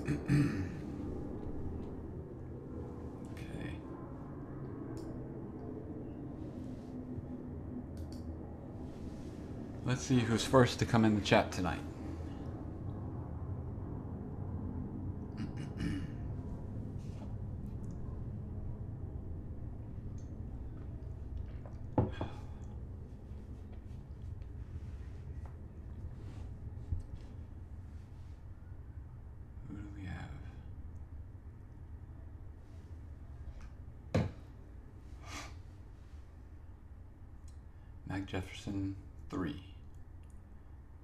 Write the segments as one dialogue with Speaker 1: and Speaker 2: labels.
Speaker 1: Okay. Let's see who's first to come in the chat tonight. Who do we have? Mac Jefferson 3.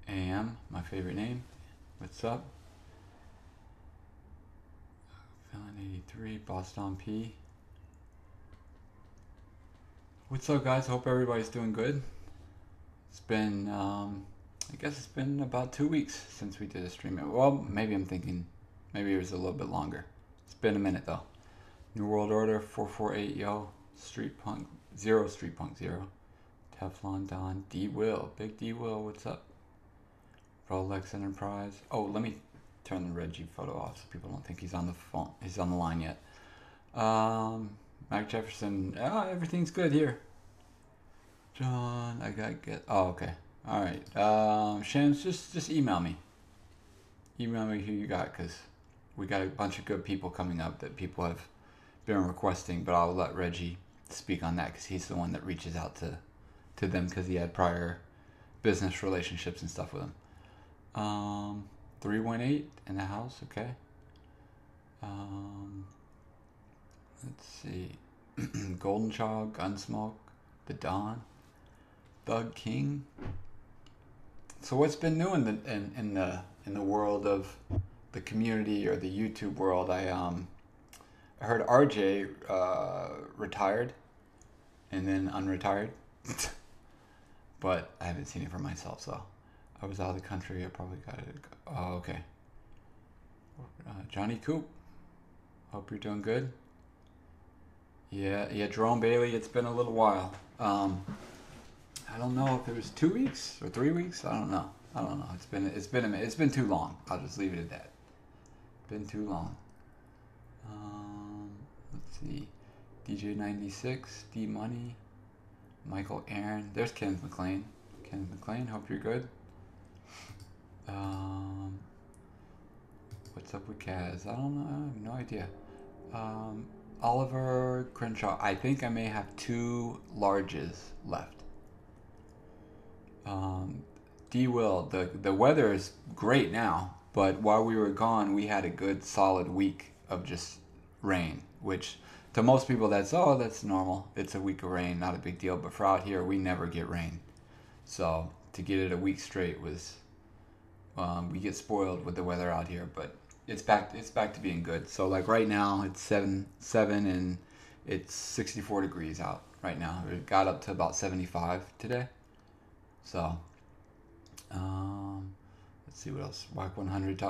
Speaker 1: AM, my favorite name. What's up? Felon 83, Boston P. What's up, guys? Hope everybody's doing good. It's been, I guess it's been about 2 weeks since we did a stream. Well, maybe I'm thinking, maybe it was a little bit longer. It's been a minute though. New World Order 448, yo. Street Punk 0, Street Punk 0. Teflon Don, D Will, Big D Will, what's up? Rolex Enterprise. Oh, let me turn the Reggie photo off so people don't think he's on the phone. He's on the line yet. Mac Jefferson. Everything's good here. John, I gotta get. Oh, okay. All right. Shams, just email me. Email me who you got, cause we got a bunch of good people coming up that people have been requesting. But I'll let Reggie speak on that, cause he's the one that reaches out to them, cause he had prior business relationships and stuff with them. 318 in the house, okay. Let's see. Golden Child, Gunsmoke, The Dawn, Thug King. So what's been new in the world of the community or the YouTube world? I heard RJ retired and then unretired, but I haven't seen it for myself, so. I was out of the country. I probably got it. Oh, okay. Johnny Coop. Hope you're doing good. Yeah, Jerome Bailey. It's been a little while. I don't know if it was 2 weeks or 3 weeks. I don't know. It's been too long. I'll just leave it at that. Been too long. Let's see. DJ 96, D Money, Michael Aaron. There's Kenneth McLean. Kenneth McLean. Hope you're good. What's up with Kaz? I don't know. I have no idea. Oliver Crenshaw. I think I may have 2 larges left. D Will. The weather is great now, but while we were gone, we had a good solid week of just rain, which to most people that's normal. It's a week of rain, not a big deal. But for out here, we never get rain, so to get it a week straight was. We get spoiled with the weather out here, but it's back to being good. So like right now it's 7 and it's 64 degrees out right now. It got up to about 75 today. So let's see what else. Whack 100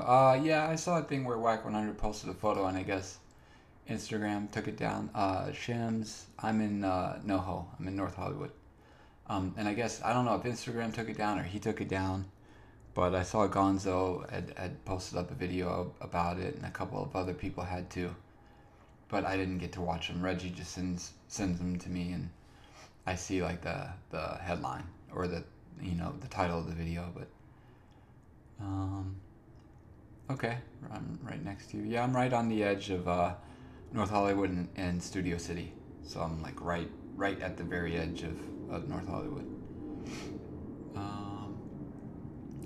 Speaker 1: yeah, I saw a thing where Whack 100 posted a photo and I guess Instagram took it down. Shams, I'm in NoHo. I'm in North Hollywood. And I guess I don't know if Instagram took it down or he took it down. But I saw Gonzo had posted up a video about it, and a couple of other people had too. But I didn't get to watch them. Reggie just sends them to me, and I see like the headline or the title of the video. But okay, I'm right next to you. Yeah, I'm right on the edge of North Hollywood and Studio City, so I'm like right at the very edge of North Hollywood.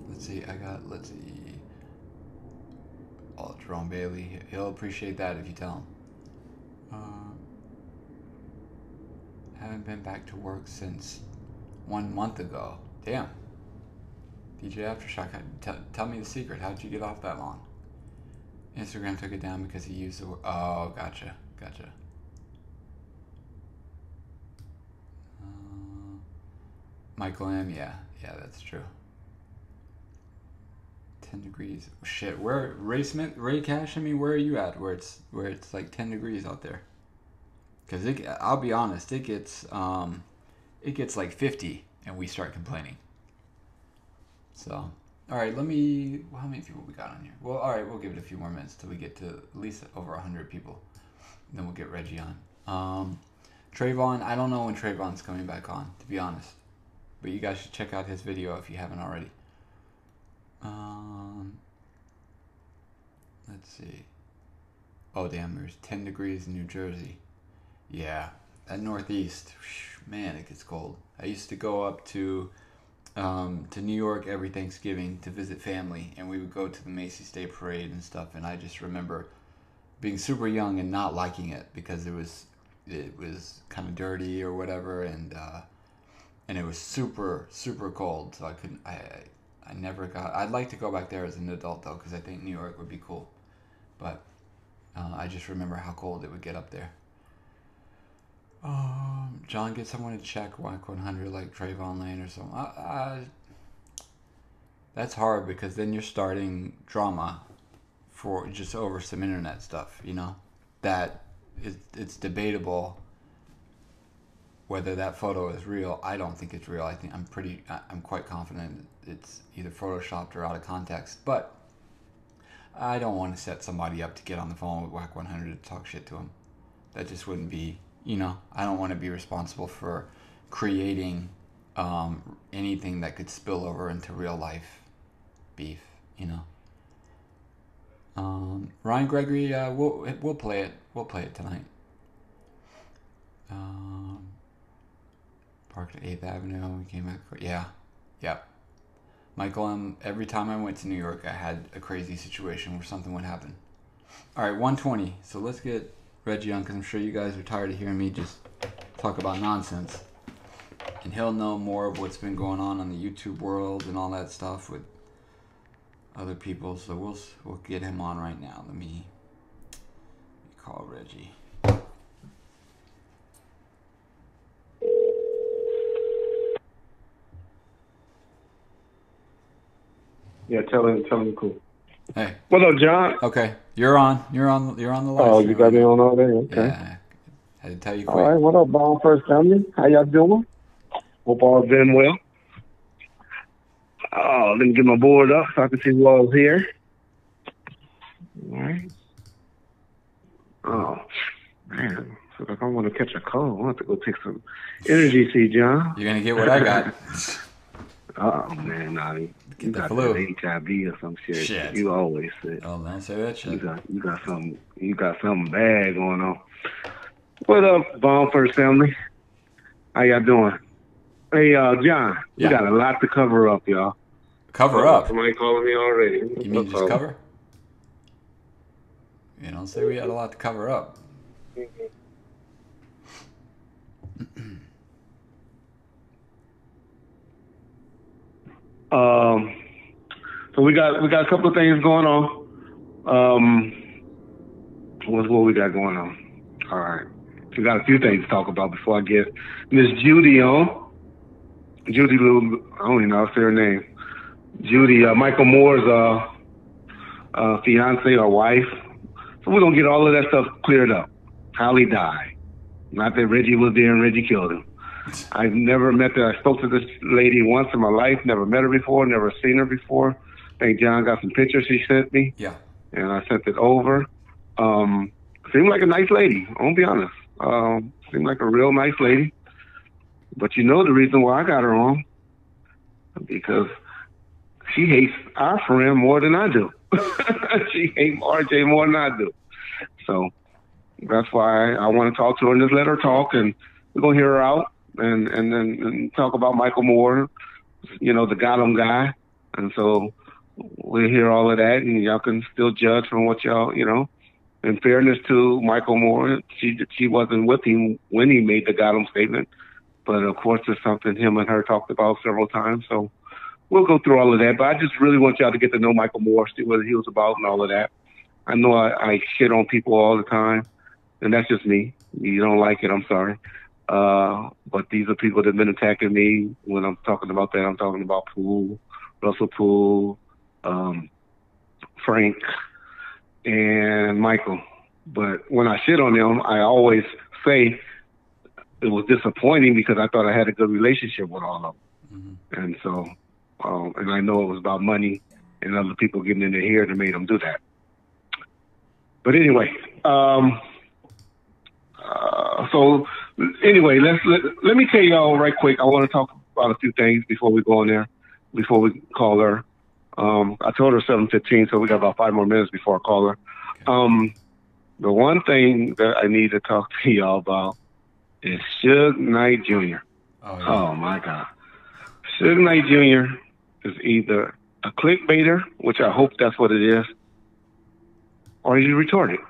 Speaker 1: Let's see. Oh, Jerome Bailey. He'll appreciate that if you tell him. Haven't been back to work since 1 month ago. Damn. DJ Aftershock, tell me the secret. How'd you get off that long? Instagram took it down because he used the word. Oh, gotcha. Michael M. Yeah, that's true. 10 degrees. Shit, where Ray Cash? I mean, where are you at? Where it's like 10 degrees out there? Because I'll be honest, it gets like 50, and we start complaining. So All right, let me. Well, how many people we got on here? Well, all right, we'll give it a few more minutes till we get to at least over 100 people. Then we'll get Reggie on. Trayvon, I don't know when Trayvon's coming back on, to be honest. But you guys should check out his video if you haven't already. Let's see. Oh, damn, there's 10 degrees in New Jersey. Yeah, that Northeast, man, it gets cold. I used to go up to New York every Thanksgiving to visit family, and we would go to the Macy's Day Parade and stuff, and I just remember being super young and not liking it because it was kind of dirty or whatever, and it was super cold, so I never got. I'd like to go back there as an adult though, because I think New York would be cool, but I just remember how cold it would get up there. John, get someone to check WAC 100 like Trayvon Lane or something. That's hard because then you're starting drama for just over some internet stuff, you know? That it's debatable whether that photo is real. I don't think it's real. I'm quite confident it's either photoshopped or out of context. But I don't want to set somebody up to get on the phone with WAC 100 to talk shit to him. That just wouldn't be, you know, I don't want to be responsible for creating anything that could spill over into real life beef, you know. Ryan Gregory, we'll play it. We'll play it tonight. Parked at 8th Avenue. We came back. Yeah. Michael, every time I went to New York, I had a crazy situation where something would happen. All right, 120. So let's get Reggie on, because I'm sure you guys are tired of hearing me just talk about nonsense. And he'll know more of what's been going on the YouTube world and all that stuff with other people. So we'll get him on right now. Let me call Reggie.
Speaker 2: Yeah, tell him cool.
Speaker 1: Hey.
Speaker 2: What up, John?
Speaker 1: Okay, you're on the line.
Speaker 2: Oh, you got me on all day? Okay.
Speaker 1: Yeah, I had to tell you quick.
Speaker 2: All right, what up, Bomb First Family? How y'all doing? Hope all been well. Oh, let me get my board up so I can see who all's here. All right. Oh, man. So if I want to catch a cold, I have to go take some energy, see, John.
Speaker 1: You're going to get what I got.
Speaker 2: Oh, man, nah, you got
Speaker 1: flu.
Speaker 2: HIV or some shit. You always say.
Speaker 1: Oh, don't say that shit.
Speaker 2: You got something bad going on. What up, Bomb First Family? How y'all doing? Hey, John, we got a lot to cover up, y'all.
Speaker 1: Cover up?
Speaker 2: Somebody calling me already.
Speaker 1: You mean just cover? You don't say we had a lot to cover up.
Speaker 2: So we got a couple of things going on. What we got going on? All right. We got a few things to talk about before I get Miss Judy on. Judy Lou, I don't even know how to say her name. Judy, Michael Moore's fiancee or wife. So we're going to get all of that stuff cleared up. How he died. Not that Reggie was there and Reggie killed him. I've never met her. I spoke to this lady once in my life, never met her before, never seen her before. I think John got some pictures she sent me.
Speaker 1: Yeah.
Speaker 2: And I sent it over. Seemed like a nice lady, I'll be honest. Seemed like a real nice lady. But you know the reason why I got her on? Because she hates our friend more than I do. She hates RJ more than I do. So that's why I want to talk to her and just let her talk, and we're going to hear her out and then talk about Michael Moore, you know, the Gotham guy. And so we'll hear all of that, and y'all can still judge from what y'all, you know. In fairness to Michael Moore, she wasn't with him when he made the Gotham statement. But, of course, it's something him and her talked about several times. So we'll go through all of that. But I just really want y'all to get to know Michael Moore, see what he was about and all of that. I know I shit on people all the time, and that's just me. You don't like it, I'm sorry. But these are people that have been attacking me. When I'm talking about that, I'm talking about Poole, Russell Poole, Frank, and Michael. But when I shit on them, I always say it was disappointing because I thought I had a good relationship with all of them. Mm-hmm. And so And I know it was about money and other people getting in their hair that made him do that. But anyway, so anyway, let me tell y'all right quick. I want to talk about a few things before we go on there, before we call her. I told her 7:15, so we got about 5 more minutes before I call her. The one thing that I need to talk to y'all about is Suge Knight Jr. Oh my God. Suge Knight Jr. is either a clickbaiter, which I hope that's what it is, or he's retarded.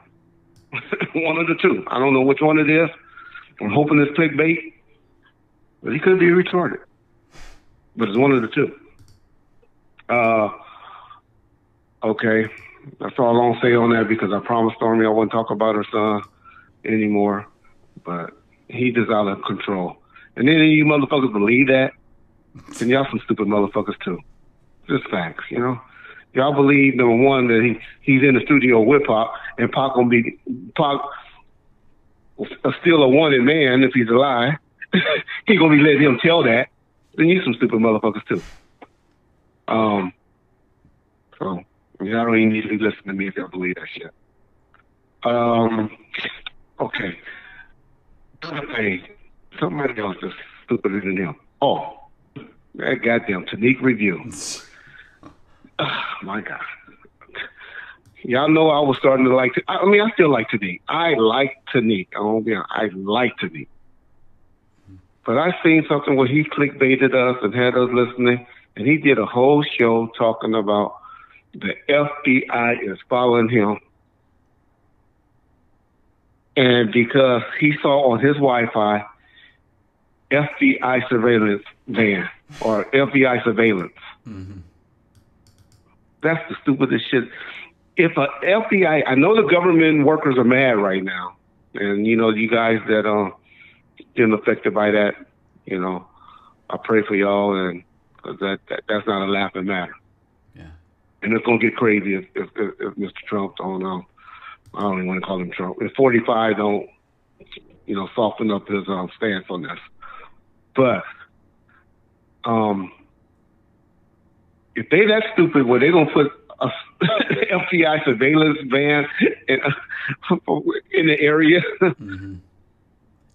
Speaker 2: One of the two. I don't know which one it is. I'm hoping it's clickbait, but he could be retarded. But it's one of the two. Okay. That's all I'm gonna say on that, because I promised Stormy I wouldn't talk about her son anymore. But he just out of control. And then you motherfuckers believe that, and y'all some stupid motherfuckers too. Just facts, you know. Y'all believe, number one, that he's in the studio with Pac, and Pac will still a wanted man if he's alive. He gonna be letting him tell that. Then you some stupid motherfuckers too. So y'all don't even need to be listening to me if y'all believe that shit. Okay. Hey, somebody else is stupider than him. Oh, that goddamn Tanique review. Oh, my God. Y'all know I was starting to like. I still like Tanique. I like Tanique. I like Tanique. But I seen something where he clickbaited us and had us listening, and he did a whole show talking about the FBI is following him. And because he saw on his Wi-Fi FBI surveillance van or FBI surveillance. Mm-hmm. That's the stupidest shit. If a FBI, I know the government workers are mad right now, and you know, you guys that been affected by that, you know, I pray for y'all, and that's not a laughing matter. Yeah. And it's gonna get crazy if Mr. Trump don't. I don't even want to call him Trump. If 45 don't, you know, soften up his stance on this. But if they that stupid, where they gonna put a FBI surveillance van in the area,
Speaker 1: mm-hmm.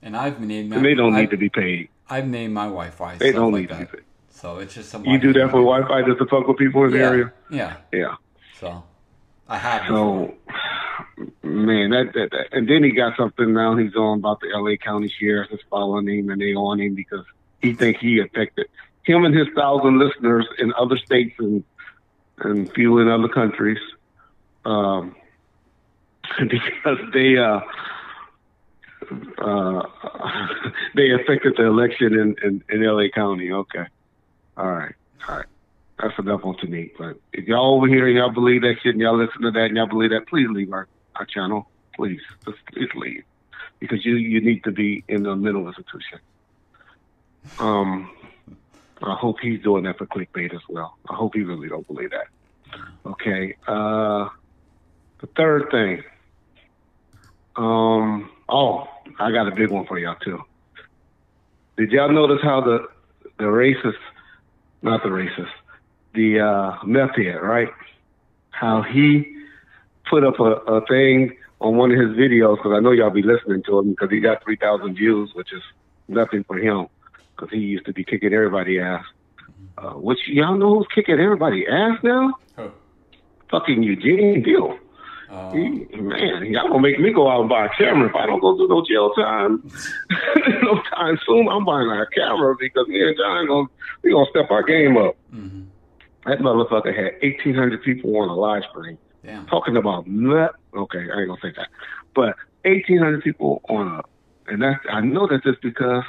Speaker 1: And I've named
Speaker 2: and they don't need to be paid.
Speaker 1: I've named my Wi-Fi.
Speaker 2: They don't
Speaker 1: like
Speaker 2: need
Speaker 1: that.
Speaker 2: to be paid.
Speaker 1: So it's just something.
Speaker 2: You do that for Wi-Fi just to fuck with people in the area.
Speaker 1: Yeah. So I have.
Speaker 2: So. Man, that and then he got something now he's on about the LA County Sheriff is following him, and they on him because he think he affected him and his 1,000 listeners in other states and few in other countries, because they affected the election in LA County. Okay, all right. That's enough on Tanique. But if y'all over here and y'all believe that shit and y'all listen to that and y'all believe that, please leave our channel. Please leave. Because you need to be in a mental institution. I hope he's doing that for clickbait as well. I hope he really don't believe that. Okay. The third thing. I got a big one for y'all too. Did y'all notice how the meth head, right? How he put up a thing on one of his videos, because I know y'all be listening to him because he got 3,000 views, which is nothing for him because he used to be kicking everybody's ass. Which y'all know who's kicking everybody's ass now? Oh. Fucking Eugene Deal. Man, y'all gonna make me go out and buy a camera if I don't go do no jail time. No time soon. I'm buying a camera because me and John we gonna step our game up. Mm-hmm. That motherfucker had 1,800 people on a live stream. Damn. Talking about nut. Okay, I ain't gonna say that, but 1,800 people and I know that just because.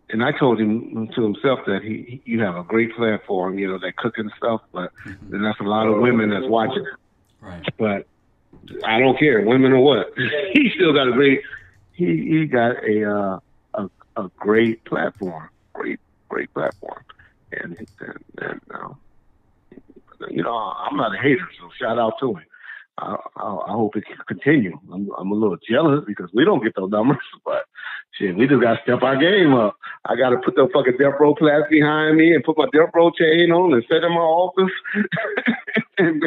Speaker 2: And I told him to himself that you have a great platform, you know, that cooking stuff, but then that's a lot of women that's watching it. Right. But I don't care, women or what. He still got he got a great platform, great platform, and you know, I'm not a hater, so shout out to him. I hope it can continue. I'm a little jealous because we don't get those numbers, but Shit, we just got to step our game up. I got to put the fucking death row plaques behind me and put my death row chain on and sit in my office. And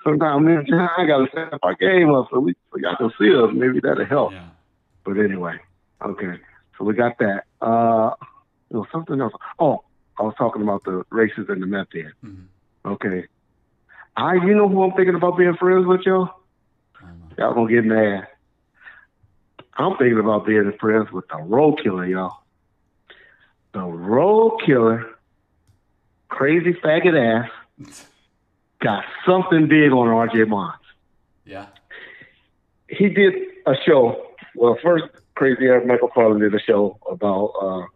Speaker 2: sometimes me and John, I got to step our game up so y'all can see us. Maybe that'll help.
Speaker 1: Yeah.
Speaker 2: But anyway, okay. So we got that. There was something else. Oh, I was talking about the races and the meth head. Mm-hmm. Okay. You know who I'm thinking about being friends with, y'all? Y'all gonna get mad. I'm thinking about being friends with the road killer, y'all. The road killer, crazy faggot ass, got something big on RJ Bonds.
Speaker 1: Yeah.
Speaker 2: He did a show. Well, first, crazy ass Michael Carlin did a show about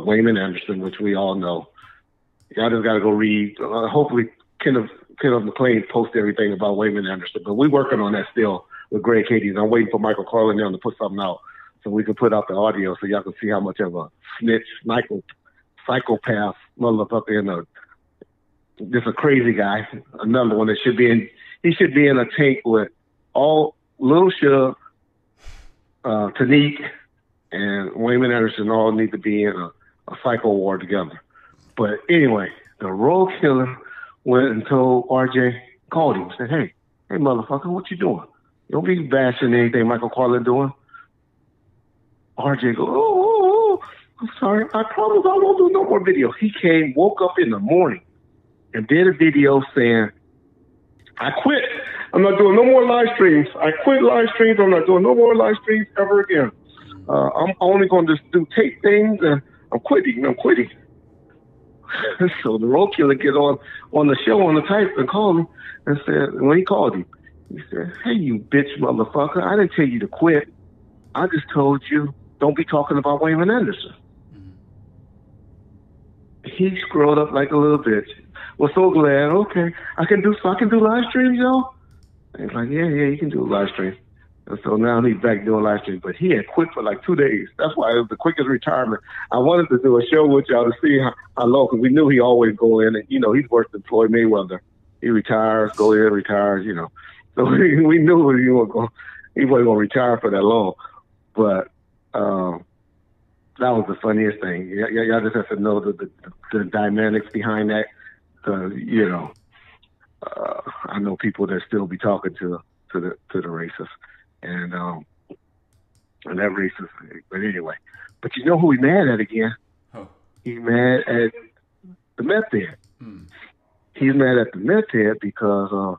Speaker 2: Wayman Anderson, which we all know. Y'all just got to go read. Hopefully, Kenneth McLean post everything about Wayman Anderson, but we're working on that still with Greg Cadies. I'm waiting for Michael Carlin down to put something out so we can put out the audio so y'all can see how much of a snitch, psychopath motherfucker just a crazy guy. Another one that should be in a tank with all Lil Shug, Tanique, and Wayman Anderson all need to be in a psycho war together. But anyway, the road killer went and told RJ, called him, said, hey motherfucker, what you doing? Don't be bashing anything Michael Carlin doing. RJ go, oh, I'm sorry. I promise I won't do no more video. He woke up in the morning and did a video saying, I quit. I'm not doing no more live streams. I quit live streams. I'm not doing no more live streams ever again. I'm only going to just do tape things, and I'm quitting. So the road killer get on the show on the tape and called him and said, when he called him, he said, hey, you bitch motherfucker, I didn't tell you to quit. I just told you don't be talking about Wayman Anderson. Mm-hmm. He screwed up like a little bitch. Was so glad, okay, I can do live streams, y'all? And he's like, yeah, you can do a live stream. And so now he's back doing live streams, but he had quit for like 2 days. That's why it was the quickest retirement. I wanted to do a show with y'all to see how long, because we knew he always go in, and, he's worse than Floyd Mayweather. He retires, go in, retires, So we knew he wasn't going to retire for that long. But that was the funniest thing. Y'all just have to know the dynamics behind that. I know people that still be talking to the racists. And that racist. But anyway. But you know who he mad at again? Oh. He mad at the meth head. He's mad at the meth head because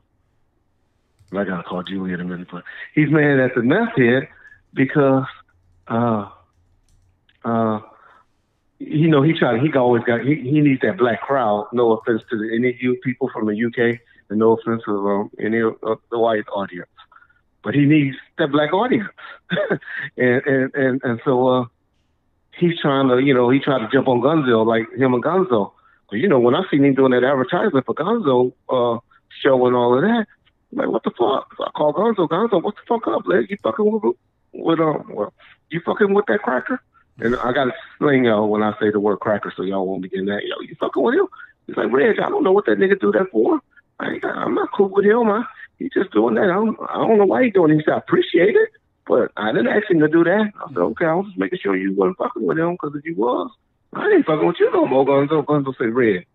Speaker 2: I gotta call Julie in a minute, but he's mad at the meth head because he needs that black crowd. No offense to any of you people from the UK, and no offense to any of the white audience, but he needs that black audience. and so he's trying to, he tried to jump on Gonzo, like him and Gonzo. But when I seen him doing that advertisement for Gonzo show and all of that, I'm like, what the fuck? So I call Gonzo, what the fuck up, leg? You fucking you fucking with that cracker? And I got to explain y'all when I say the word cracker so y'all won't be getting that. Yo, you fucking with him? He's like, Reg, I don't know what that nigga do that for. I'm not cool with him. He's just doing that. I don't know why he's doing it. He said, I appreciate it, but I didn't ask him to do that. I said, okay, I was just making sure you wasn't fucking with him, because if you was, I ain't fucking with you no more, Gonzo. Gonzo said, Reg,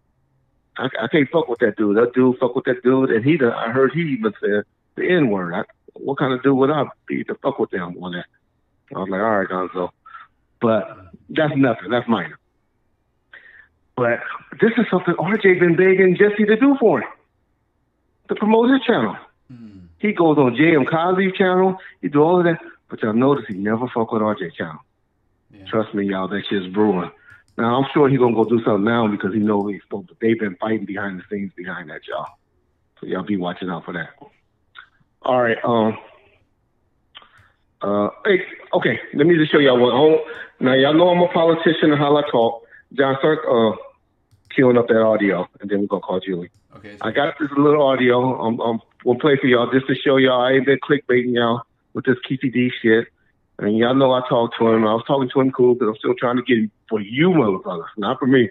Speaker 2: I can't fuck with that dude. That dude fuck with that dude, and I heard he even said the N-word. What kind of dude would I be to fuck with them on that? I was like, all right, Gonzo. But that's nothing. That's minor. But this is something RJ been begging Jesse to do for him, to promote his channel. He goes on J.M. Cosby's channel. He do all of that. But y'all notice he never fuck with RJ's channel. Yeah. Trust me, y'all, that shit's brewing. Now, I'm sure he's going to go do something now because he knows he's supposed to. They've been fighting behind the scenes behind that, y'all. So y'all be watching out for that. All right. Hey, okay, let me just show y'all one. Now, y'all know I'm a politician and how I talk. John, start queuing up that audio, and then we're going to call Julie. Okay. I got this little audio. I'm going to play for y'all just to show y'all I ain't been clickbaiting y'all with this Keffe D shit. And y'all know I talked to him. I was talking to him cool because I'm still trying to get him for you motherfuckers, not for me.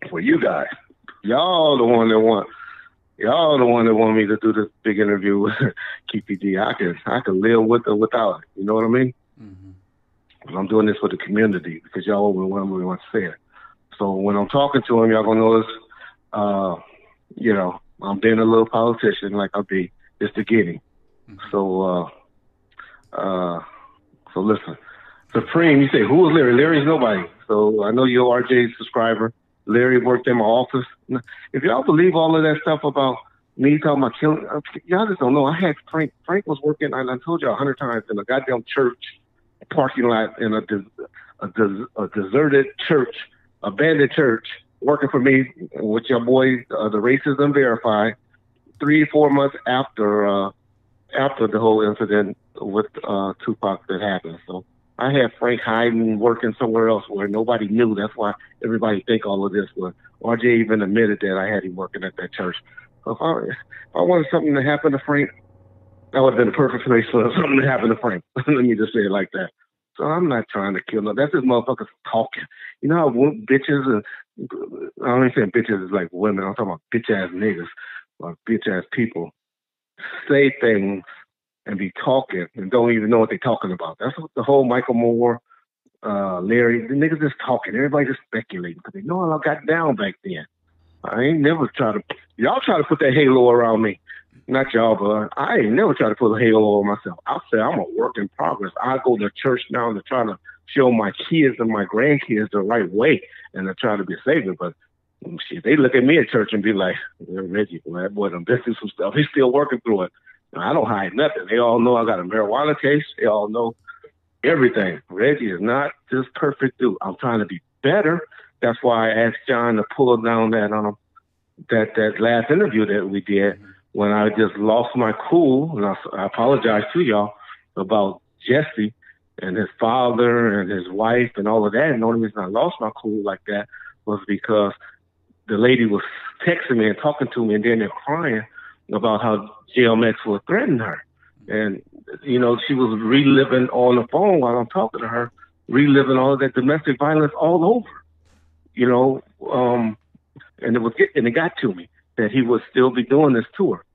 Speaker 2: For you guys. Y'all the one that want. Y'all the one that want me to do this big interview with KPD. I can live with or without it. You know what I mean?
Speaker 1: Hmm.
Speaker 2: But I'm doing this for the community because y'all overwhelm me once said. So when I'm talking to him, y'all gonna notice, you know, I'm being a little politician like I'll be just to get him.
Speaker 1: Hmm.
Speaker 2: So, so listen, Supreme, you say, who is Larry? Larry's nobody. So I know you're RJ's subscriber. Larry worked in my office. If y'all believe all of that stuff about me talking about killing, y'all just don't know. I had Frank. Frank was working, and I told y'all 100 times, in a goddamn church parking lot in a deserted church, abandoned church, working for me with your boy, the Racism Verified, 3 4 months after the whole incident with Tupac that happened. So I had Frank hiding, working somewhere else where nobody knew. That's why everybody think all of this was. RJ even admitted that I had him working at that church. So if I wanted something to happen to Frank, that would have been the perfect place for something to happen to Frank. Let me just say it like that. So I'm not trying to kill no. That's just motherfuckers talking. You know how bitches and I don't even say bitches is like women. I'm talking about bitch ass niggas or bitch ass people say things and be talking and don't even know what they're talking about. That's what the whole Michael Moore, Larry, the niggas just talking. Everybody just speculating because they know how I got down back then. I ain't never try to. Y'all try to put that halo around me. Not y'all, but I ain't never tried to put a halo on myself. I say I'm a work in progress. I go to church now to try to show my kids and my grandkids the right way and to try to be saving. But shit, they look at me at church and be like, Reggie, well, that boy done been through some stuff. He's still working through it. I don't hide nothing. They all know I got a marijuana case. They all know everything. Reggie is not just perfect dude. I'm trying to be better. That's why I asked John to pull down that last interview that we did when I just lost my cool. And I apologize to y'all about Jesse and his father and his wife and all of that. And the only reason I lost my cool like that was because the lady was texting me and talking to me, and then they're crying about how JMX was threatening her. And, you know, she was reliving on the phone while I'm talking to her, reliving all of that domestic violence all over, you know, and it got to me that he would still be doing this to her.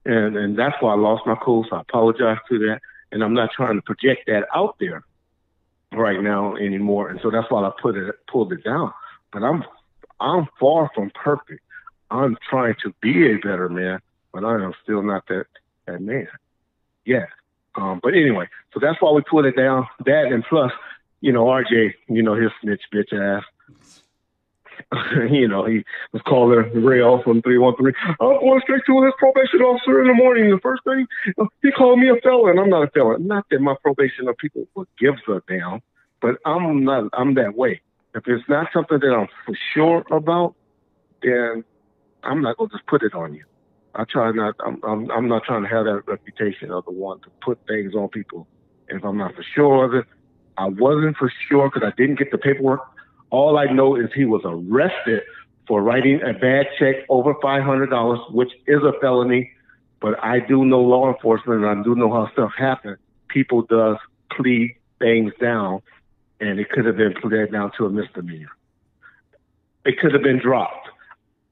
Speaker 2: And that's why I lost my cool. So I apologize to that. And I'm not trying to project that out there right now anymore. And so that's why I pulled it down. But I'm far from perfect. I'm trying to be a better man, but I am still not that man. Yeah. But anyway, so that's why we pulled it down. That and plus, you know, RJ, you know, his snitch bitch ass. You know, he was calling Rail from 313. I'm going straight to his probation officer in the morning. The first thing, he called me a felon. I'm not a felon. Not that my probation or people gives a damn, but I'm that way. If it's not something that I'm for sure about, then I'm not going to just put it on you. I'm not trying to have that reputation of the one to put things on people. If I'm not for sure of it, I wasn't for sure because I didn't get the paperwork. All I know is he was arrested for writing a bad check over $500, which is a felony. But I do know law enforcement, and I do know how stuff happens. People does plead things down, and it could have been pleaded down to a misdemeanor. It could have been dropped.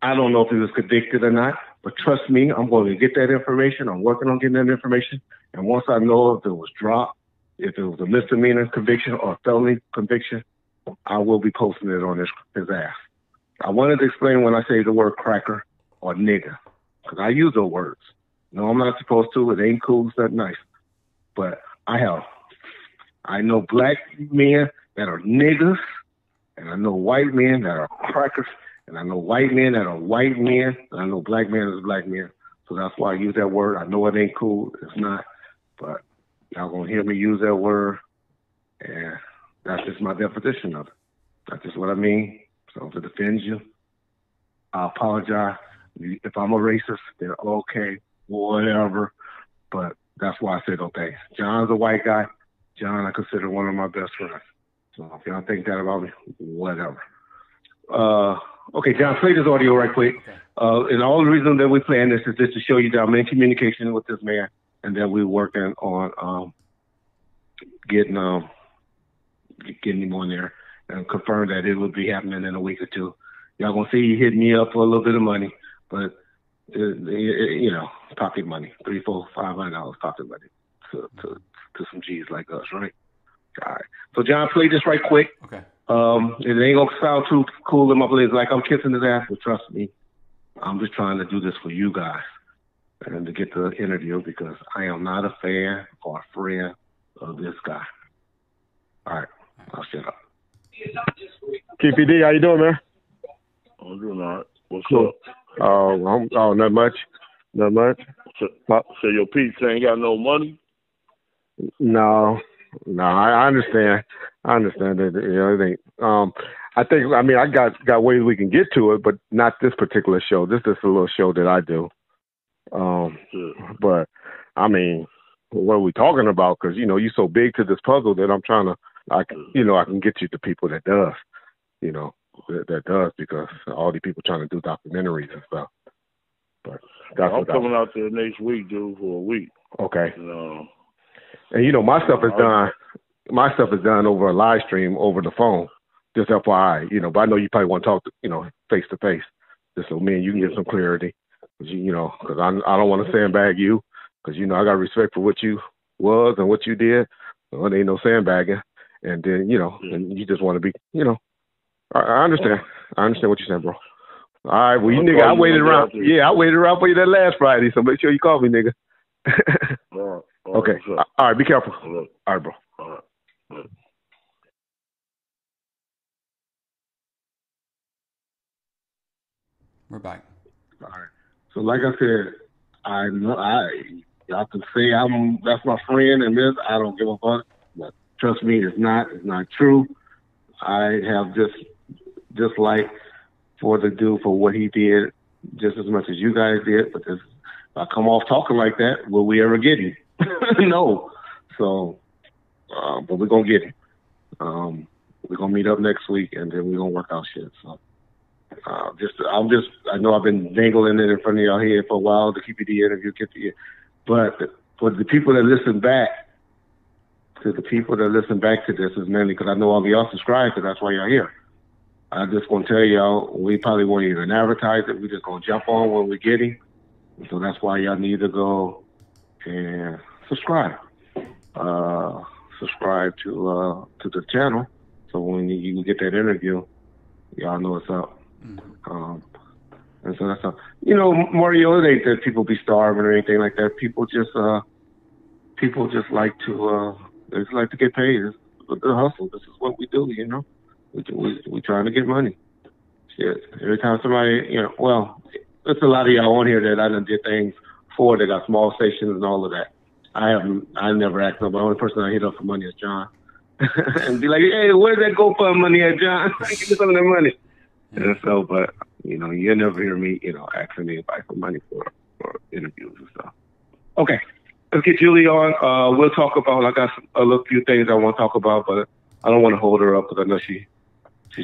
Speaker 2: I don't know if he was convicted or not, but trust me, I'm going to get that information. I'm working on getting that information. And once I know if it was dropped, if it was a misdemeanor conviction or a felony conviction, I will be posting it on his ass. I wanted to explain when I say the word cracker or nigga, because I use those words. No, I'm not supposed to. It ain't cool. It's not nice. But I know black men that are niggas, and I know white men that are crackers, and I know white men that are white men, and I know black men that are black men. So that's why I use that word. I know it ain't cool. It's not. But y'all going to hear me use that word, and that's just my definition of it. That's just what I mean. So if it offends you, I apologize. If I'm a racist, then okay, whatever. But that's why I said okay. John's a white guy. John, I consider one of my best friends. So if y'all think that about me, whatever. Okay, John, play this audio right quick. Okay. And all the reason that we're playing this is just to show you that I'm in communication with this man, and that we're working on getting him on there and confirm that it will be happening in a week or two. Y'all gonna see he hit me up for a little bit of money, but you know, pocket money, $300, $400, $500 pocket money to some G's like us, right? All right. So John, play this right quick.
Speaker 1: Okay.
Speaker 2: It ain't gonna sound too cool in my place, like I'm kissing his ass, but trust me, I'm just trying to do this for you guys and to get the interview because I am not a fan or a friend of this guy. All right, I'll shut up.
Speaker 3: Keffe D, how you doing, man?
Speaker 4: I'm doing all right. What's
Speaker 3: Cool.
Speaker 4: up?
Speaker 3: Not much. Not much.
Speaker 4: So your Pete's ain't got no money?
Speaker 3: No, I understand. I understand that, you know, it ain't. I mean, I got ways we can get to it, but not this particular show. This is a little show that I do. But I mean, what are we talking about? Because, you know, you're so big to this puzzle that I'm trying to, I can get you to people that does, you know, that does, because all these people trying to do documentaries and stuff. But that's
Speaker 4: I'm coming out there next week, dude, for a week.
Speaker 3: Okay.
Speaker 4: And
Speaker 3: you know, my stuff is done. My stuff is done over a live stream over the phone. Just FYI, you know. But I know you probably want to talk, you know, face to face, just so me and you can get some clarity. You know, because I don't want to sandbag you, because, you know, I got respect for what you was and what you did. So there ain't no sandbagging. And then, you know, and you just want to be, you know. I understand. I understand what you're saying, bro. All right, well, you nigga, I waited around. Yeah, I waited around for you that last Friday, so make sure you call me, nigga.
Speaker 4: all right,
Speaker 3: okay. All right, be careful.
Speaker 4: All
Speaker 3: right, bro.
Speaker 4: All right.
Speaker 1: We're back.
Speaker 2: All right. So like I said, I know y'all can say that's my friend and this, I don't give a fuck. But trust me, it's not true. I have just like for the dude for what he did just as much as you guys did, but if I come off talking like that, will we ever get him? No. So but we're gonna get him. We're gonna meet up next week and then we're gonna work out shit. So I know I've been dangling it in front of y'all here for a while to keep you the interview, but for the people that listen back to this is mainly because I know all of y'all subscribe, because that's why y'all here. I just want to tell y'all, we probably won't even advertise it. We just gonna jump on when we get him. So that's why y'all need to go and subscribe. Subscribe to the channel, so when you get that interview, y'all know what's up. Mm-hmm. And so that's all. You know, Mario, it ain't that people be starving or anything like that. People just like to get paid. It's the hustle. This is what we do. You know, we trying to get money. Shit. Every time somebody, you know, well, there's a lot of y'all on here that I done did things for. They got small stations and all of that. I never asked nobody. The only person I hit up for money is John. And be like, hey, where's that GoFundMe money at, John? Give me some of that money. Yeah. And so, but, you know, you never hear me, you know, asking anybody for money for interviews and stuff. Okay, let's get Julie on. We'll talk about, I got a few things I want to talk about, but I don't want to hold her up because I know she's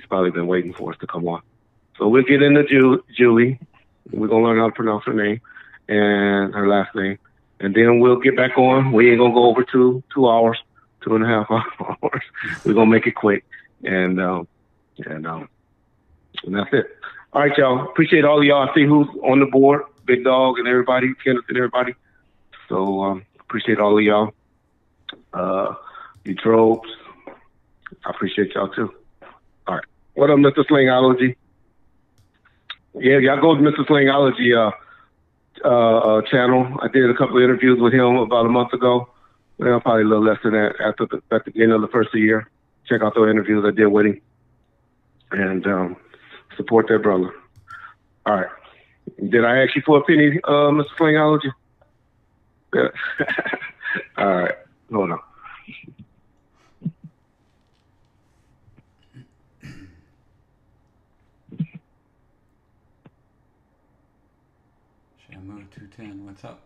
Speaker 2: probably been waiting for us to come on. So we'll get into Julie. We're going to learn how to pronounce her name and her last name. And then we'll get back on. We ain't going to go over 2 hours, 2.5 hours. We're going to make it quick. And that's it. All right, y'all. Appreciate all of y'all. I see who's on the board. Big Dog and everybody. Kenneth and everybody. So appreciate all of y'all. You Trobes. I appreciate y'all too. All right. What up, Mr. Slingology? Yeah, y'all go to Mr. Slingology channel. I did a couple of interviews with him about a month ago. Well, probably a little less than that at the beginning of the first of the year. Check out those interviews I did with him. And support that brother. All right. Did I ask you for a penny, Mr. Slingology? Yeah. All right. Hold on.
Speaker 1: Shamu 210, what's up?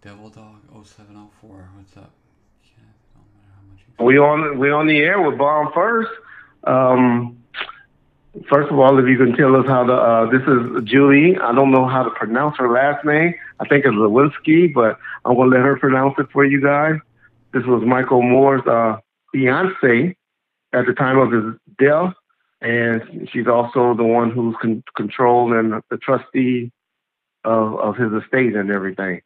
Speaker 1: Devil Dog 0704, what's up?
Speaker 2: We on the air with Bomb First. First of all, if you can tell us how to, this is Julie. I don't know how to pronounce her last name. I think it's Lewinsky, but I'm going to let her pronounce it for you guys. This was Michael Moore's fiance at the time of his death, and she's also the one who's control and the trustee of his estate and everything.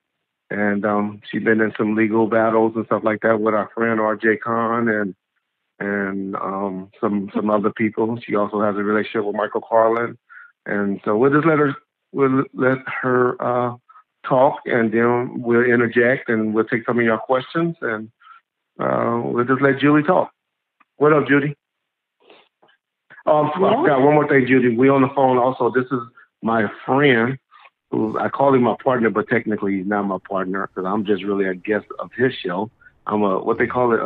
Speaker 2: And she's been in some legal battles and stuff like that with our friend R.J. Khan and some other people. She also has a relationship with Michael Carlin, and so we'll let her talk, and then we'll interject and we'll take some of your questions, and we'll just let Julie talk. What up, Judy? I forgot one more thing, Judy. We on the phone also. This is my friend, who I call him my partner, but technically he's not my partner because I'm just really a guest of his show. I'm what they call it,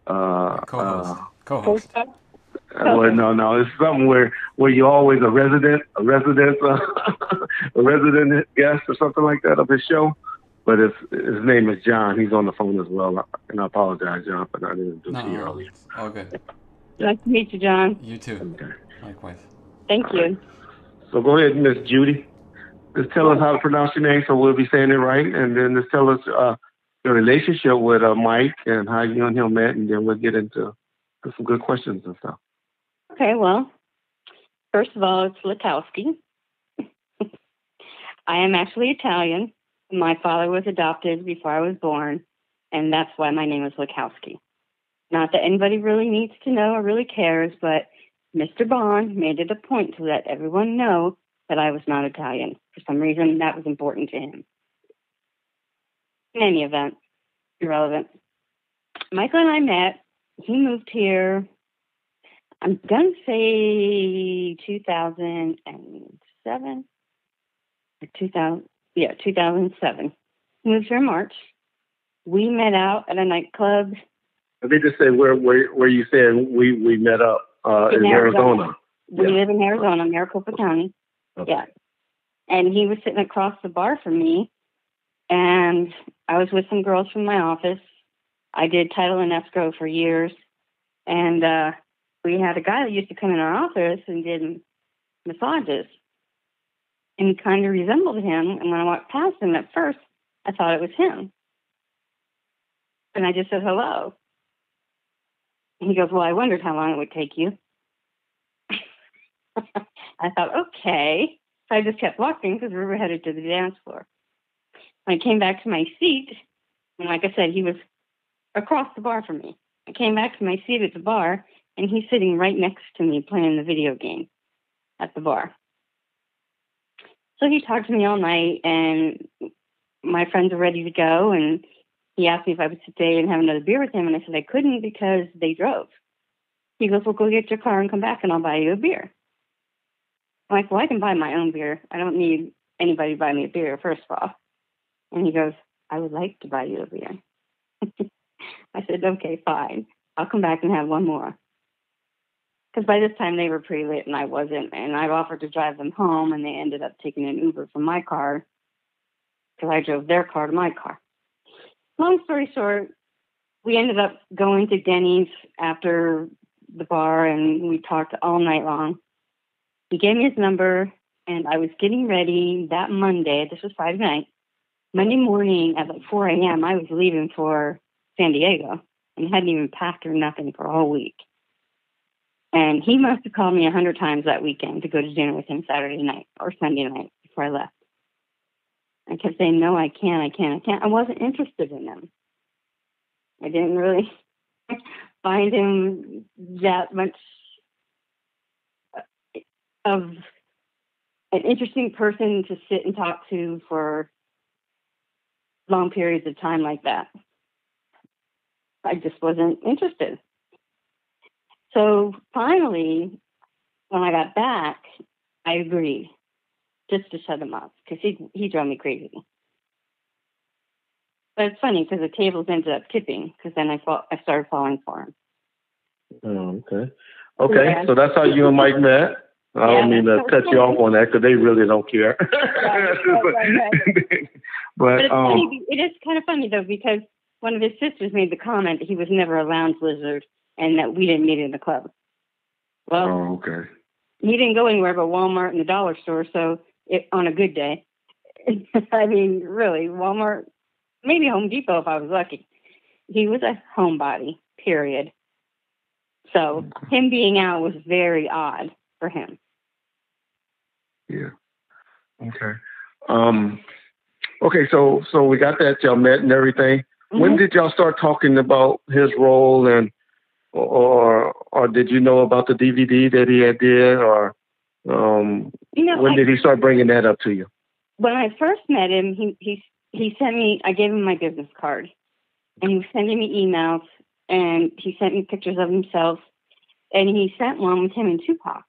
Speaker 1: co-host.
Speaker 2: Well, no, it's something where you're always a resident a resident guest or something like that of his show. But his name is John. He's on the phone as well, and I apologize, John, for not introducing you earlier.
Speaker 1: All good.
Speaker 5: Nice to meet you, John.
Speaker 1: You too.
Speaker 2: Okay.
Speaker 1: Likewise.
Speaker 5: Thank you.
Speaker 2: So go ahead, Miss Judy. Just tell us how to pronounce your name, so we'll be saying it right, and then just tell us your relationship with Mike and how you and him met, and then we'll get into some good questions and stuff.
Speaker 5: Okay, well, first of all, it's Lachowski. I am actually Italian. My father was adopted before I was born, and that's why my name is Lachowski. Not that anybody really needs to know or really cares, but Mr. Bond made it a point to let everyone know that I was not Italian. For some reason, that was important to him. In any event, irrelevant. Michael and I met. He moved here, I'm going to say 2007. 2007. He moved here in March. We met out at a nightclub.
Speaker 2: Let me just say where you said we met up in Arizona.
Speaker 5: We live in Arizona, Maricopa County.
Speaker 2: Okay.
Speaker 5: Yeah. And he was sitting across the bar from me, and I was with some girls from my office. I did title and escrow for years, and we had a guy that used to come in our office and did massages, and he kind of resembled him. And when I walked past him at first, I thought it was him, and I just said hello. And he goes, "Well, I wondered how long it would take you." I thought, okay. So I just kept walking because we were headed to the dance floor. When I came back to my seat, and like I said, he was across the bar from me. I came back to my seat at the bar, and he's sitting right next to me playing the video game at the bar. So he talked to me all night, and my friends were ready to go, and he asked me if I would stay and have another beer with him, and I said I couldn't because they drove. He goes, "Well, go get your car and come back, and I'll buy you a beer." I'm like, "Well, I can buy my own beer. I don't need anybody to buy me a beer, first of all." And he goes, "I would like to buy you a beer." I said, "Okay, fine. I'll come back and have one more." Because by this time they were pretty lit and I wasn't. And I offered to drive them home, and they ended up taking an Uber from my car because I drove their car to my car. Long story short, we ended up going to Denny's after the bar, and we talked all night long. He gave me his number, and I was getting ready that Monday. This was Friday night. Monday morning at like 4 a.m., I was leaving for San Diego and hadn't even packed or nothing for a whole week. And he must have called me 100 times that weekend to go to dinner with him Saturday night or Sunday night before I left. I kept saying, "No, I can't. I wasn't interested in him. I didn't really find him that much of an interesting person to sit and talk to for long periods of time like that. I just wasn't interested. So finally, when I got back, I agreed just to shut him up because he drove me crazy. But it's funny because the tables ended up tipping because then I started falling for him.
Speaker 2: Oh, okay.
Speaker 5: Yeah.
Speaker 2: So that's how you and Mike met. I don't mean to cut you off on that because they really don't care.
Speaker 5: Right.
Speaker 2: But
Speaker 5: it's funny. It is kind of funny though because one of his sisters made the comment that he was never a lounge lizard and that we didn't meet in the club. Well,
Speaker 2: oh, okay.
Speaker 5: he didn't go anywhere but Walmart and the dollar store. So on a good day, I mean, really, Walmart, maybe Home Depot if I was lucky. He was a homebody, period. So him being out was very odd for him.
Speaker 3: Yeah. Okay. Okay. So we got that, y'all met and everything.
Speaker 5: Mm-hmm.
Speaker 3: When did y'all start talking about his role, and or did you know about the DVD that he had did, or when did he start bringing that up to you?
Speaker 5: When I first met him, he sent me. I gave him my business card, and he was sending me emails, and he sent me pictures of himself, and he sent one with him and Tupac.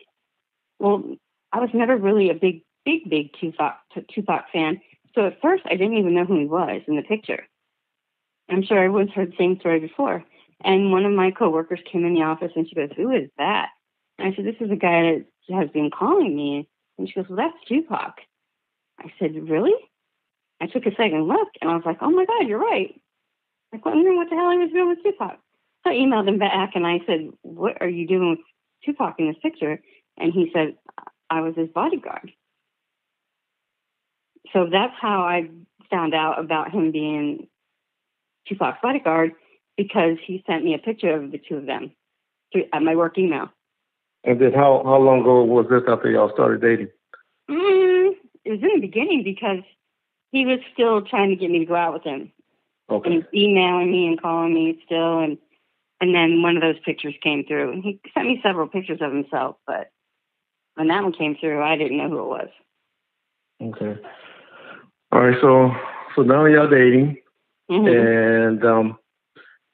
Speaker 5: Well, I was never really a big Tupac fan, so at first I didn't even know who he was in the picture. I'm sure everyone's heard the same story before. And one of my coworkers came in the office and she goes, "Who is that?" And I said, "This is a guy that has been calling me." And she goes, "Well, that's Tupac." I said, "Really?" I took a second look and I was like, "Oh my God, you're right." Like, wondering what the hell he was doing with Tupac. So I emailed him back and I said, "What are you doing with Tupac in this picture?" And he said, "I was his bodyguard." So that's how I found out about him being Tupac's bodyguard, because he sent me a picture of the two of them at my work email.
Speaker 3: And then how long ago was this after y'all started dating?
Speaker 5: It was in the beginning because he was still trying to get me to go out with him.
Speaker 3: Okay.
Speaker 5: And he was emailing me and calling me still, and then one of those pictures came through. And he sent me several pictures of himself, but when that one came through, I didn't know who it was.
Speaker 3: Okay. All right, so now y'all dating.
Speaker 5: Mm-hmm.
Speaker 3: And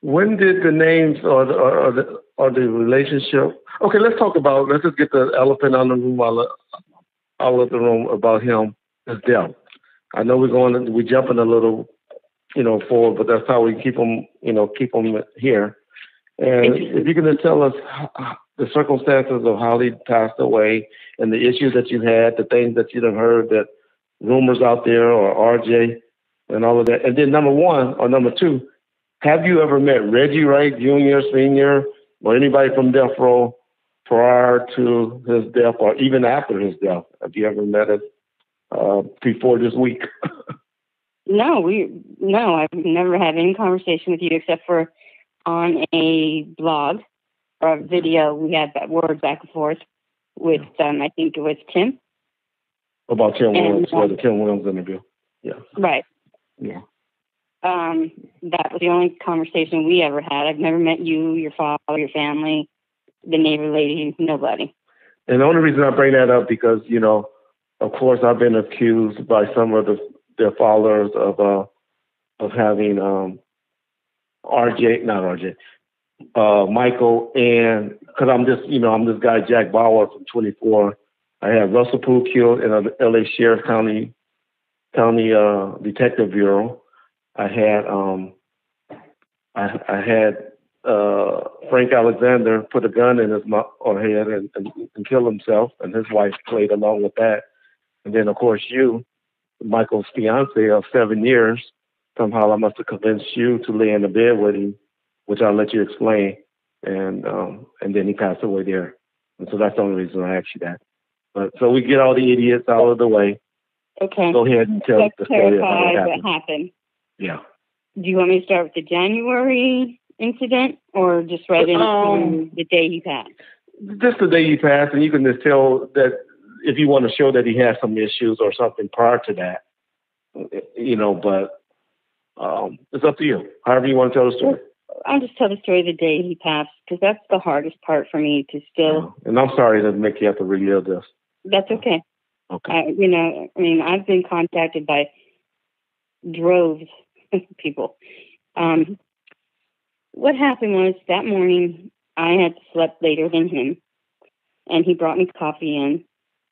Speaker 3: when did the names or the relationship? Okay, let's just get the elephant out of the room, out of the room about him, his death. I know we're jumping a little, forward, but that's how we keep them here. And if you can just tell us the circumstances of how he passed away and the issues that you had, the things that you've heard, that rumors out there, or RJ and all of that. And then number two, have you ever met Reggie Wright, Jr., Sr., or anybody from Death Row prior to his death or even after his death? Have you ever met us before this week?
Speaker 5: No, I've never had any conversation with you except for on a blog or a video. We had that word back and forth with, I think it was Tim.
Speaker 3: About Tim Williams, the Tim Williams interview. Yeah.
Speaker 5: Right.
Speaker 3: Yeah.
Speaker 5: That was the only conversation we ever had. I've never met you, your father, your family, the neighbor lady, nobody.
Speaker 3: And the only reason I bring that up because, of course, I've been accused by some of their followers of having Michael, and because I'm this guy Jack Bauer from 24. I had Russell Poole killed in the L.A. Sheriff County Detective Bureau. I had Frank Alexander put a gun in his head and kill himself, and his wife played along with that. And then, of course, you, Michael's fiance of 7 years, somehow I must have convinced you to lay in the bed with him, which I'll let you explain. And then he passed away there. And so that's the only reason I asked you that. But so we get all the idiots out of the way.
Speaker 5: Okay.
Speaker 3: Go ahead and tell the story about
Speaker 5: what happened.
Speaker 3: Yeah.
Speaker 5: Do you want me to start with the January incident or just right into the day he passed?
Speaker 3: Just the day he passed, and you can just tell that if you want to show that he had some issues or something prior to that, but it's up to you. However you want to tell the story.
Speaker 5: I'll just tell the story the day he passed because that's the hardest part for me to still.
Speaker 3: And I'm sorry to make you have to relive this.
Speaker 5: That's okay.
Speaker 3: Okay.
Speaker 5: I've been contacted by droves of people. What happened was that morning I had slept later than him, and he brought me coffee in,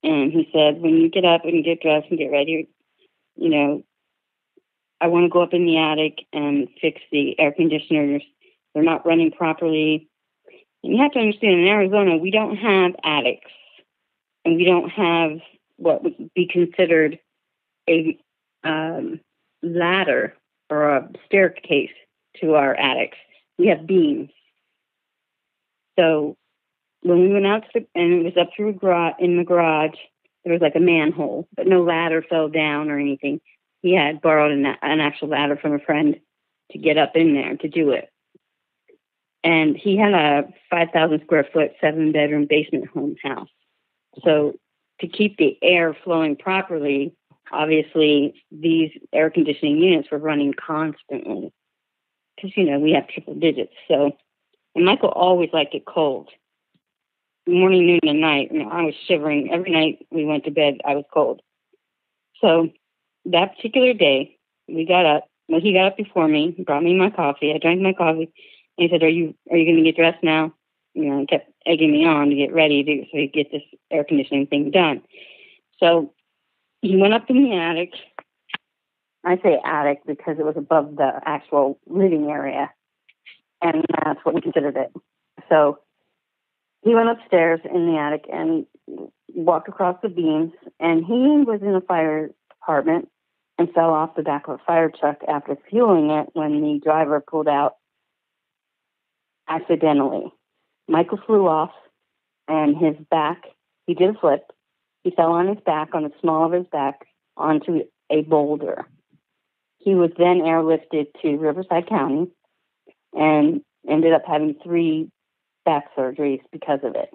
Speaker 5: and he said, "When you get up and get dressed and get ready, I want to go up in the attic and fix the air conditioners. They're not running properly." And you have to understand, in Arizona, we don't have attics, and we don't have what would be considered a ladder or a staircase to our attics. We have beams. So when we went out and it was up through in the garage, there was like a manhole, but no ladder fell down or anything. He had borrowed an actual ladder from a friend to get up in there to do it. And he had a 5,000 square foot, 7-bedroom basement home house. So to keep the air flowing properly, obviously these air conditioning units were running constantly because, we have triple digits. So, and Michael always liked it cold. Morning, noon, and night. I was shivering. Every night we went to bed, I was cold. So that particular day, we got up. Well, he got up before me, brought me my coffee. I drank my coffee. And he said, are you going to get dressed now? He kept egging me on to get ready so he could get this air conditioning thing done. So he went up in the attic. I say attic because it was above the actual living area. And that's what we considered it. So he went upstairs in the attic and walked across the beams. And he was in the fire department and fell off the back of a fire truck after fueling it when the driver pulled out accidentally. Michael flew off, and his back, he did a flip. He fell on his back, on the small of his back, onto a boulder. He was then airlifted to Riverside County and ended up having 3 back surgeries because of it.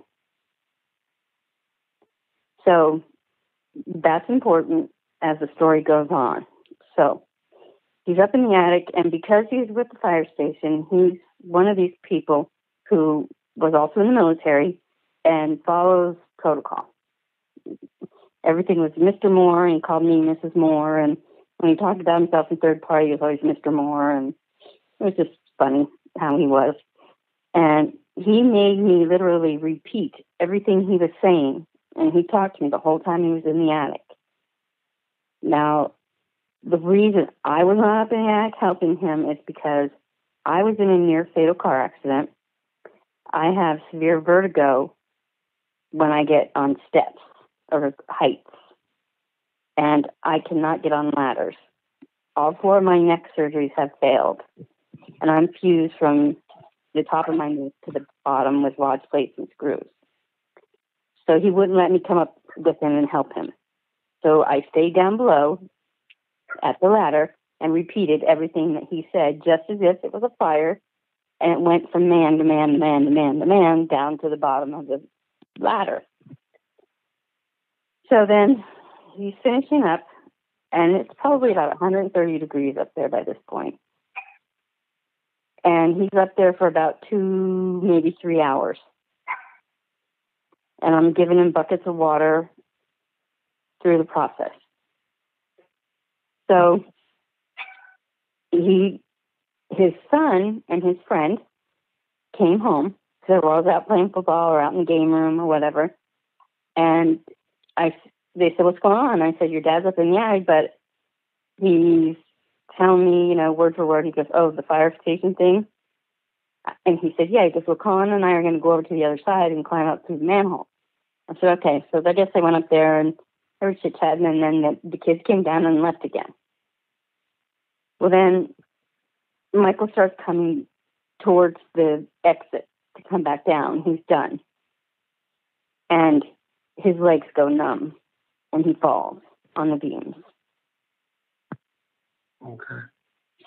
Speaker 5: So that's important as the story goes on. So he's up in the attic, and because he's with the fire station, he's one of these people who was also in the military and follows protocol. Everything was Mr. Moore, and he called me Mrs. Moore, and when he talked about himself in third party, he was always Mr. Moore, and it was just funny how he was. And he made me literally repeat everything he was saying, and he talked to me the whole time he was in the attic. Now, the reason I was not up in the attic helping him is because I was in a near-fatal car accident. I have severe vertigo when I get on steps or heights, and I cannot get on ladders. All 4 of my neck surgeries have failed, and I'm fused from the top of my neck to the bottom with rods, plates, and screws. So he wouldn't let me come up with him and help him. So I stayed down below at the ladder and repeated everything that he said, just as if it was a fire, and it went from man to man to man to man to man down to the bottom of the ladder. So then he's finishing up, and it's probably about 130 degrees up there by this point. And he's up there for about 2, maybe 3 hours. And I'm giving him buckets of water through the process. So his son and his friend came home. So they were all out playing football or out in the game room or whatever. And they said, what's going on? I said, your dad's up in the attic, but he's telling me, word for word. He goes, oh, the fire station thing? And he said, yeah. He goes, well, Colin and I are going to go over to the other side and climb up through the manhole. I said, okay. So I guess they went up there and they were chit-chatting, and then the kids came down and left again. Well, then Michael starts coming towards the exit to come back down. He's done. And his legs go numb, and he falls on the beams.
Speaker 2: Okay.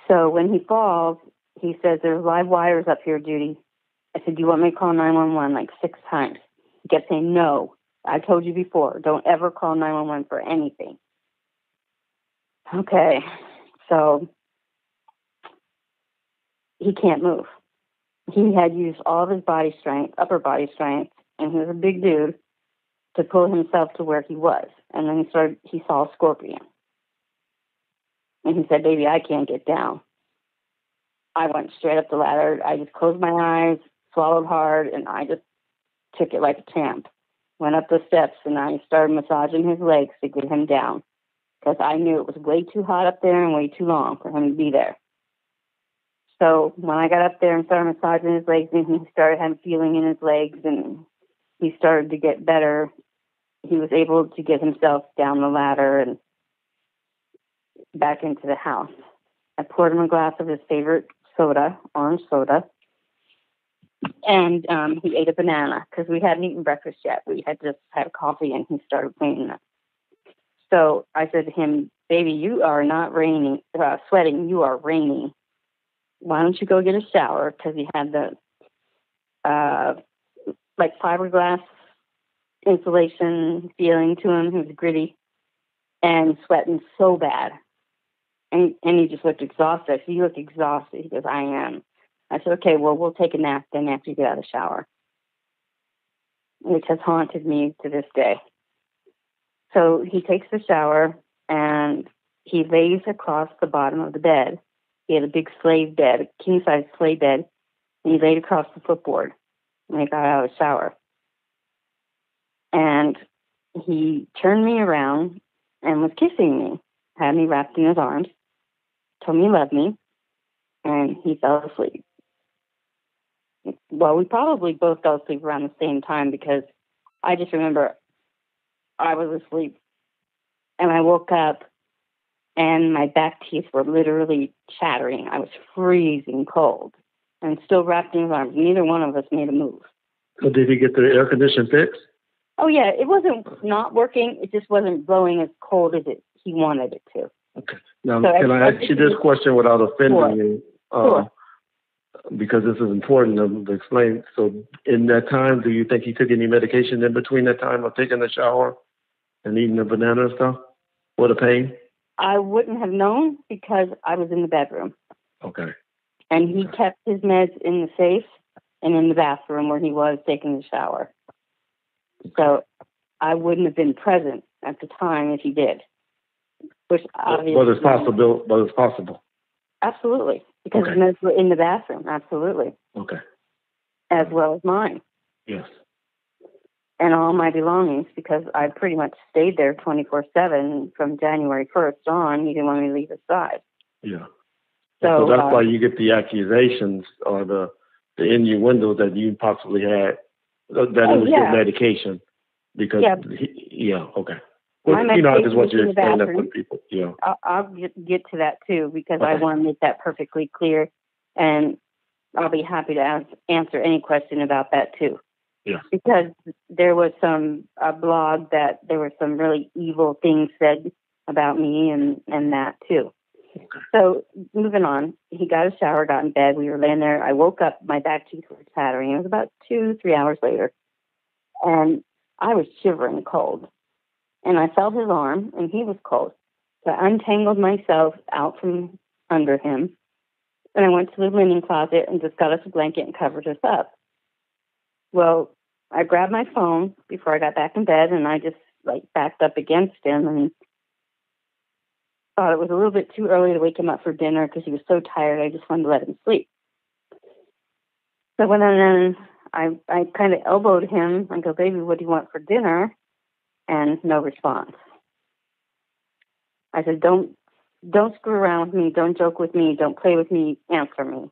Speaker 5: So when he falls, he says, there's live wires up here, Judy. I said, do you want me to call 911 like 6 times? He kept saying, no. I told you before, don't ever call 911 for anything. Okay. So he can't move. He had used all of his body strength, upper body strength, and he was a big dude, to pull himself to where he was. And then he saw a scorpion. And he said, baby, I can't get down. I went straight up the ladder. I just closed my eyes, swallowed hard, and I just took it like a champ. Went up the steps, and I started massaging his legs to get him down, because I knew it was way too hot up there and way too long for him to be there. So when I got up there and started massaging his legs, and he started having feeling in his legs, and he started to get better, he was able to get himself down the ladder and back into the house. I poured him a glass of his favorite soda, orange soda, And he ate a banana because we hadn't eaten breakfast yet. We had just had coffee, and he started cleaning up. So I said to him, "Baby, you are not sweating. You are raining. Why don't you go get a shower?" Because he had the like fiberglass insulation feeling to him. He was gritty and sweating so bad. And he just looked exhausted. I said, "You look exhausted." He goes, "I am." I said, "Okay, well, we'll take a nap then after you get out of the shower," which has haunted me to this day. So he takes the shower and he lays across the bottom of the bed. He had a big slave bed, a king-size slave bed, and he laid across the footboard when he got out of the shower. And he turned me around and was kissing me, had me wrapped in his arms, told me he loved me, and he fell asleep. Well, we probably both fell asleep around the same time because I just remember I was asleep and I woke up and my back teeth were literally chattering. I was freezing cold and still wrapped in his arms. Neither one of us made a move.
Speaker 6: So did he get the air condition fixed?
Speaker 5: Oh, yeah. It wasn't not working. It just wasn't blowing as cold as he wanted it to.
Speaker 6: Okay. Now,
Speaker 5: So
Speaker 6: can I ask you this question without offending you?
Speaker 5: Sure.
Speaker 6: Because this is important to explain. So in that time, do you think he took any medication in between that time of taking the shower and eating the banana and stuff for the pain?
Speaker 5: I wouldn't have known because I was in the bedroom.
Speaker 6: Okay.
Speaker 5: And he kept his meds in the safe and in the bathroom where he was taking the shower. So I wouldn't have been present at the time if he did. Which obviously,
Speaker 6: But it's possible.
Speaker 5: Absolutely. Because
Speaker 6: Okay.
Speaker 5: his meds were in the bathroom. Absolutely.
Speaker 6: Okay.
Speaker 5: As well as mine.
Speaker 6: Yes.
Speaker 5: And all my belongings, because I pretty much stayed there 24/7 from January 1st on. He didn't want me to leave his side.
Speaker 6: Yeah.
Speaker 5: So
Speaker 6: that's why you get the accusations or the innuendo that you possibly had that it was your medication. Because, okay. Well, I just want you to explain that for people. Yeah.
Speaker 5: I'll get to that too, because I want to make that perfectly clear. And I'll be happy to answer any question about that too.
Speaker 6: Yeah.
Speaker 5: Because there was a blog that there were some really evil things said about me and that too.
Speaker 6: Okay.
Speaker 5: So moving on, he got a shower, got in bed. We were laying there. I woke up, my back teeth were chattering. It was about 2-3 hours later. And I was shivering cold. And I felt his arm and he was cold. So I untangled myself out from under him. And I went to the linen closet and just got us a blanket and covered us up. Well, I grabbed my phone before I got back in bed, and I just backed up against him and thought it was a little bit too early to wake him up for dinner because he was so tired. I just wanted to let him sleep. So when I kind of elbowed him. I go, "Baby, what do you want for dinner?" And no response. I said, don't screw around with me. Don't joke with me. Don't play with me. Answer me.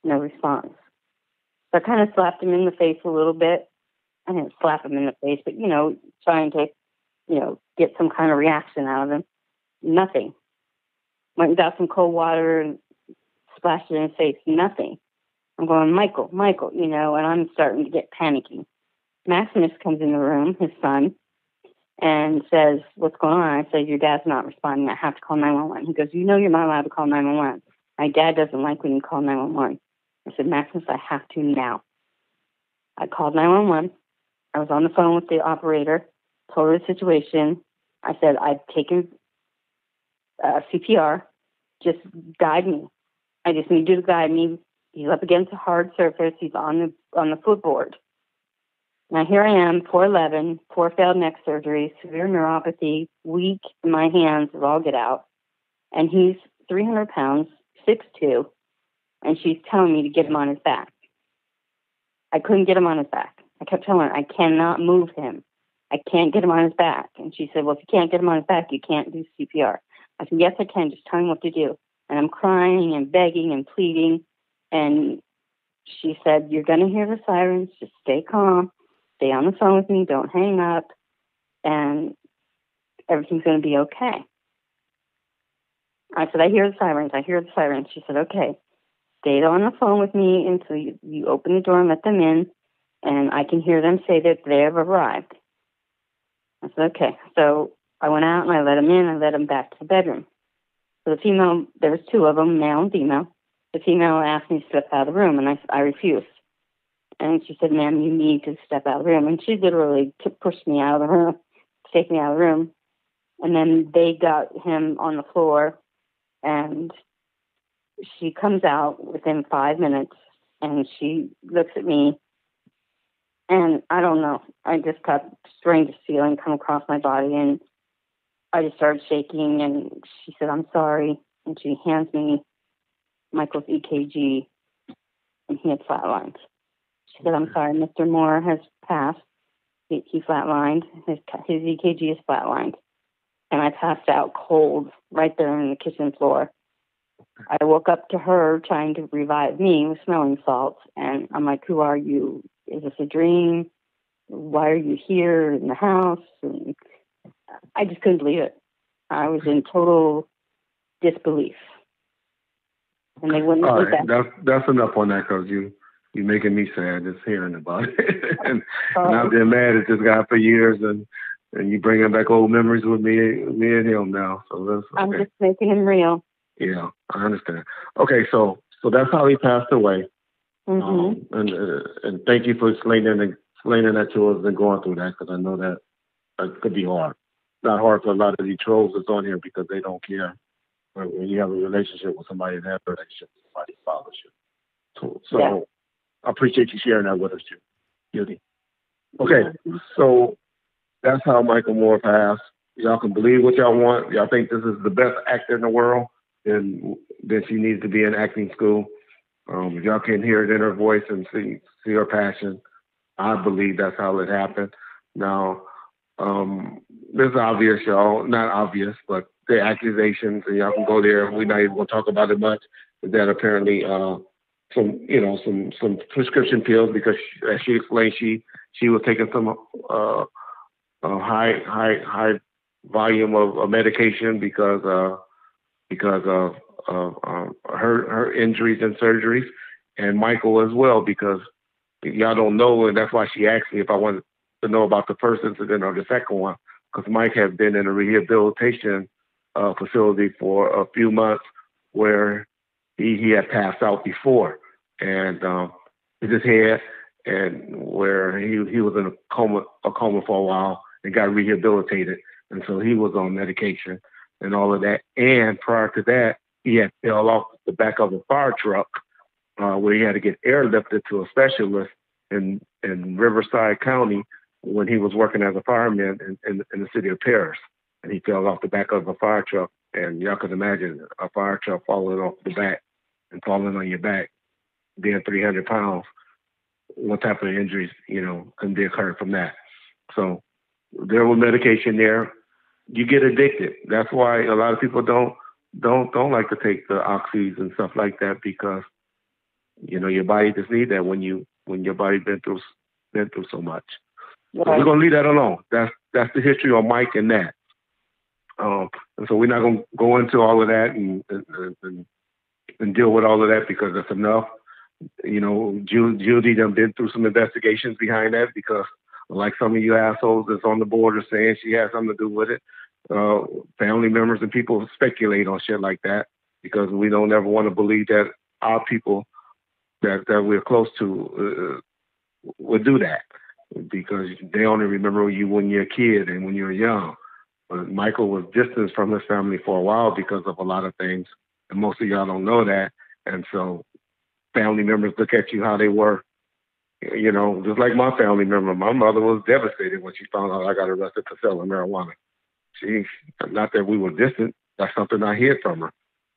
Speaker 5: No response. So I kind of slapped him in the face a little bit. I didn't slap him in the face, but, trying to, get some kind of reaction out of him. Nothing. Went and got some cold water and splashed it in his face. Nothing. I'm going, Michael, and I'm starting to get panicky. Maximus comes in the room, his son, and says, "What's going on?" I said, "Your dad's not responding. I have to call 911. He goes, "You're not allowed to call 911. My dad doesn't like when you call 911. I said, "Maximus, I have to now." I called 911. I was on the phone with the operator, told her the situation. I said, "I've taken CPR. Just guide me. I just need you to guide me. He's up against a hard surface. He's on the footboard." Now here I am, 4'11", 4 failed neck surgery, severe neuropathy, weak in my hands, it all get out. And he's 300 pounds, 6'2", and she's telling me to get him on his back. I couldn't get him on his back. I kept telling her, I cannot move him. I can't get him on his back. And she said, "Well, if you can't get him on his back, you can't do CPR. I said, "Yes, I can. Just tell me what to do." And I'm crying and begging and pleading. And she said, "You're going to hear the sirens. Just stay calm. Stay on the phone with me. Don't hang up. And everything's going to be okay." I said, "I hear the sirens. I hear the sirens." She said, "Okay." stayed on the phone with me until you open the door and let them in, and I can hear them say that they have arrived. I said, okay. So I went out and I let them in. I led them back to the bedroom. So the female, there was two of them, male and female. The female asked me to step out of the room, and I refused. And she said, ma'am, you need to step out of the room. And she literally pushed me out of the room, take me out of the room. And then they got him on the floor, and she comes out within 5 minutes, and she looks at me, and I don't know. I just got the strangest feeling come across my body, and I just started shaking, and she said, I'm sorry. And she hands me Michael's EKG, and he had flatlined. She said, I'm sorry, Mr. Moore has passed. He flatlined. His EKG is flatlined. And I passed out cold right there on the kitchen floor. I woke up to her trying to revive me with smelling salts. And I'm like, who are you? Is this a dream? Why are you here in the house? And I just couldn't believe it. I was in total disbelief. And they wouldn't
Speaker 3: All
Speaker 5: do
Speaker 3: right,
Speaker 5: that.
Speaker 3: that's enough on that, because you're making me sad just hearing about it. and I've been mad at this guy for years, and you bringing back old memories with me and him now. So that's okay.
Speaker 5: I'm just making him real.
Speaker 3: Yeah, I understand. Okay, so that's how he passed away.
Speaker 5: Mm-hmm.
Speaker 3: And thank you for explaining that to us and going through that, because I know that could be hard. Not hard for a lot of these trolls that's on here, because they don't care. When you have a relationship with somebody and have a relationship with somebody who follows you. So yeah. I appreciate you sharing that with us, Judy. Okay, so that's how Michael Moore passed. Y'all can believe what y'all want. Y'all think this is the best actor in the world, then she needs to be in acting school. If y'all can hear it in her voice and see her passion, I believe that's how it happened. Now, this is obvious, y'all. Not obvious, but the accusations, and y'all can go there. We're not even going to talk about it much. But that apparently some prescription pills, because as she explained, she was taking some high volume of medication because of her injuries and surgeries, and Michael as well, because y'all don't know, and that's why she asked me if I wanted to know about the first incident or the second one, because Mike had been in a rehabilitation facility for a few months where he had passed out before, and hit his head, and where he was in a coma for a while and got rehabilitated, and so he was on medication and all of that. And prior to that, he had fell off the back of a fire truck where he had to get airlifted to a specialist in Riverside County when he was working as a fireman in the city of Paris. And he fell off the back of a fire truck. And y'all can imagine a fire truck falling off the back and falling on your back, being 300 pounds. What type of injuries, can be occurred from that? So there was medication there. You get addicted. That's why a lot of people don't like to take the oxys and stuff like that, because your body just needs that when your body been through so much. Right. So we're gonna leave that alone. That's the history on Mike and that. And so we're not gonna go into all of that and deal with all of that, because that's enough. Judy done been through some investigations behind that, because like some of you assholes that's on the board are saying she has something to do with it. Family members and people speculate on shit like that, because we don't ever want to believe that our people that we're close to would do that, because they only remember you when you're a kid and when you're young. But Michael was distanced from his family for a while because of a lot of things, and most of y'all don't know that. And so family members look at you how they were. Just like my family member, my mother was devastated when she found out I got arrested for selling marijuana. Not that we were distant, that's something I hid from her.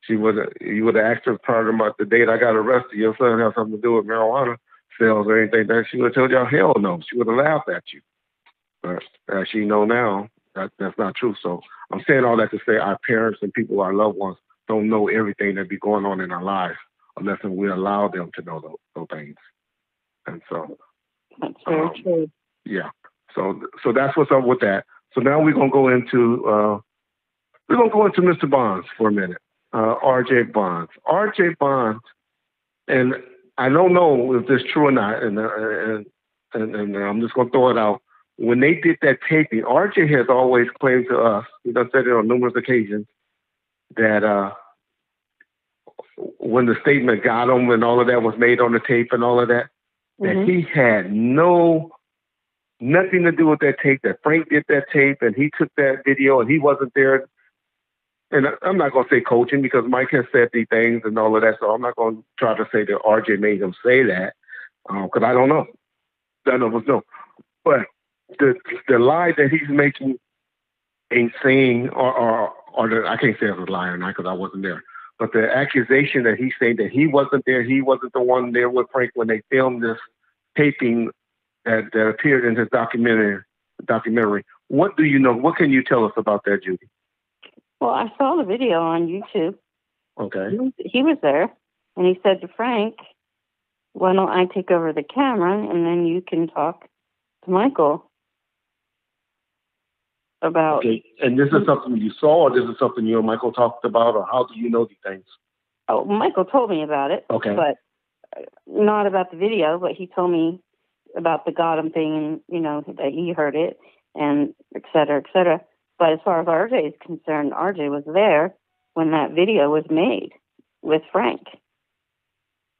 Speaker 3: You would have asked her prior to the date I got arrested, your son has something to do with marijuana sales or anything, that she would have told y'all hell no. She would have laughed at you. But as she know now, that's not true. So I'm saying all that to say our parents and people, our loved ones, don't know everything that be going on in our lives unless we allow them to know those things. And so
Speaker 5: that's very true.
Speaker 3: Yeah. So that's what's up with that. So now we're gonna go into Mr. Bonds for a minute. R.J. Bonds. R.J. Bonds and I don't know if this is true or not, and I'm just going to throw it out. When they did that taping, RJ has always claimed to us, he done said it on numerous occasions, that when the statement got him and all of that was made on the tape and all of that, that he had nothing to do with that tape, that Frank did that tape and he took that video and he wasn't there. And I'm not going to say coaching because Mike has said these things and all of that, so I'm not going to try to say that RJ made him say that because I don't know. None of us know. But the lie that he's making ain't saying, or I can't say it was a lie or not because I wasn't there. But the accusation that he's saying that he wasn't there, he wasn't the one there with Frank when they filmed this taping that appeared in his documentary. What do you know? What can you tell us about that, Judy?
Speaker 5: Well, I saw the video on YouTube.
Speaker 3: Okay.
Speaker 5: He was there, and he said to Frank, "Why don't I take over the camera, and then you can talk to Michael about..."
Speaker 3: Okay, and this is something you saw, or this is something you and Michael talked about, or how do you know these things?
Speaker 5: Oh, Michael told me about it.
Speaker 3: Okay.
Speaker 5: But not about the video, but he told me about the Gotham thing, and, that he heard it, and et cetera, et cetera. But as far as RJ is concerned, RJ was there when that video was made with Frank.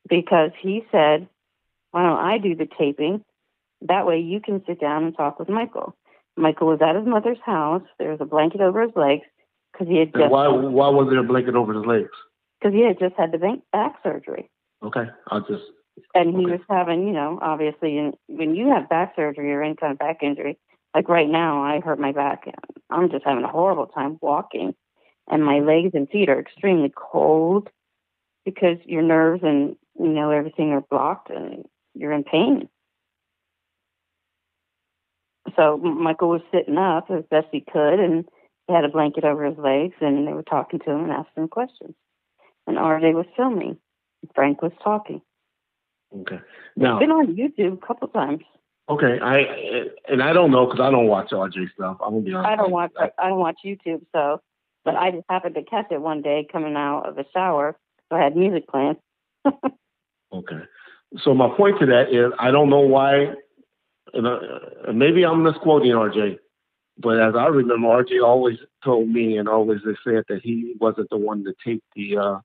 Speaker 5: Because he said, "Why don't I do the taping? That way you can sit down and talk with Michael." Michael was at his mother's house. There was a blanket over his legs because he had just...
Speaker 3: Why was there a blanket over his legs?
Speaker 5: Because he had just had the back surgery.
Speaker 3: Okay,
Speaker 5: And he was having, obviously, when you have back surgery or any kind of back injury, like right now, I hurt my back. And I'm just having a horrible time walking. And my legs and feet are extremely cold because your nerves and, everything are blocked and you're in pain. So Michael was sitting up as best he could, and he had a blanket over his legs, and they were talking to him and asking him questions. And RJ was filming. Frank was talking.
Speaker 3: Okay. Now,
Speaker 5: it's been on YouTube a couple times.
Speaker 3: Okay, I don't know because I don't watch RJ stuff. I'm gonna be honest.
Speaker 5: I don't watch YouTube, but I just happened to catch it one day coming out of the shower, so I had music playing.
Speaker 3: Okay, so my point to that is I don't know why, and maybe I'm misquoting RJ, but as I remember, RJ always told me and always said that he wasn't the one to take the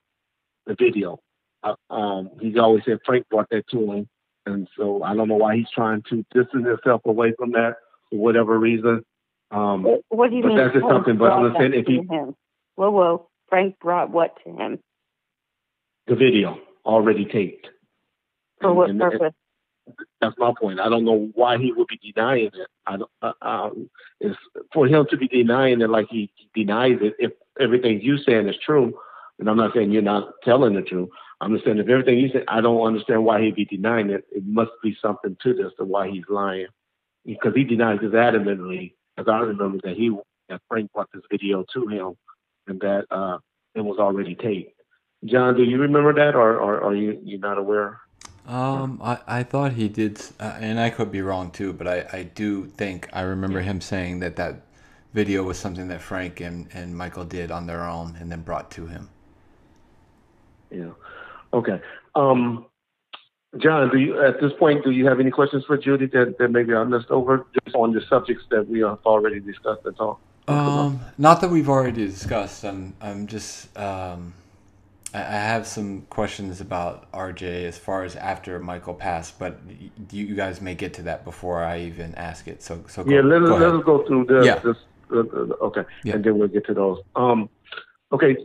Speaker 3: video. He always said Frank brought that to him. And so I don't know why he's trying to distance himself away from that for whatever reason.
Speaker 5: What do you mean?
Speaker 3: That's just something. But I'm saying if he...
Speaker 5: Whoa. Frank brought what to him?
Speaker 3: The video already taped.
Speaker 5: For what purpose?
Speaker 3: That's my point. I don't know why he would be denying it. It's for him to be denying it like he denies it. If everything you saying is true, and I'm not saying you're not telling the truth, I'm just saying if everything you said, I don't understand why he'd be denying it. It must be something to this, to why he's lying. Because he denies this adamantly, as I remember that Frank brought this video to him and that it was already taped. John, do you remember that, or are you not aware?
Speaker 1: I thought he did, and I could be wrong too, but I do think I remember him saying that video was something that Frank and Michael did on their own and then brought to him.
Speaker 3: Yeah. Okay. John, at this point, do you have any questions for Judy that maybe I missed over just on the subjects that we have already discussed at all?
Speaker 1: Not that we've already discussed. I'm just I have some questions about RJ as far as after Michael passed, but you guys may get to that before I even ask it. So
Speaker 3: yeah, let us go through this.
Speaker 1: Yeah.
Speaker 3: Okay, yeah. And then we'll get to those. Okay,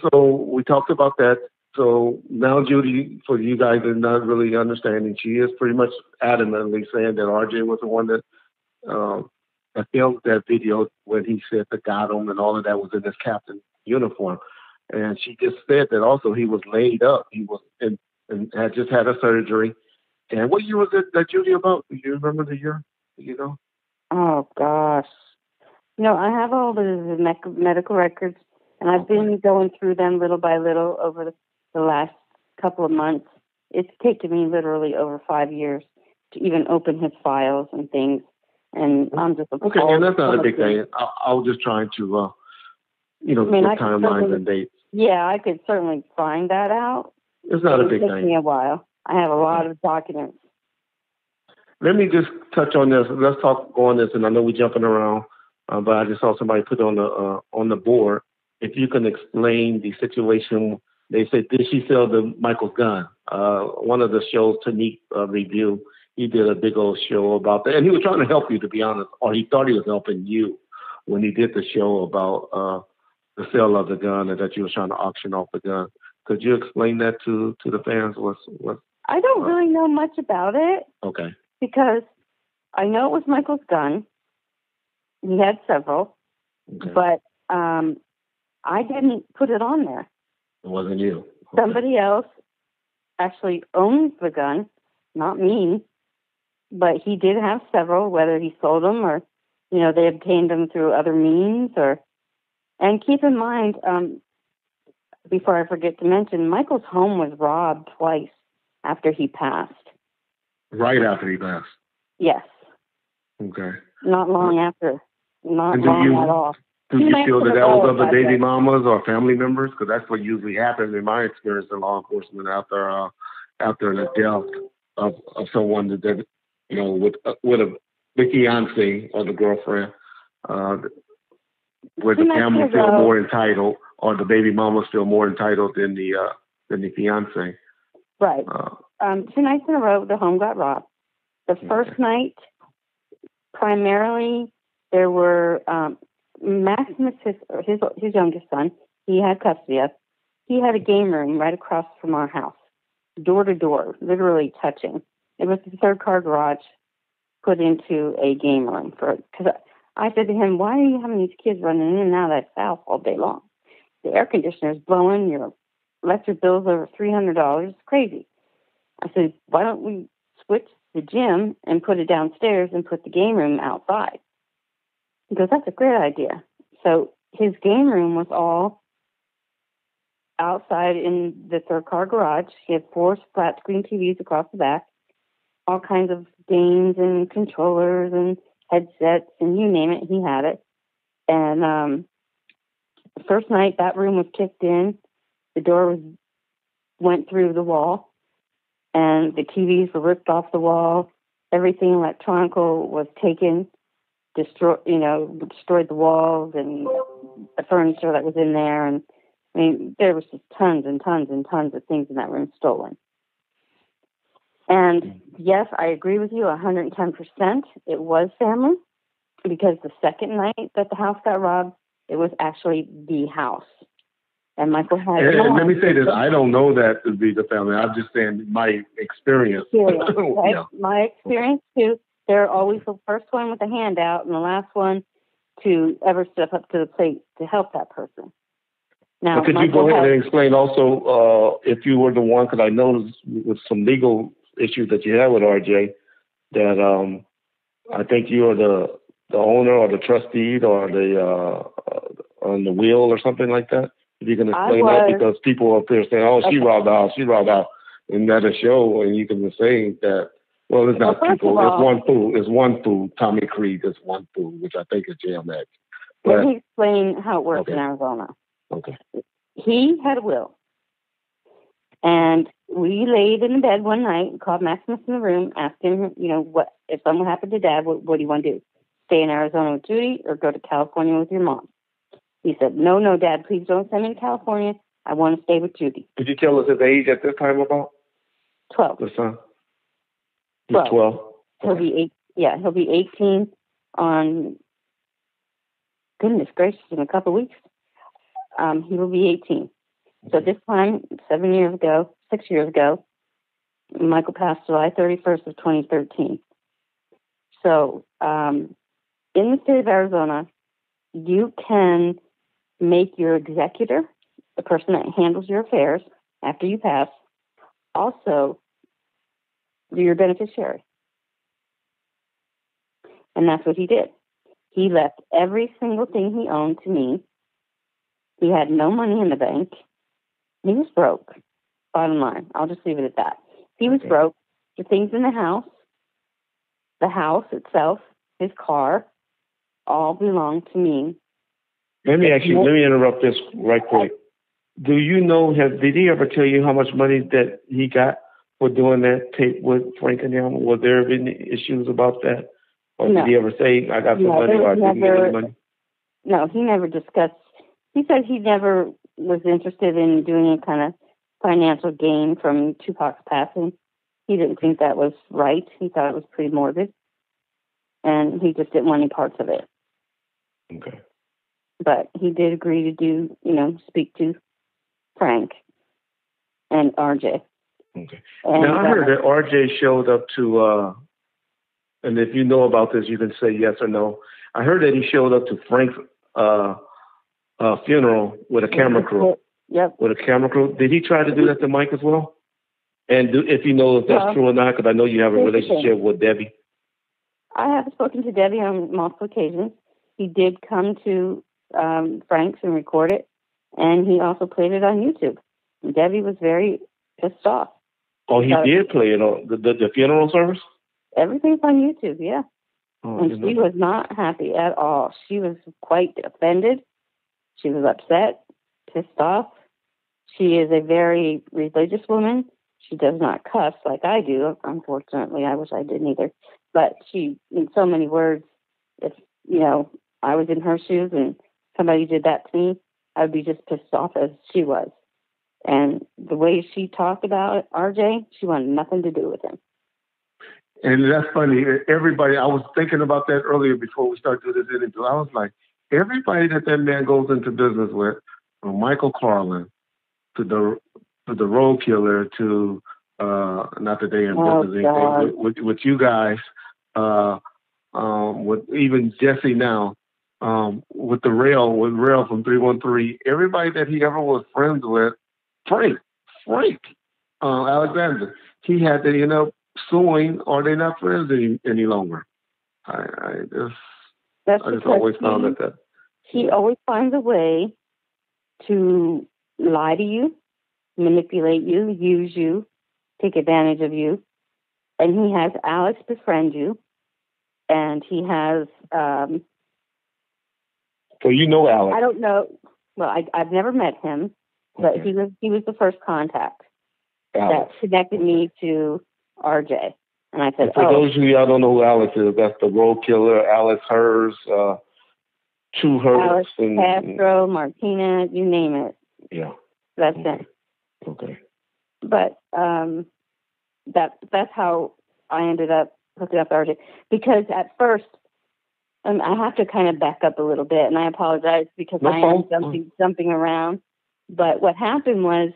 Speaker 3: so we talked about that. So now Judy, for you guys that are not really understanding, she is pretty much adamantly saying that RJ was the one that filmed that video when he said the got him and all of that was in his captain uniform. And she just said that also he was laid up. He was and had just had a surgery. And what year was it that Judy about? Do you remember the year?
Speaker 5: Oh, gosh. I have all the medical records, and I've been going through them little by little over the last couple of months. It's taken me literally over 5 years to even open his files and things. And I'm just
Speaker 3: okay. And that's not a big thing. I was just trying to, get timelines and dates.
Speaker 5: Yeah, I could certainly find that out.
Speaker 6: It's not a big thing.
Speaker 5: It took me a while. I have a lot of documents.
Speaker 6: Let me just touch on this. Let's go on this, and I know we're jumping around, but I just saw somebody put on the board. If you can explain the situation, they said, did she sell Michael's gun? One of the shows, Tanique Review, he did a big old show about that, and he was trying to help you, to be honest, or he thought he was helping you when he did the show about the sale of the gun and that you were trying to auction off the gun. Could you explain that to the fans?
Speaker 5: I don't really know much about it.
Speaker 6: Okay.
Speaker 5: Because I know it was Michael's gun. He had several, but I didn't put it on there.
Speaker 6: It wasn't you. Okay.
Speaker 5: Somebody else actually owns the gun, not me, but he did have several, whether he sold them or, they obtained them through other means and keep in mind, before I forget to mention, Michael's home was robbed twice after he passed.
Speaker 3: Right after he passed?
Speaker 5: Yes.
Speaker 3: Okay.
Speaker 5: Not long after. Not long at all.
Speaker 3: Do you feel that was other baby mamas or family members? Because that's what usually happens in my experience in law enforcement after the death of someone that with the fiancee or the girlfriend, where the family feel more entitled, or the baby mamas feel more entitled than the fiancee.
Speaker 5: Right. 2 nights in a row, the home got robbed. The first night, primarily, there were Maximus, his youngest son. He had custody of. He had a game room right across from our house, door to door, literally touching. It was the third car garage put into a game room because I said to him, "Why are you having these kids running in and out of that house all day long? The air conditioner's blowing. Your electric bill's over $300. It's crazy." I said, "Why don't we switch the gym and put it downstairs and put the game room outside?" He goes, "That's a great idea." So his game room was all outside in the third car garage. He had 4 flat screen TVs across the back, all kinds of games and controllers and headsets and you name it, he had it. And the first night that room was kicked in, the door went through the wall. And the TVs were ripped off the wall. Everything electronical was taken, destroyed the walls and the furniture that was in there. And I mean, there was just tons and tons and tons of things in that room stolen. And yes, I agree with you 110%. It was family, because the second night that the house got robbed, it was actually the house. And Michael had.
Speaker 3: And let me say this: I don't know that to be the family. I'm just saying my experience.
Speaker 5: Right? Yeah. My experience too. They're always the first one with a handout and the last one to ever step up to the plate to help that person. Now,
Speaker 6: but could you go ahead and explain also if you were the one? Because I noticed with some legal issues that you had with RJ that I think you are the owner or the trustee or on the will or something like that. If you can explain that, because people up there saying, "Oh, she robbed the house," and that a show, and you can say that. Well, it's not people. It's one food. Tommy Creed is one food, which I think is JMX.
Speaker 5: Let me explain how it works in Arizona.
Speaker 6: Okay.
Speaker 5: He had a will, and we laid in the bed one night and called Maximus in the room, asked him, what if something happened to Dad? What do you want to do? Stay in Arizona with Judy or go to California with your mom? He said, No, Dad, please don't send me to California. I want to stay with Judy.
Speaker 6: Could you tell us his age at this time about?
Speaker 5: 12.
Speaker 6: The son? He's 12.
Speaker 5: He'll be 18 on, goodness gracious, in a couple of weeks. He will be 18. So this time, 6 years ago, Michael passed July 31st of 2013. So in the state of Arizona, you can make your executor, the person that handles your affairs after you pass, also your beneficiary. And that's what he did. He left every single thing he owned to me. He had no money in the bank. He was broke, bottom line. I'll just leave it at that. He was broke. The things in the house itself, his car, all belonged to me.
Speaker 6: Let me interrupt this right quick. Do you know, did he ever tell you how much money that he got for doing that tape with Frank and him? Was there any issues about that? Or
Speaker 5: No.
Speaker 6: did he ever say, I got some money, or I didn't get any money?
Speaker 5: No, he never discussed. He said he never was interested in doing any kind of financial gain from Tupac's passing. He didn't think that was right. He thought it was pretty morbid. And he just didn't want any parts of it.
Speaker 6: Okay.
Speaker 5: But he did agree to do, speak to Frank and RJ.
Speaker 6: Okay. And, now, I heard that RJ showed up to, and if you know about this, you can say yes or no. I heard that he showed up to Frank's funeral with a camera crew.
Speaker 5: Yep.
Speaker 6: With a camera crew. Did he try to do that to Mike as well? And if you know if that's true or not, because I know you have a relationship with Debbie.
Speaker 5: I have spoken to Debbie on multiple occasions. He did come to Frank's and record it, and he also played it on YouTube. And Debbie was very pissed off.
Speaker 6: Oh, he did play it on the funeral service?
Speaker 5: Everything's on YouTube, yeah.
Speaker 6: Oh,
Speaker 5: and she was not happy at all. She was quite offended. She was upset, pissed off. She is a very religious woman. She does not cuss like I do. Unfortunately, I wish I didn't either. But she, in so many words, if, I was in her shoes and somebody did that to me, I would be just pissed off as she was. And the way she talked about RJ, she wanted nothing to do with him.
Speaker 3: And that's funny. Everybody, I was thinking about that earlier before we started doing this interview. I was like, everybody that man goes into business with, from Michael Carlin to the Road Killer to not that they in business with you guys, with even Jesse now, with Rail from 313. Everybody that he ever was friends with, Frank Alexander, he had to end up suing, or they're not friends any longer. I just always found that
Speaker 5: he always finds a way to lie to you, manipulate you, use you, take advantage of you. And he has Alex befriend you, and he has.
Speaker 6: So you know Alex?
Speaker 5: I don't know. Well, I've never met him, but he was the first contact that connected me to RJ. And I said,
Speaker 6: for those of y'all don't know who Alex is, that's the Road Killer, Alex Hers, True Hers,
Speaker 5: Alex Castro, Martinez, you name it.
Speaker 6: Yeah.
Speaker 5: That's it.
Speaker 6: Okay.
Speaker 5: But that's how I ended up hooking up RJ. Because at first, I have to kind of back up a little bit, and I apologize because I am jumping around. But what happened was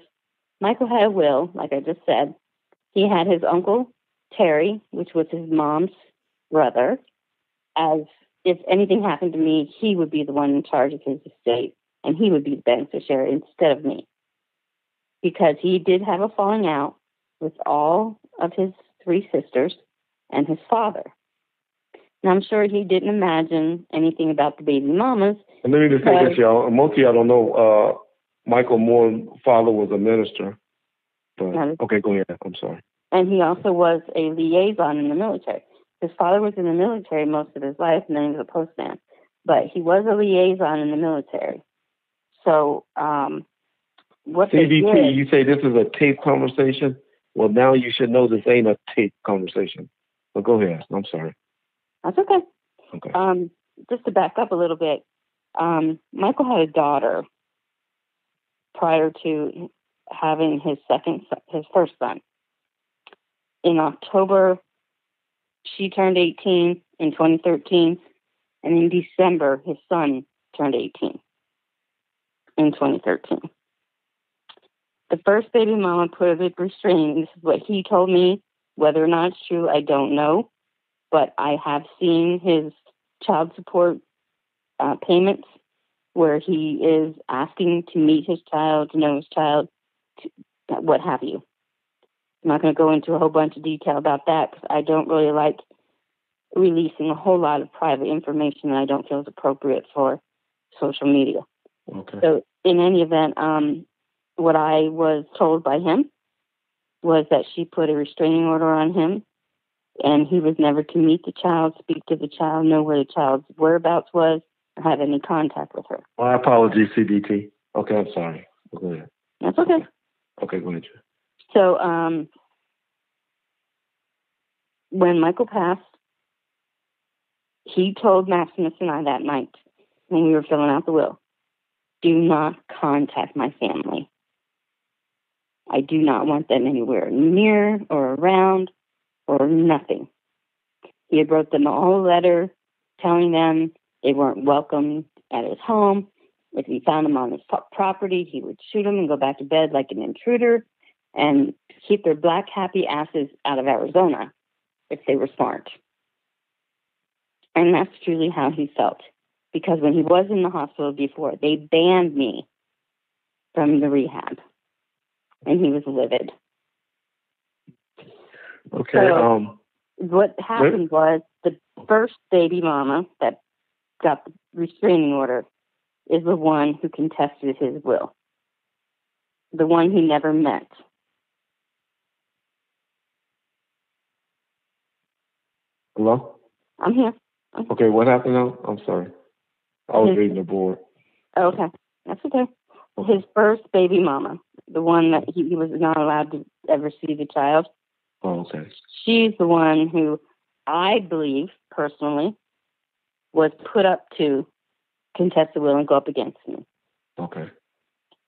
Speaker 5: Michael had a will, like I just said. He had his uncle, Terry, which was his mom's brother, as if anything happened to me, he would be the one in charge of his estate, and he would be the beneficiary instead of me. Because he did have a falling out with all of his 3 sisters and his father. And I'm sure he didn't imagine anything about the baby mamas.
Speaker 6: And let me just say this, y'all. Most of y'all don't know, Michael Moore's father was a minister. But, okay, go ahead. I'm sorry.
Speaker 5: And he also was a liaison in the military. His father was in the military most of his life, and then he was a postman. But he was a liaison in the military. So, what
Speaker 6: CDT, you say this is a tape conversation? Well, now you should know this ain't a tape conversation. But go ahead. I'm sorry.
Speaker 5: That's okay.
Speaker 6: Okay.
Speaker 5: Just to back up a little bit, Michael had a daughter prior to having his first son. In October, she turned 18 in 2013, and in December, his son turned 18 in 2013. The first baby mama put a big restraining. This is what he told me. Whether or not it's true, I don't know. But I have seen his child support payments where he is asking to meet his child, to know his child, what have you. I'm not going to go into a whole bunch of detail about that because I don't really like releasing a whole lot of private information that I don't feel is appropriate for social media.
Speaker 6: Okay.
Speaker 5: So in any event, what I was told by him was that she put a restraining order on him, and he was never to meet the child, speak to the child, know where the child's whereabouts was, or have any contact with her.
Speaker 6: My apologies, CDT. Okay, I'm sorry. Go ahead.
Speaker 5: That's okay.
Speaker 6: Okay, go ahead.
Speaker 5: So, when Michael passed, he told Maximus and I that night when we were filling out the will, do not contact my family. I do not want them anywhere near or around or nothing. He had wrote them all a letter telling them they weren't welcome at his home. If he found them on his property, he would shoot them and go back to bed like an intruder and keep their black happy asses out of Arizona if they were smart. And that's truly how he felt. Because when he was in the hospital before, they banned me from the rehab. And he was livid.
Speaker 6: Okay.
Speaker 5: So, what happened was the first baby mama that got the restraining order is the one who contested his will. The one he never met.
Speaker 6: Hello?
Speaker 5: I'm here.
Speaker 6: Okay, what happened now? I'm sorry. I was reading the board.
Speaker 5: Okay, that's okay. His first baby mama, the one that he was not allowed to ever see the child.
Speaker 6: Oh, okay.
Speaker 5: She's the one who I believe, personally, was put up to contest the will and go up against me.
Speaker 6: Okay.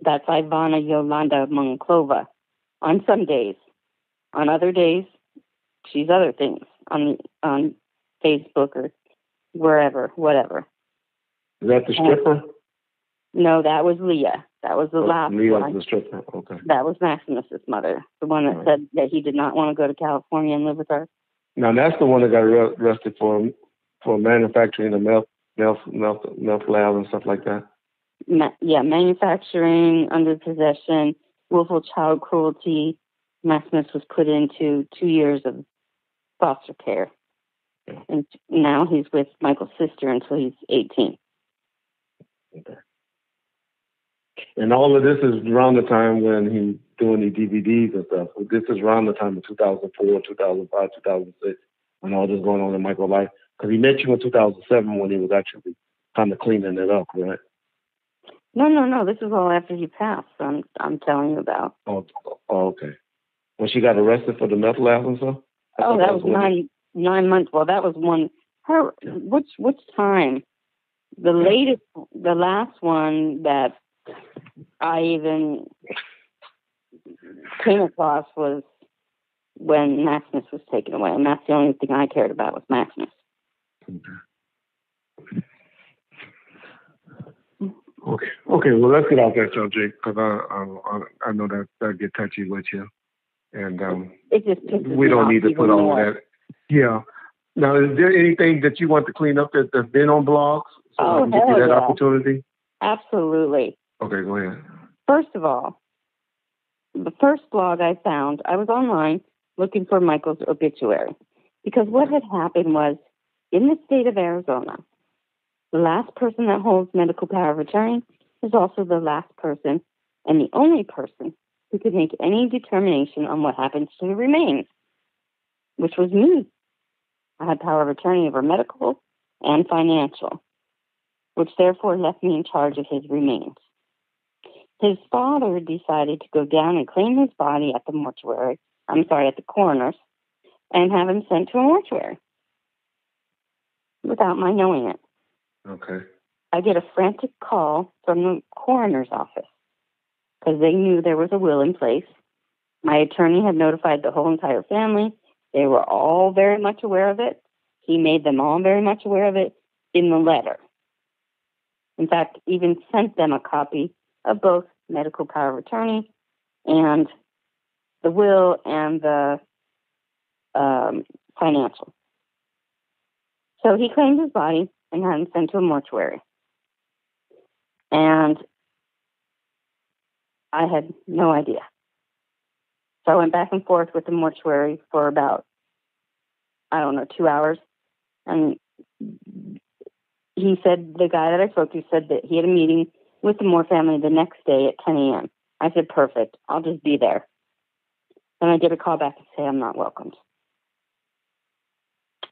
Speaker 5: That's Ivana Yolanda Monclova on some days. On other days, she's other things on Facebook or wherever, whatever.
Speaker 6: Is that the stripper?
Speaker 5: No, that was Leah. That was the last
Speaker 6: Leah
Speaker 5: one.
Speaker 6: Leah's the stripper. Okay.
Speaker 5: That was Maximus's mother, the one that said that he did not want to go to California and live with her.
Speaker 6: Now that's the one that got arrested for manufacturing the meth lab and stuff like that.
Speaker 5: Manufacturing, under possession, willful child cruelty. Maximus was put into 2 years of foster care. Yeah. And now he's with Michael's sister until he's 18.
Speaker 6: Okay. And all of this is around the time when he's doing the DVDs and stuff. This is around the time of 2004, 2005, 2006, when all this going on in Michael's life. Because he met you in 2007 when he was actually kind of cleaning it up, right?
Speaker 5: No. This is all after he passed. I'm telling you about.
Speaker 6: Oh, okay. When she got arrested for the meth lab and stuff.
Speaker 5: Oh, that was 9 months. Well, that was one. Which time? The latest, the last one that I even came across was when Maximus was taken away, and that's the only thing I cared about was Maximus.
Speaker 3: Okay. Well, let's get off that subject because I know that get touchy with you, and
Speaker 5: it just pisses
Speaker 3: we don't need to put all
Speaker 5: more.
Speaker 3: that. Yeah. Now, is there anything that you want to clean up that's been on blogs? So we can get that opportunity.
Speaker 5: Absolutely.
Speaker 3: Okay, go ahead.
Speaker 5: First of all, the first blog I found, I was online looking for Michael's obituary because what had happened was in the state of Arizona, the last person that holds medical power of attorney is also the last person and the only person who could make any determination on what happens to the remains, which was me. I had power of attorney over medical and financial, which therefore left me in charge of his remains. His father decided to go down and claim his body at the coroner's, and have him sent to a mortuary without my knowing it.
Speaker 3: Okay.
Speaker 5: I get a frantic call from the coroner's office because they knew there was a will in place. My attorney had notified the whole entire family. They were all very much aware of it. He made them all very much aware of it in the letter. In fact, even sent them a copy of both medical power of attorney and the will and the financial. So he claimed his body and had him sent to a mortuary. And I had no idea. So I went back and forth with the mortuary for about, 2 hours. And he said, the guy that I spoke to said that he had a meeting with the Moore family the next day at 10 a.m. I said, perfect. I'll just be there. Then I get a call back and say I'm not welcomed.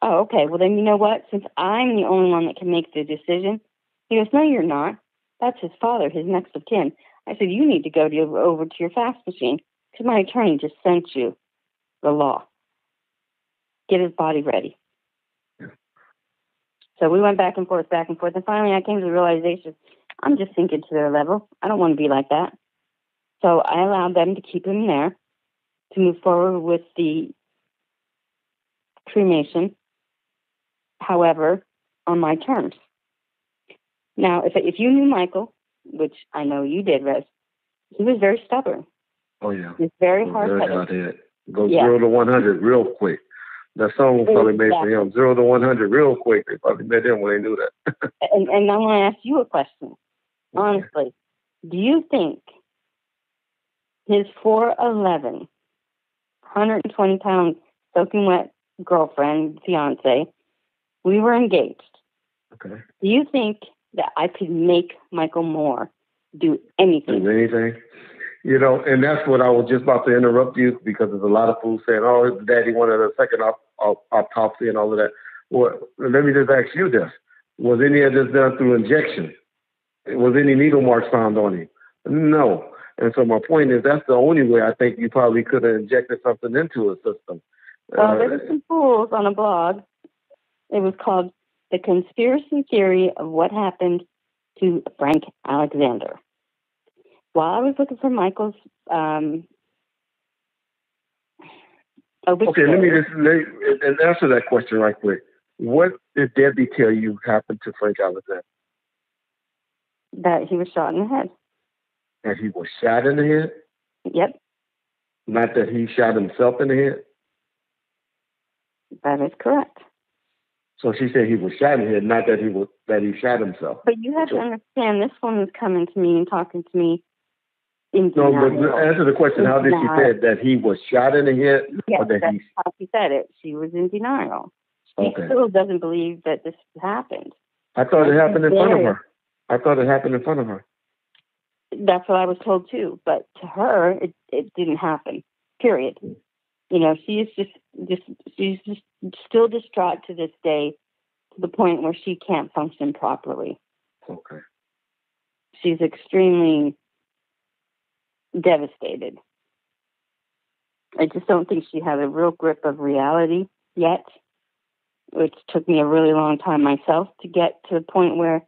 Speaker 5: Oh, okay. Well, then you know what? Since I'm the only one that can make the decision, he goes, no, you're not. That's his father, his next of kin. I said, you need to go over to your fax machine because my attorney just sent you the law. Get his body ready. So we went back and forth, and finally I came to the realization, I'm just sinking to their level. I don't want to be like that. So I allowed them to keep him there to move forward with the cremation, however, on my terms. Now, if you knew Michael, which I know you did, Rez, he was very stubborn.
Speaker 3: Oh, yeah.
Speaker 5: He's very hard-headed.
Speaker 3: Go 0 to 100 real quick. That song was probably made for him. 0 to 100 real quick. They probably met him when they knew that.
Speaker 5: and I want to ask you a question. Honestly, do you think his 4'11", 120-pound soaking wet girlfriend, fiance, we were engaged.
Speaker 3: Okay.
Speaker 5: Do you think that I could make Michael Moore do anything?
Speaker 3: Do anything? You know, and that's what I was just about to interrupt you, because there's a lot of fools saying, oh, his daddy wanted a second autopsy and all of that. Well, let me just ask you this. Was any of this done through injection? Was any needle marks found on him? No. And so my point is, that's the only way I think you probably could have injected something into his system.
Speaker 5: Well, there were some fools on a blog. It was called The Conspiracy Theory of What Happened to Frank Alexander. While I was looking for Michael's
Speaker 3: okay, let me just answer that question right quick. What did Debbie tell you happened to Frank Alexander?
Speaker 5: That he was shot in the head.
Speaker 3: That he was shot in the head?
Speaker 5: Yep.
Speaker 3: Not that he shot himself in the head?
Speaker 5: That is correct.
Speaker 3: So she said he was shot in the head, not that he shot himself.
Speaker 5: But you have to understand, this woman's coming to me and talking to me.
Speaker 3: No, but answer the question. How did she say that he was shot in the head?
Speaker 5: Yes, that's how she said it. She was in denial. She still doesn't believe that this happened.
Speaker 3: I thought it happened in front of her.
Speaker 5: That's what I was told too. But to her, it didn't happen. Period. You know, she's just still distraught to this day, to the point where she can't function properly.
Speaker 3: Okay.
Speaker 5: She's extremely devastated. I just don't think she had a real grip of reality yet, which took me a really long time myself to get to the point where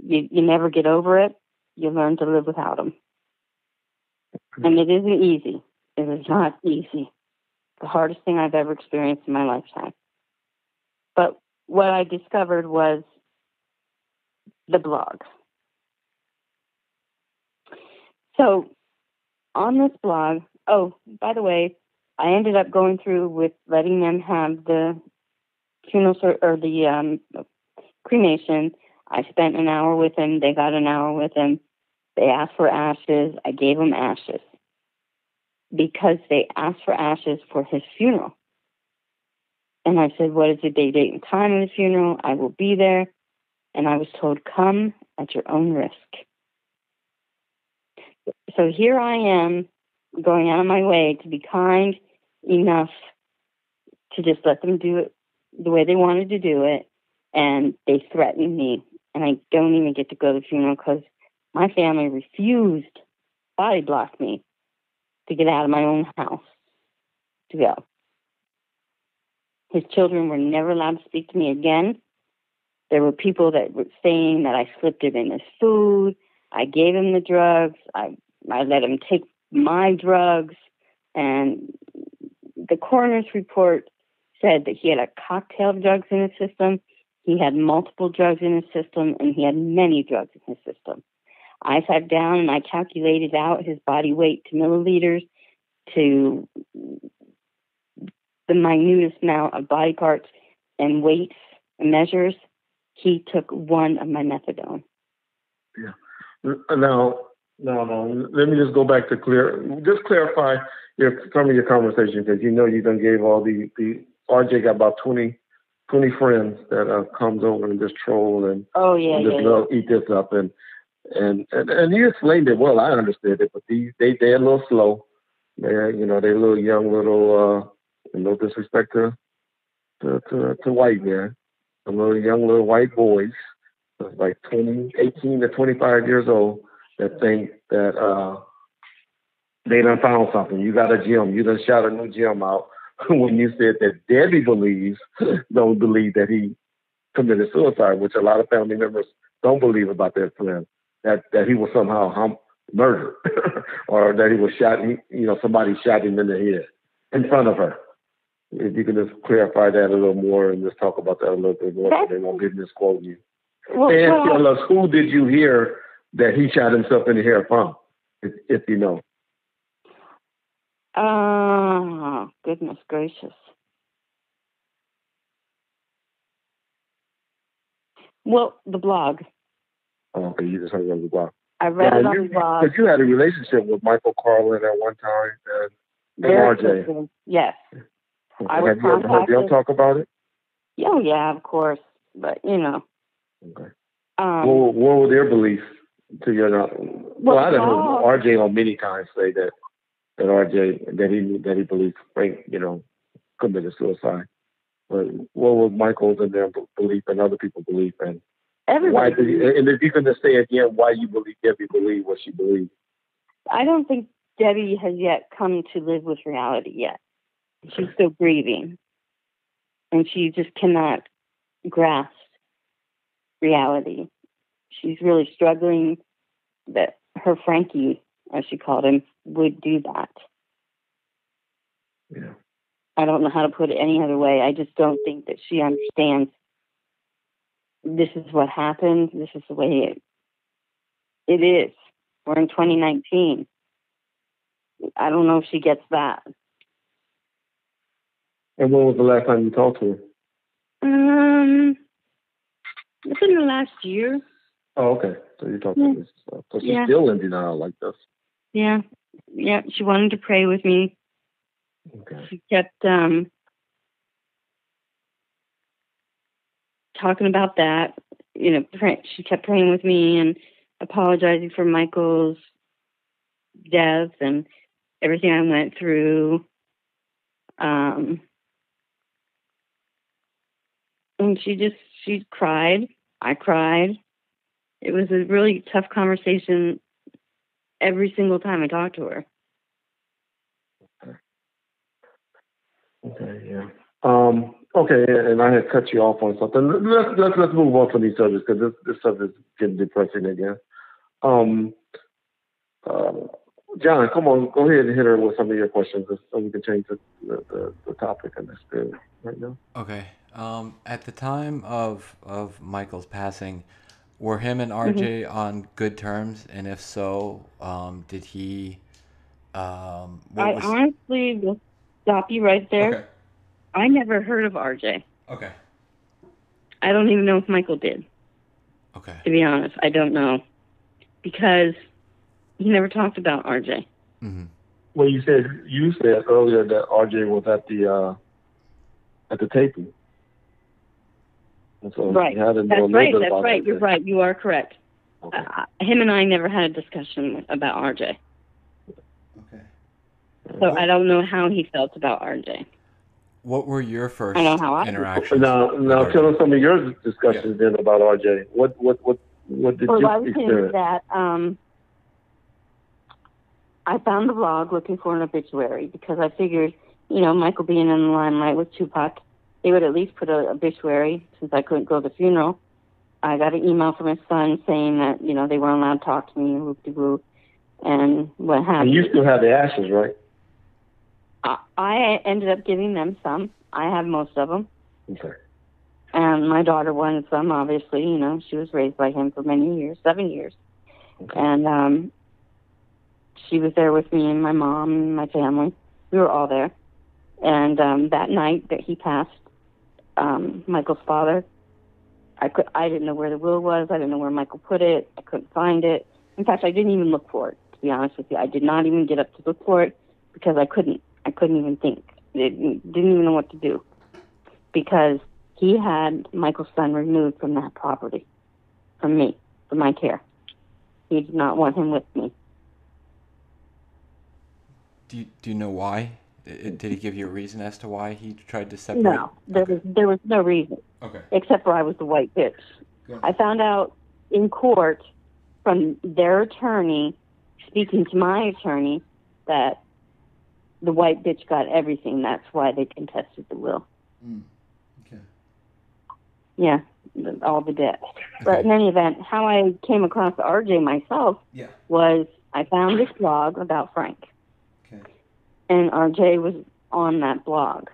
Speaker 5: you never get over it. You learn to live without them. And it isn't easy. It is not easy. The hardest thing I've ever experienced in my lifetime. But what I discovered was the blog. So on this blog, oh, by the way, I ended up going through with letting them have the funeral or the cremation. I spent an hour with him. They got an hour with him. They asked for ashes. I gave them ashes because they asked for ashes for his funeral. And I said, what is the date and time of the funeral? I will be there. And I was told, come at your own risk. So here I am going out of my way to be kind enough to just let them do it the way they wanted to do it. And they threatened me. And I don't even get to go to the funeral because my family refused, body blocked me to get out of my own house to go. His children were never allowed to speak to me again. There were people that were saying that I slipped it in his food. I gave him the drugs. I let him take my drugs. And the coroner's report said that he had a cocktail of drugs in his system. He had multiple drugs in his system, and he had many drugs in his system. I sat down and I calculated out his body weight to milliliters, to the minutest amount of body parts and weights and measures. He took one of my methadone.
Speaker 3: Yeah. Now, let me just go back to clarify some of your conversation, because you done gave all the RJ got about 20 friends that comes over and just troll and eat this up and you explained it well. I understood it, but they're a little slow. They're little young, no disrespect to white men, little white boys, like 18 to 25 years old,
Speaker 6: that think that they done found something. You got a gym. You done shot a new gym out. When you said that Debbie don't believe that he committed suicide, which a lot of family members don't believe about that friend, that he was somehow murdered or that he was shot. Somebody shot him in the head in front of her. If you can just clarify that a little more and just talk about that a little bit more, so they won't get misquoting you. And tell us, who did you hear that he shot himself in the head from, if you know?
Speaker 5: Oh, goodness gracious. Well, the blog.
Speaker 6: Oh, okay, you just heard it on the blog.
Speaker 5: I read it on the blog.
Speaker 6: Because you had a relationship with Michael Carlin at one time and RJ.
Speaker 5: Yes.
Speaker 6: Okay. Have you ever heard them talk about it?
Speaker 5: Oh, yeah, of course. But,
Speaker 6: Okay. What were their beliefs to your knowledge? Well, I done heard RJ on many times say that RJ, that he believes Frank, committed suicide. But what was Michael's and their belief and other people's belief? And why and if you can just say again why you believe Debbie believed what she believed.
Speaker 5: I don't think Debbie has yet come to live with reality yet. She's still grieving. And she just cannot grasp reality. She's really struggling that her Frankie, as she called him, would do that.
Speaker 6: Yeah.
Speaker 5: I don't know how to put it any other way. I just don't think that she understands this is what happened. This is the way it is. We're in 2019. I don't know if she gets that.
Speaker 6: And when was the last time you talked to her?
Speaker 5: Within the last year.
Speaker 6: Oh, okay. So you talked to her. So she's still in denial like this.
Speaker 5: Yeah. Yeah. She wanted to pray with me.
Speaker 6: Okay.
Speaker 5: She kept talking about that. She kept praying with me and apologizing for Michael's death and everything I went through. And she cried. I cried. It was a really tough conversation every single time I talked to her.
Speaker 6: Okay, yeah. Okay, and I had cut you off on something. Let's move on from these subjects because this subject is getting depressing again. John, come on, go ahead and hit her with some of your questions so we can change the topic and that's good right now.
Speaker 1: Okay. At the time of Michael's passing, were him and RJ on good terms? And if so, did he...
Speaker 5: honestly will stop you right there.
Speaker 1: Okay.
Speaker 5: I never heard of RJ.
Speaker 1: Okay.
Speaker 5: I don't even know if Michael did.
Speaker 1: Okay.
Speaker 5: To be honest, I don't know. Because he never talked about RJ.
Speaker 1: Mm-hmm.
Speaker 6: Well, you said earlier that RJ was at the taping. And so
Speaker 5: right. That's right. You're right. You are correct.
Speaker 6: Okay.
Speaker 5: Him and I never had a discussion about RJ.
Speaker 1: Okay.
Speaker 5: So I don't know how he felt about RJ.
Speaker 1: What were your first
Speaker 6: Now
Speaker 1: interactions?
Speaker 6: tell us some of your discussions then about RJ. What did you
Speaker 5: I was
Speaker 6: experience?
Speaker 5: That I found the blog looking for an obituary because I figured, Michael being in the limelight with Tupac, they would at least put an obituary since I couldn't go to the funeral. I got an email from his son saying that, they weren't allowed to talk to me, whoop-de-whoop, and what happened.
Speaker 6: And you still have the ashes, right?
Speaker 5: I ended up giving them some. I have most of them.
Speaker 6: Okay.
Speaker 5: And my daughter wanted some, obviously. She was raised by him for many years, 7 years.
Speaker 6: Okay.
Speaker 5: And she was there with me and my mom and my family. We were all there. And that night that he passed, Michael's father, I didn't know where the will was. I didn't know where Michael put it. I couldn't find it. In fact, I didn't even look for it, to be honest with you. I did not even get up to look for it because I couldn't even think. Didn't even know what to do because he had Michael's son removed from that property, from me, from my care. He did not want him with me.
Speaker 1: Do you know why? Did he give you a reason as to why he tried to separate?
Speaker 5: No, there was no reason.
Speaker 1: Okay.
Speaker 5: Except for I was the white bitch.
Speaker 1: Good.
Speaker 5: I found out in court from their attorney speaking to my attorney that the white bitch got everything. That's why they contested the will.
Speaker 1: Okay.
Speaker 5: Yeah, all the debt. Okay. But in any event, how I came across RJ myself was I found this blog about Frank.
Speaker 1: Okay.
Speaker 5: And RJ was on that blog.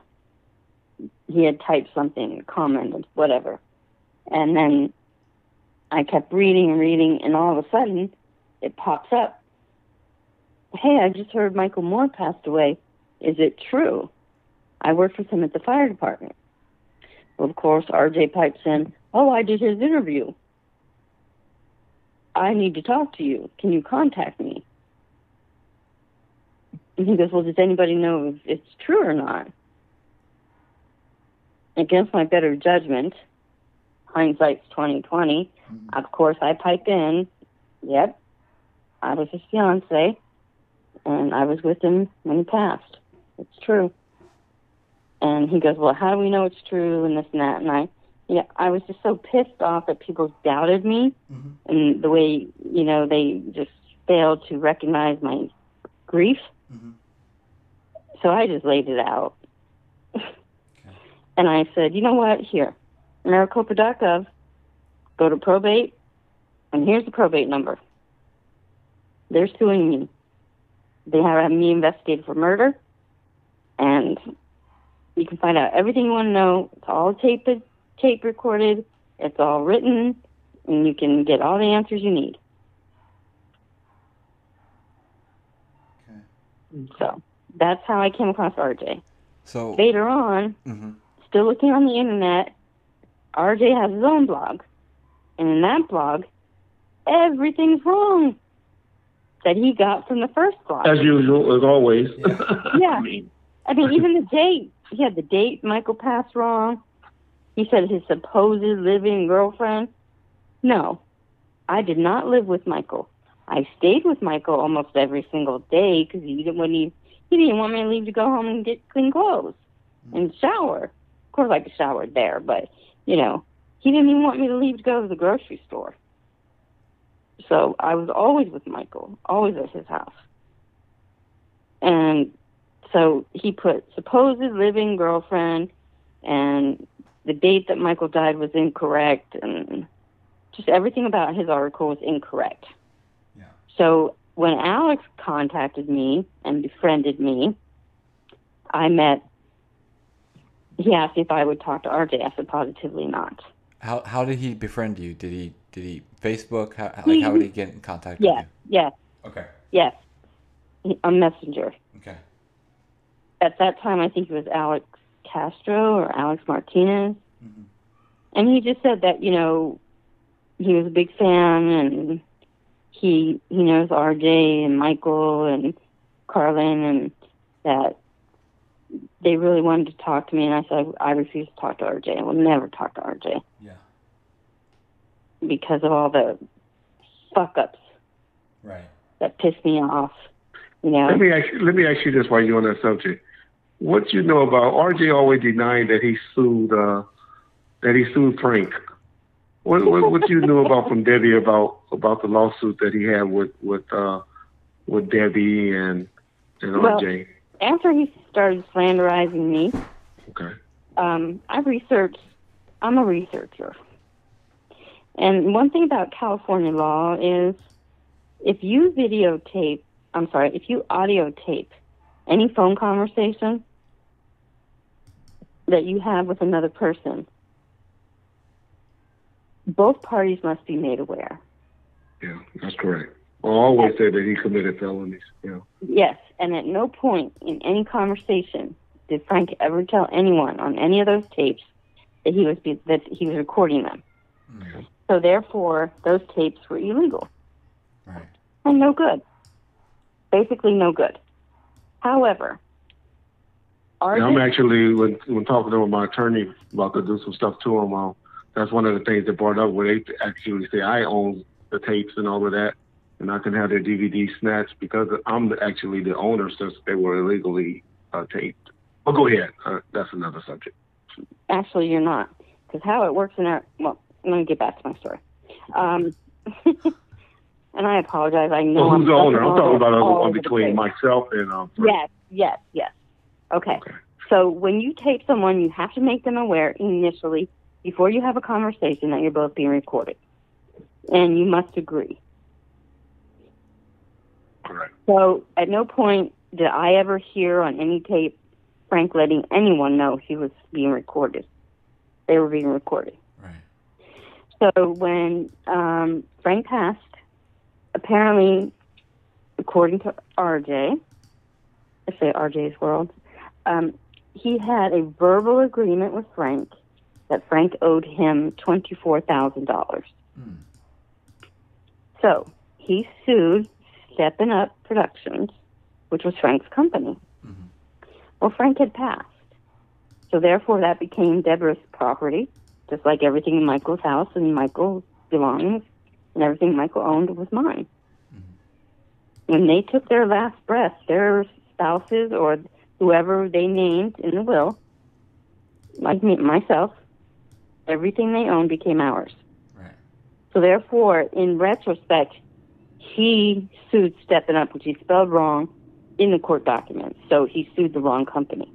Speaker 5: He had typed something, commented, whatever. And then I kept reading and reading, and all of a sudden, it pops up. Hey, I just heard Michael Moore passed away. Is it true? I worked with him at the fire department. Well, of course, RJ pipes in, oh, I did his interview. I need to talk to you. Can you contact me? And he goes, well, does anybody know if it's true or not? Against my better judgment, hindsight's 20/20. Of course, I pipe in, yep, I was his fiancee, and I was with him when he passed. It's true. And he goes, well, how do we know it's true, and this and that? And I was just so pissed off that people doubted me, and the way, they just failed to recognize my grief. So I just laid it out. And I said, you know what? Here, Maricopa.gov, go to probate, and here's the probate number. They're suing me. They have me investigated for murder, and you can find out everything you want to know. It's all tape recorded. It's all written, and you can get all the answers you need. Okay. So that's how I came across RJ. So later on, still looking on the internet, RJ has his own blog. And in that blog, everything's wrong that he got from the first blog.
Speaker 6: As usual, as always.
Speaker 5: Yeah. I mean, even the date. He had the date Michael passed wrong. He said his supposed living girlfriend. No, I did not live with Michael. I stayed with Michael almost every single day because he didn't want me to leave to go home and get clean clothes and shower. Of course, I could shower there, but, he didn't even want me to leave to go to the grocery store. So I was always with Michael, always at his house. And so he put supposed living girlfriend, and the date that Michael died was incorrect, and just everything about his article was incorrect. Yeah. So when Alex contacted me and befriended me, he asked if I would talk to RJ. I said positively not.
Speaker 1: How did he befriend you? Did he Facebook? How would he get in contact with you?
Speaker 5: Yes.
Speaker 1: Okay.
Speaker 5: Yes. A messenger.
Speaker 1: Okay.
Speaker 5: At that time, I think it was Alex Castro or Alex Martinez. And he just said that, he was a big fan, and he knows RJ and Michael and Carlin, and that they really wanted to talk to me. And I said, I refuse to talk to RJ. I will never talk to RJ. Yeah. Because of all the fuck-ups.
Speaker 1: Right.
Speaker 5: That pissed me off,
Speaker 3: Let me ask you this while you're on that subject. What you know about RJ always denying that he sued Frank. What you knew about from Debbie about the lawsuit that he had with Debbie and RJ?
Speaker 5: Well, after he started slanderizing me,
Speaker 3: okay.
Speaker 5: I researched. I'm a researcher, and one thing about California law is if you audio tape any phone conversation that you have with another person, both parties must be made aware.
Speaker 3: Yeah, that's correct. I always say that he committed felonies. Yeah.
Speaker 5: Yes, and at no point in any conversation did Frank ever tell anyone on any of those tapes that he was recording them. Mm-hmm. So therefore, those tapes were illegal.
Speaker 1: Right.
Speaker 5: And no good. Basically, no good. However,
Speaker 3: I'm actually when talking to my attorney about to do some stuff to him. That's one of the things that brought up where they actually say I own the tapes and all of that, and I can have their DVD snatched because I'm actually the owner since they were illegally taped. But go ahead. That's another subject.
Speaker 5: Actually, you're not, because how it works in our let me get back to my story. and I apologize. I know.
Speaker 3: Well, who's the owner? I'm talking about
Speaker 5: on
Speaker 3: between myself and
Speaker 5: Yes. Okay. So when you tape someone, you have to make them aware initially, before you have a conversation, that you're both being recorded, and you must agree.
Speaker 3: Correct.
Speaker 5: So at no point did I ever hear on any tape Frank letting anyone know he was being recorded. They were being recorded.
Speaker 1: Right.
Speaker 5: So when Frank passed, apparently, according to RJ, I say RJ's World, he had a verbal agreement with Frank that Frank owed him $24,000. So he sued Steppin' Up Productions, which was Frank's company. Well, Frank had passed. So therefore that became Deborah's property, just like everything in Michael's house and Michael's belongings and everything Michael owned was mine. When they took their last breath, their spouses or whoever they named in the will, like me, myself, everything they owned became ours.
Speaker 1: Right.
Speaker 5: So therefore, in retrospect, he sued Steppin' Up, which he spelled wrong in the court documents. So he sued the wrong company.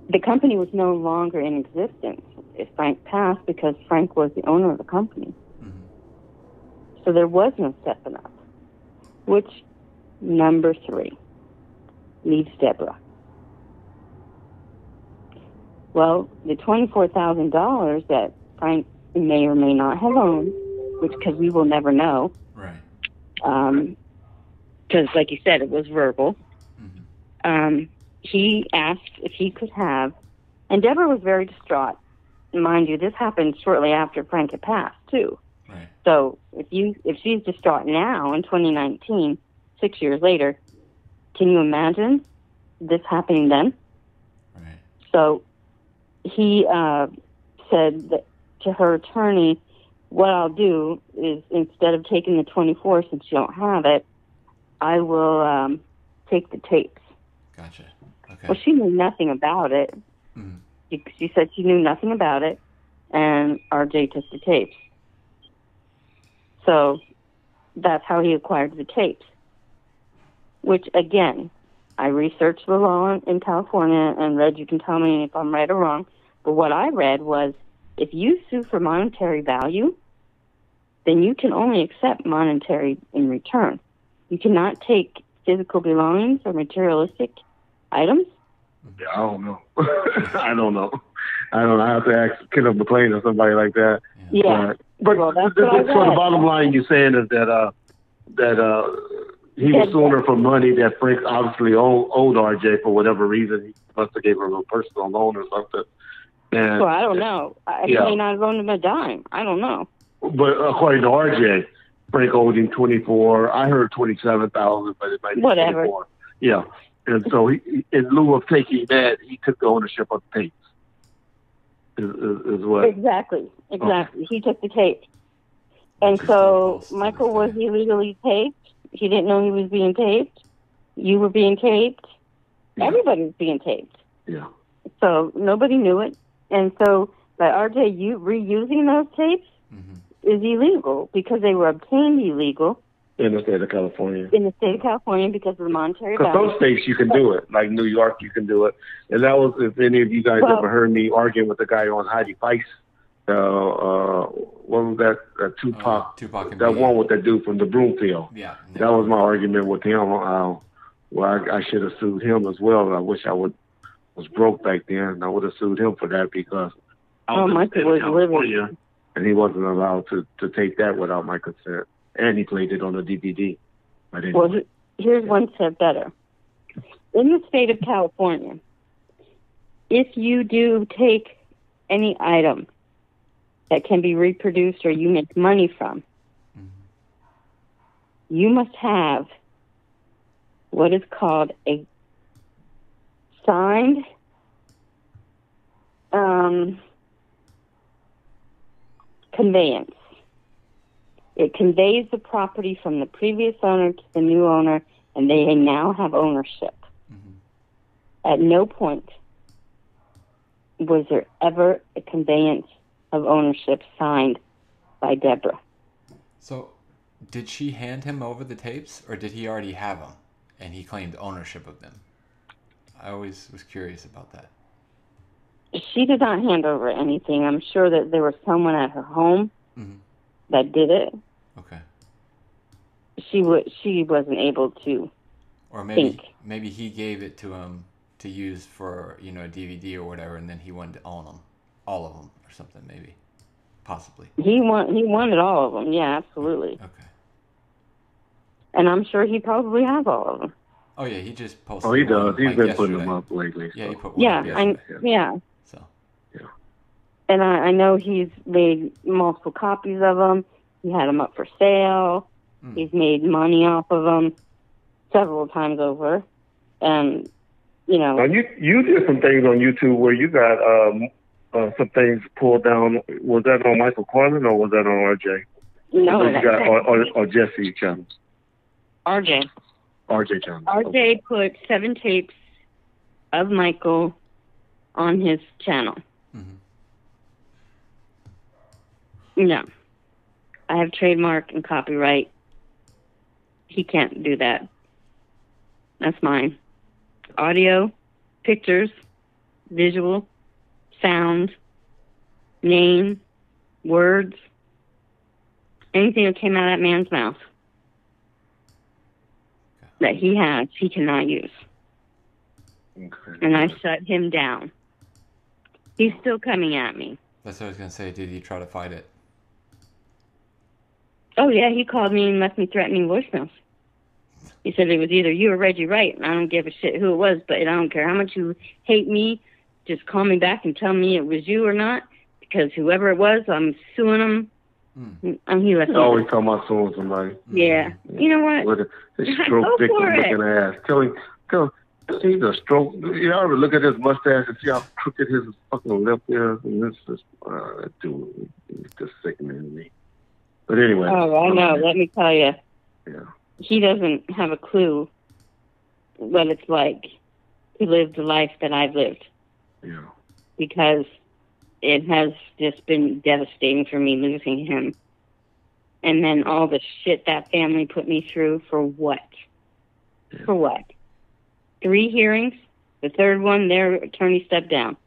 Speaker 5: The company was no longer in existence if Frank passed, because Frank was the owner of the company. So there was no Steppin' Up, which, number 3, leaves Deborah. Well, the $24,000 that Frank may or may not have owned, which, because we will never know.
Speaker 1: Right.
Speaker 5: Because, like you said, it was verbal. He asked if he could have, and Deborah was very distraught. Mind you, this happened shortly after Frank had passed, too.
Speaker 1: Right.
Speaker 5: So if she's distraught now in 2019, 6 years later, can you imagine this happening then?
Speaker 1: Right.
Speaker 5: So he said that to her attorney, what I'll do is, instead of taking the 24, since you don't have it, I will take the tapes.
Speaker 1: Gotcha. Okay.
Speaker 5: Well, she knew nothing about it. She said she knew nothing about it, and RJ took the tapes. So that's how he acquired the tapes. Which, again, I researched the law in California, and Reg, you can tell me if I'm right or wrong, but what I read was, if you sue for monetary value, then you can only accept monetary in return. You cannot take physical belongings or materialistic items.
Speaker 3: Yeah, I don't know. I don't know. I have to ask Kenneth McLean or somebody like that.
Speaker 5: Yeah.
Speaker 3: But
Speaker 5: well, that's
Speaker 3: so
Speaker 5: what
Speaker 3: the bottom line you're saying is that he was suing her for money that Frank obviously owed RJ for whatever reason. He must have gave her a personal loan or something. And,
Speaker 5: well, I don't know. He may not have loaned him a dime. I don't know.
Speaker 3: But according to RJ, Frank owed him 24. I heard 27,000, but it might be
Speaker 5: whatever.
Speaker 3: 24. Yeah. And so he, in lieu of taking that, he took the ownership of the tapes. Is what?
Speaker 5: Exactly. Okay. He took the tape. And so Michael was illegally taped. He didn't know he was being taped. You were being taped. Yeah. Everybody was being taped.
Speaker 3: Yeah.
Speaker 5: So nobody knew it. And so by RJ reusing those tapes is illegal, because they were obtained illegal.
Speaker 3: In the state of California.
Speaker 5: In the state of California, because of the monetary value.
Speaker 3: Because some states you can do it, like New York, you can do it. And that was, if any of you guys ever heard me arguing with the guy on Heidi Weiss, what was that? Tupac.
Speaker 1: Tupac and
Speaker 3: that one with that dude from the Broomfield.
Speaker 1: Yeah.
Speaker 3: That was my argument with him. Well, I should have sued him as well. I wish I was broke back then. I would have sued him for that, because
Speaker 5: Michael was living.
Speaker 3: And he wasn't allowed to take that without my consent. And he played it on a DVD.
Speaker 5: Well, here's one step better. In the state of California, if you do take any item that can be reproduced or you make money from, you must have what is called a signed conveyance. It conveys the property from the previous owner to the new owner, and they now have ownership. At no point was there ever a conveyance of ownership signed by Deborah.
Speaker 1: So Did she hand him over the tapes, or did he already have them, and he claimed ownership of them? I always was curious about that.
Speaker 5: She did not hand over anything. I'm sure that there was someone at her home that did it.
Speaker 1: Okay.
Speaker 5: She wasn't able to.
Speaker 1: Or maybe he gave it to him to use for a DVD or whatever, and then he wanted to own them, all of them, or something. Maybe, possibly.
Speaker 5: He wanted all of them. Yeah, absolutely.
Speaker 1: Okay.
Speaker 5: And I'm sure he probably has all of them.
Speaker 1: Oh yeah, he just posted.
Speaker 3: Oh, he does. He's been
Speaker 1: yesterday.
Speaker 3: putting them up lately.
Speaker 1: Yeah,
Speaker 3: so.
Speaker 1: he put one up yesterday.
Speaker 5: Yeah.
Speaker 1: So.
Speaker 3: Yeah.
Speaker 5: And I know he's made multiple copies of them. He had them up for sale. He's made money off of them several times over. And,
Speaker 6: Now, you did some things on YouTube where you got some things pulled down. Was that on Michael Carlin or was that on RJ?
Speaker 5: No.
Speaker 6: You got or Jesse channel?
Speaker 5: RJ.
Speaker 6: RJ channel.
Speaker 5: RJ put 7 tapes of Michael on his channel. No. I have trademark and copyright. He can't do that. That's mine. Audio, pictures, visual, sound, name, words, anything that came out of that man's mouth that he has, he cannot use.
Speaker 3: Okay.
Speaker 5: And I shut him down. He's still coming at me.
Speaker 1: That's what I was going to say. Did he try to fight it?
Speaker 5: Oh, yeah, he called me and left me threatening voicemails. He said it was either you or Reggie Wright, and I don't give a shit who it was, but I don't care how much you hate me, just call me back and tell me it was you or not, because whoever it was, I'm suing him. And he left me.
Speaker 6: Always talking about suing somebody.
Speaker 5: Yeah. You know what?
Speaker 6: With a stroke victim-looking ass. Tell him, he's a stroke. You ever look at his mustache and see how crooked his fucking lip is? And this is, that dude is just sickening to me. But anyway.
Speaker 5: Oh, I know. Let me tell you.
Speaker 6: Yeah.
Speaker 5: He doesn't have a clue what it's like to live the life that I've lived.
Speaker 6: Yeah.
Speaker 5: Because it has just been devastating for me losing him. And then all the shit that family put me through for what? Yeah. For what? 3 hearings. The third one, their attorney stepped down.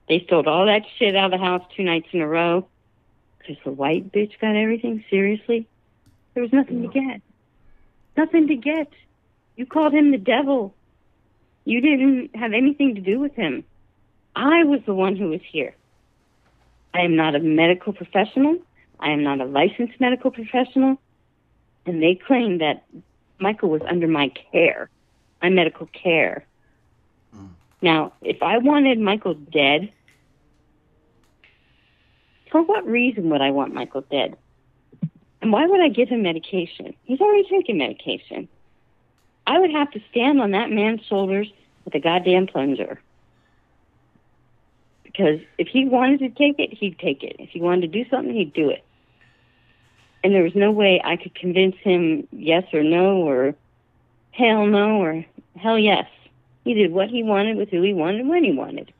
Speaker 5: They stole all that shit out of the house 2 nights in a row. Because the white bitch got everything? Seriously? There was nothing to get. Nothing to get. You called him the devil. You didn't have anything to do with him. I was the one who was here. I am not a medical professional. I am not a licensed medical professional. And they claim that Michael was under my care, my medical care. Now, if I wanted Michael dead, for what reason would I want Michael dead? And why would I give him medication? He's already taking medication. I would have to stand on that man's shoulders with a goddamn plunger. Because if he wanted to take it, he'd take it. If he wanted to do something, he'd do it. And there was no way I could convince him yes or no or hell no or hell yes. He did what he wanted with who he wanted when he wanted.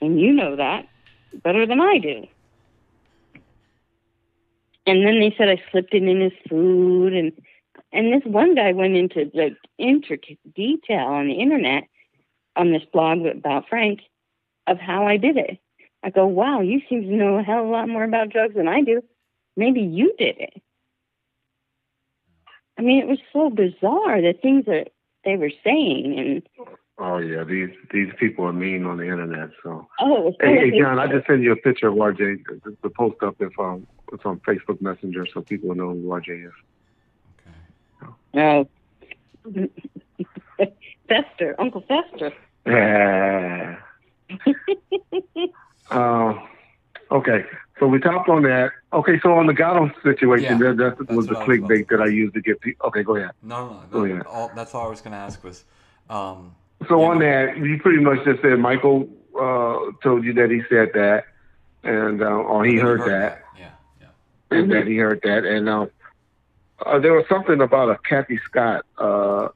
Speaker 5: And you know that better than I do. And then they said I slipped it in his food. And this one guy went into like intricate detail on the internet on this blog about Frank of how I did it. I go, wow, you seem to know a hell of a lot more about drugs than I do. Maybe you did it. I mean, it was so bizarre, the things that they were saying. And
Speaker 6: oh, yeah, these people are mean on the internet. So.
Speaker 5: Oh,
Speaker 6: hey, John, I just sent you a picture of RJ. The post up it's on Facebook Messenger so people will know who RJ is.
Speaker 5: Okay. Oh. Fester, Uncle Fester.
Speaker 6: Yeah. Okay, so we talked on that. Okay, so on the Gatto situation, that was the clickbait that I used to get people. Okay, go ahead.
Speaker 1: No. That's all I was going to ask was.
Speaker 6: So on that, you pretty much just said Michael told you that he said that, and or he heard that.
Speaker 1: Yeah.
Speaker 6: And that he heard that, and there was something about a Kathy Scott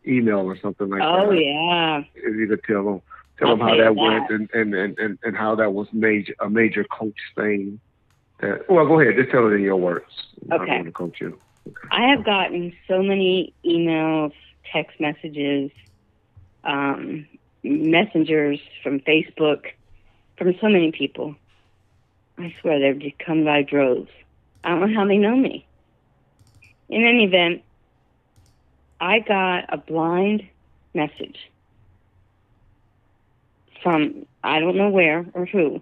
Speaker 6: email or something like that.
Speaker 5: Oh yeah.
Speaker 6: If you could tell them how that went and how that was a major coach thing
Speaker 2: Well, go ahead. Just tell it in your words.
Speaker 5: Okay.
Speaker 2: I don't want to coach you. Okay.
Speaker 5: I have gotten so many emails, text messages, messengers from Facebook, from so many people. I swear they've just come by droves. I don't know how they know me. In any event, I got a blind message from, I don't know where or who,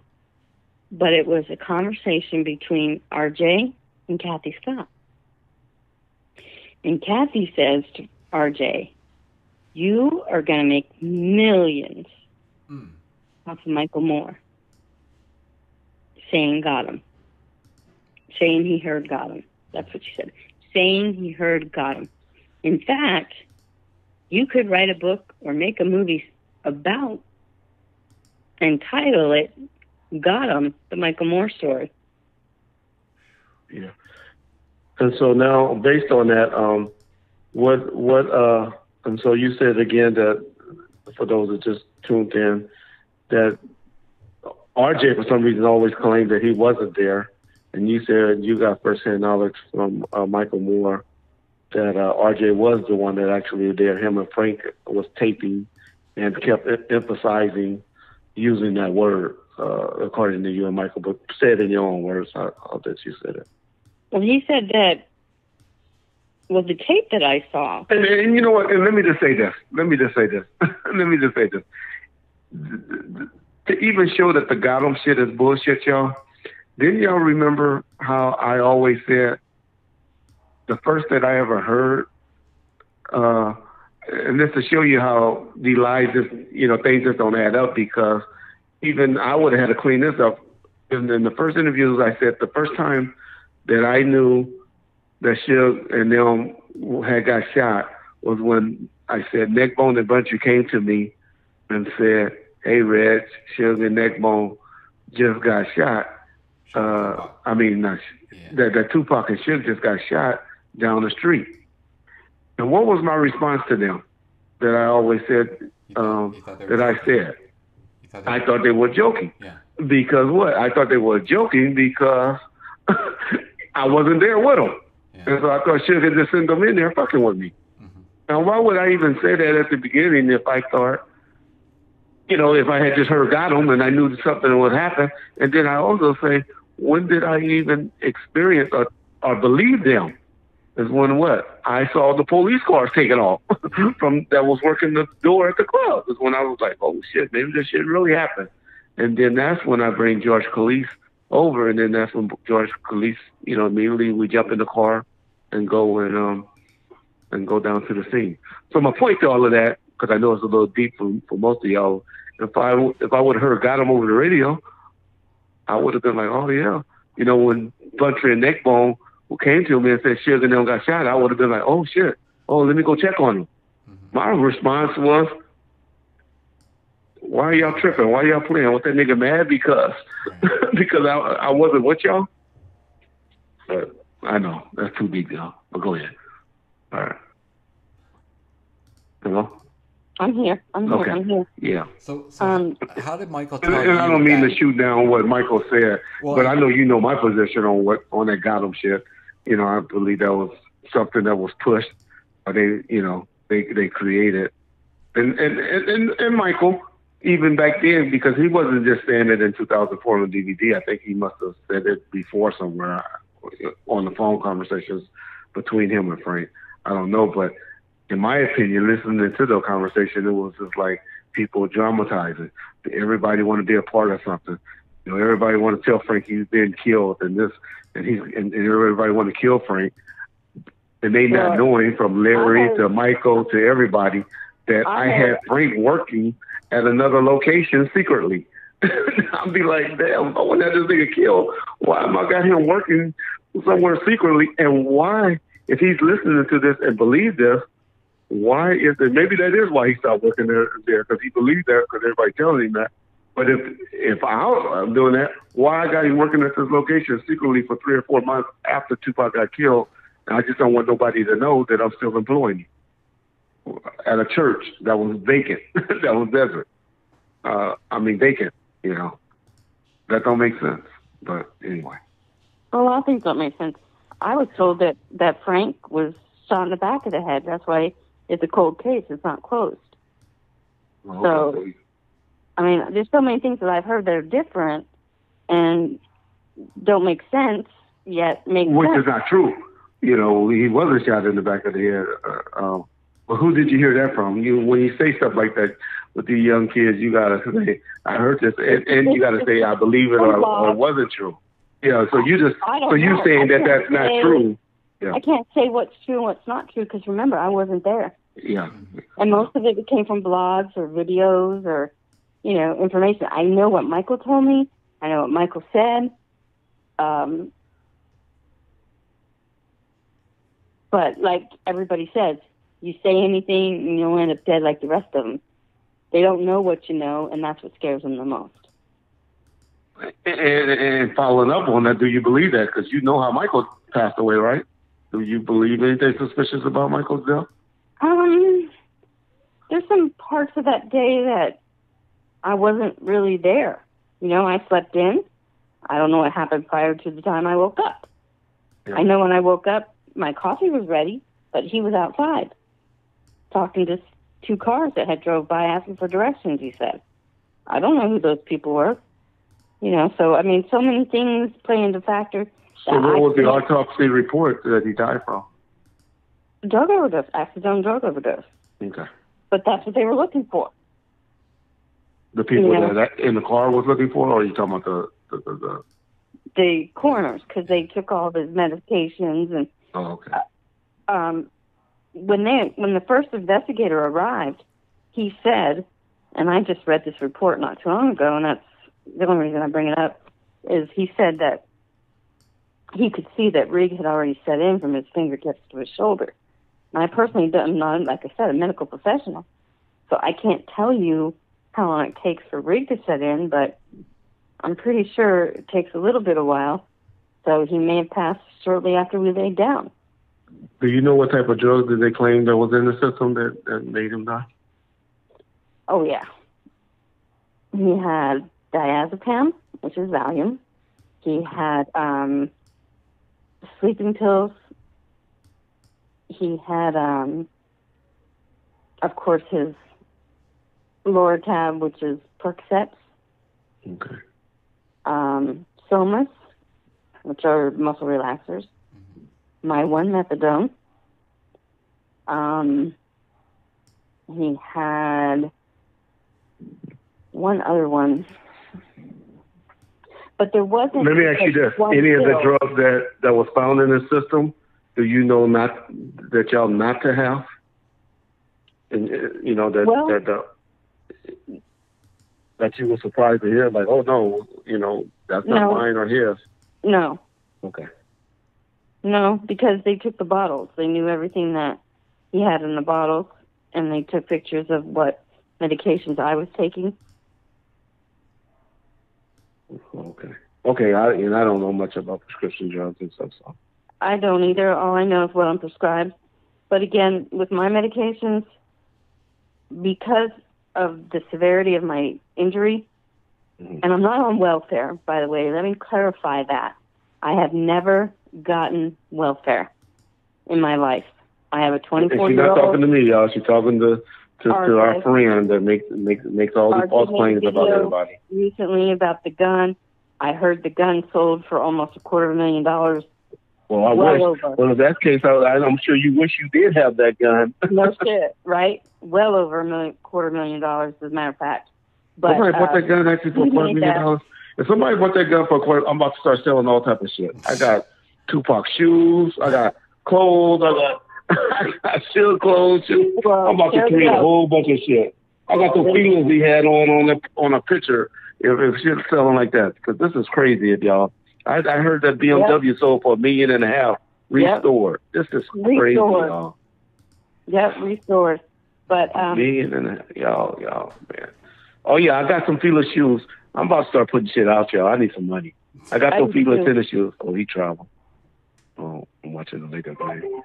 Speaker 5: but it was a conversation between RJ and Kathy Scott. And Kathy says to RJ, you are going to make millions off of Michael Moore. Saying got him. Saying he heard got him. That's what she said. Saying he heard got him. In fact, you could write a book or make a movie about and title it Got Him, the Michael Moore story.
Speaker 6: Yeah. And so now, based on that, and so you said again that, for those that just tuned in, that RJ, for some reason, always claimed that he wasn't there. And you said you got firsthand knowledge from Michael Moore that RJ was the one that actually was there. Him and Frank was taping and kept emphasizing using that word, according to you and Michael. But say it in your own words, how did you say it?
Speaker 5: Well, he said that, well, the tape that I saw.
Speaker 2: And you know what? And let me just say this. To even show that the got 'em shit is bullshit, y'all, didn't y'all remember how I always said the first that I ever heard, and this to show you how the lies just, things just don't add up, because even I would have had to clean this up. And in the first interviews, I said the first time that I knew that Suge and them had got shot was when I said Neckbone and Buncher came to me and said, hey, Reg, Suge and Neckbone just got shot. That Tupac and Suge just got shot down the street. And what was my response to them? That I always said, I thought they were joking.
Speaker 1: Yeah.
Speaker 2: Because what? I thought they were joking because I wasn't there with them. Yeah. And so I thought Suge had just sent them in there fucking with me. Mm-hmm. Now, why would I even say that at the beginning if I thought, if I had just heard got them and I knew something would happen? And then I also say, when did I even experience or believe them? Is when what? I saw the police cars taken off from that was working the door at the club. Is when I was like, oh shit, maybe this shit really happened. And then that's when I bring George Calise over, and then that's when George Calise, immediately we jump in the car and go and go down to the scene. So my point to all of that, because I know it's a little deep for most of y'all, if I would have heard got him over the radio, I would have been like, oh yeah, when Buncher and Neckbone who came to me and said Suge and them got shot, I would have been like, oh shit, let me go check on them. Mm-hmm. My response was, why are y'all tripping? Why are y'all playing? Was that nigga mad because I wasn't with y'all? But I know that's too deep, y'all. But go ahead. All right. Hello?
Speaker 5: I'm here.
Speaker 2: Okay.
Speaker 5: I'm here.
Speaker 2: Yeah.
Speaker 1: So how did Michael tell you?
Speaker 2: And I don't mean to shoot down what Michael said, but I know my position on that got him shit. I believe that was something that was pushed, or they created, and Michael, even back then, because he wasn't just saying it in 2004 on DVD. I think he must have said it before somewhere on the phone conversations between him and Frank. I don't know, but in my opinion, listening to the conversation, it was just like people dramatizing. Everybody want to be a part of something. Everybody want to tell Frank he's been killed and this, and everybody want to kill Frank. And they not knowing, from Larry to Michael to everybody, that I had Frank working at another location secretly. I'll be like, damn, I want to have this nigga killed. Why am I got him working somewhere secretly? And why, if he's listening to this and believe this, why is it? Maybe that is why he stopped working there because he believed that, because everybody telling him that. But if I'm doing that, why I got him working at this location secretly for 3 or 4 months after Tupac got killed? And I just don't want nobody to know that I'm still employing him at a church that was vacant, that was desert. Vacant. That don't make sense. But anyway.
Speaker 5: A lot of things don't make sense. I was told that Frank was shot in the back of the head. That's why it's a cold case. It's not closed.
Speaker 2: Okay.
Speaker 5: So, I mean, there's so many things that I've heard that are different and don't make sense, yet make sense.
Speaker 2: Which is not true. You know, he wasn't shot in the back of the head. But who did you hear that from? When you say stuff like that with the young kids, you gotta say, "I heard this," and you gotta say, "I believe it," or it wasn't true. Yeah. So you saying that that's not true. Yeah.
Speaker 5: I can't say what's true and what's not true because remember, I wasn't there.
Speaker 2: Yeah.
Speaker 5: And most of it came from blogs or videos or, information. I know what Michael told me. I know what Michael said. But like everybody says, you say anything and you'll end up dead like the rest of them. They don't know what you know, and that's what scares them the most.
Speaker 2: And following up on that, do you believe that? Because you know how Michael passed away, right? Do you believe anything suspicious about Michael's death?
Speaker 5: There's some parts of that day that I wasn't really there. I slept in. I don't know what happened prior to the time I woke up. Yeah. I know when I woke up, my coffee was ready, but he was outside talking to two cars that had drove by asking for directions, he said. I don't know who those people were. So, I mean, so many things play into factor.
Speaker 2: So what was the autopsy report that he died from?
Speaker 5: Drug overdose, accidental drug overdose.
Speaker 2: Okay.
Speaker 5: But that's what they were looking for.
Speaker 2: The people that in the car was looking for, or are you talking about
Speaker 5: the coroners, because they took all of his medications and.
Speaker 2: Oh, okay.
Speaker 5: When the first investigator arrived, he said, and I just read this report not too long ago, and that's the only reason I bring it up, is he said that he could see that Rig had already set in from his fingertips to his shoulder. And I personally am not, like I said, a medical professional, so I can't tell you how long it takes for Rig to set in, but I'm pretty sure it takes a little bit of while. So he may have passed shortly after we laid down.
Speaker 2: Do you know what type of drug did they claim that was in the system that made him die?
Speaker 5: Oh, yeah. He had diazepam, which is Valium. He had sleeping pills. He had, of course, his Loratab, which is Percocets.
Speaker 2: Okay.
Speaker 5: Somas, which are muscle relaxers. My one methadone. He had one other one. But there wasn't...
Speaker 2: Let me ask you this. Any of the drugs that was found in the system, do you know that y'all not to have? And, that you were surprised to hear, like, oh, no, that's not mine or his?
Speaker 5: No.
Speaker 2: Okay.
Speaker 5: No, because they took the bottles. They knew everything that he had in the bottles, and they took pictures of what medications I was taking.
Speaker 2: Okay. I don't know much about prescription drugs and stuff, so.
Speaker 5: I don't either. All I know is what I'm prescribed. But again, with my medications, because of the severity of my injury, and I'm not on welfare, by the way. Let me clarify that. I have never gotten welfare in my life. I have a 24-year-old.
Speaker 2: She's not talking to me, y'all. She's talking to our friend that makes all these false claims about everybody.
Speaker 5: Recently about the gun. I heard the gun sold for almost $250,000.
Speaker 2: Well, I wish. Over. Well, in that case, I'm sure you wish you did have that gun.
Speaker 5: No shit, right? Well over $250,000, as a matter of fact. But
Speaker 2: somebody bought that gun actually for $250,000. If somebody bought that gun for I'm about to start selling all type of shit. I got Tupac shoes. I got clothes. I got shield clothes. Shoes.
Speaker 5: Well,
Speaker 2: I'm about to create a whole bunch of shit. I got the feelings he had on a picture. If shit's selling like that, because this is crazy, y'all. I heard that BMW sold for $1.5 million restored. This is crazy, y'all.
Speaker 5: Yep, restored. But
Speaker 2: $1.5 million, y'all, man. Oh yeah, I got some Fila shoes. I'm about to start putting shit out, y'all. I need some money. I got some Fila tennis shoes. Oh, he traveled. Oh, I'm watching the Lakers game.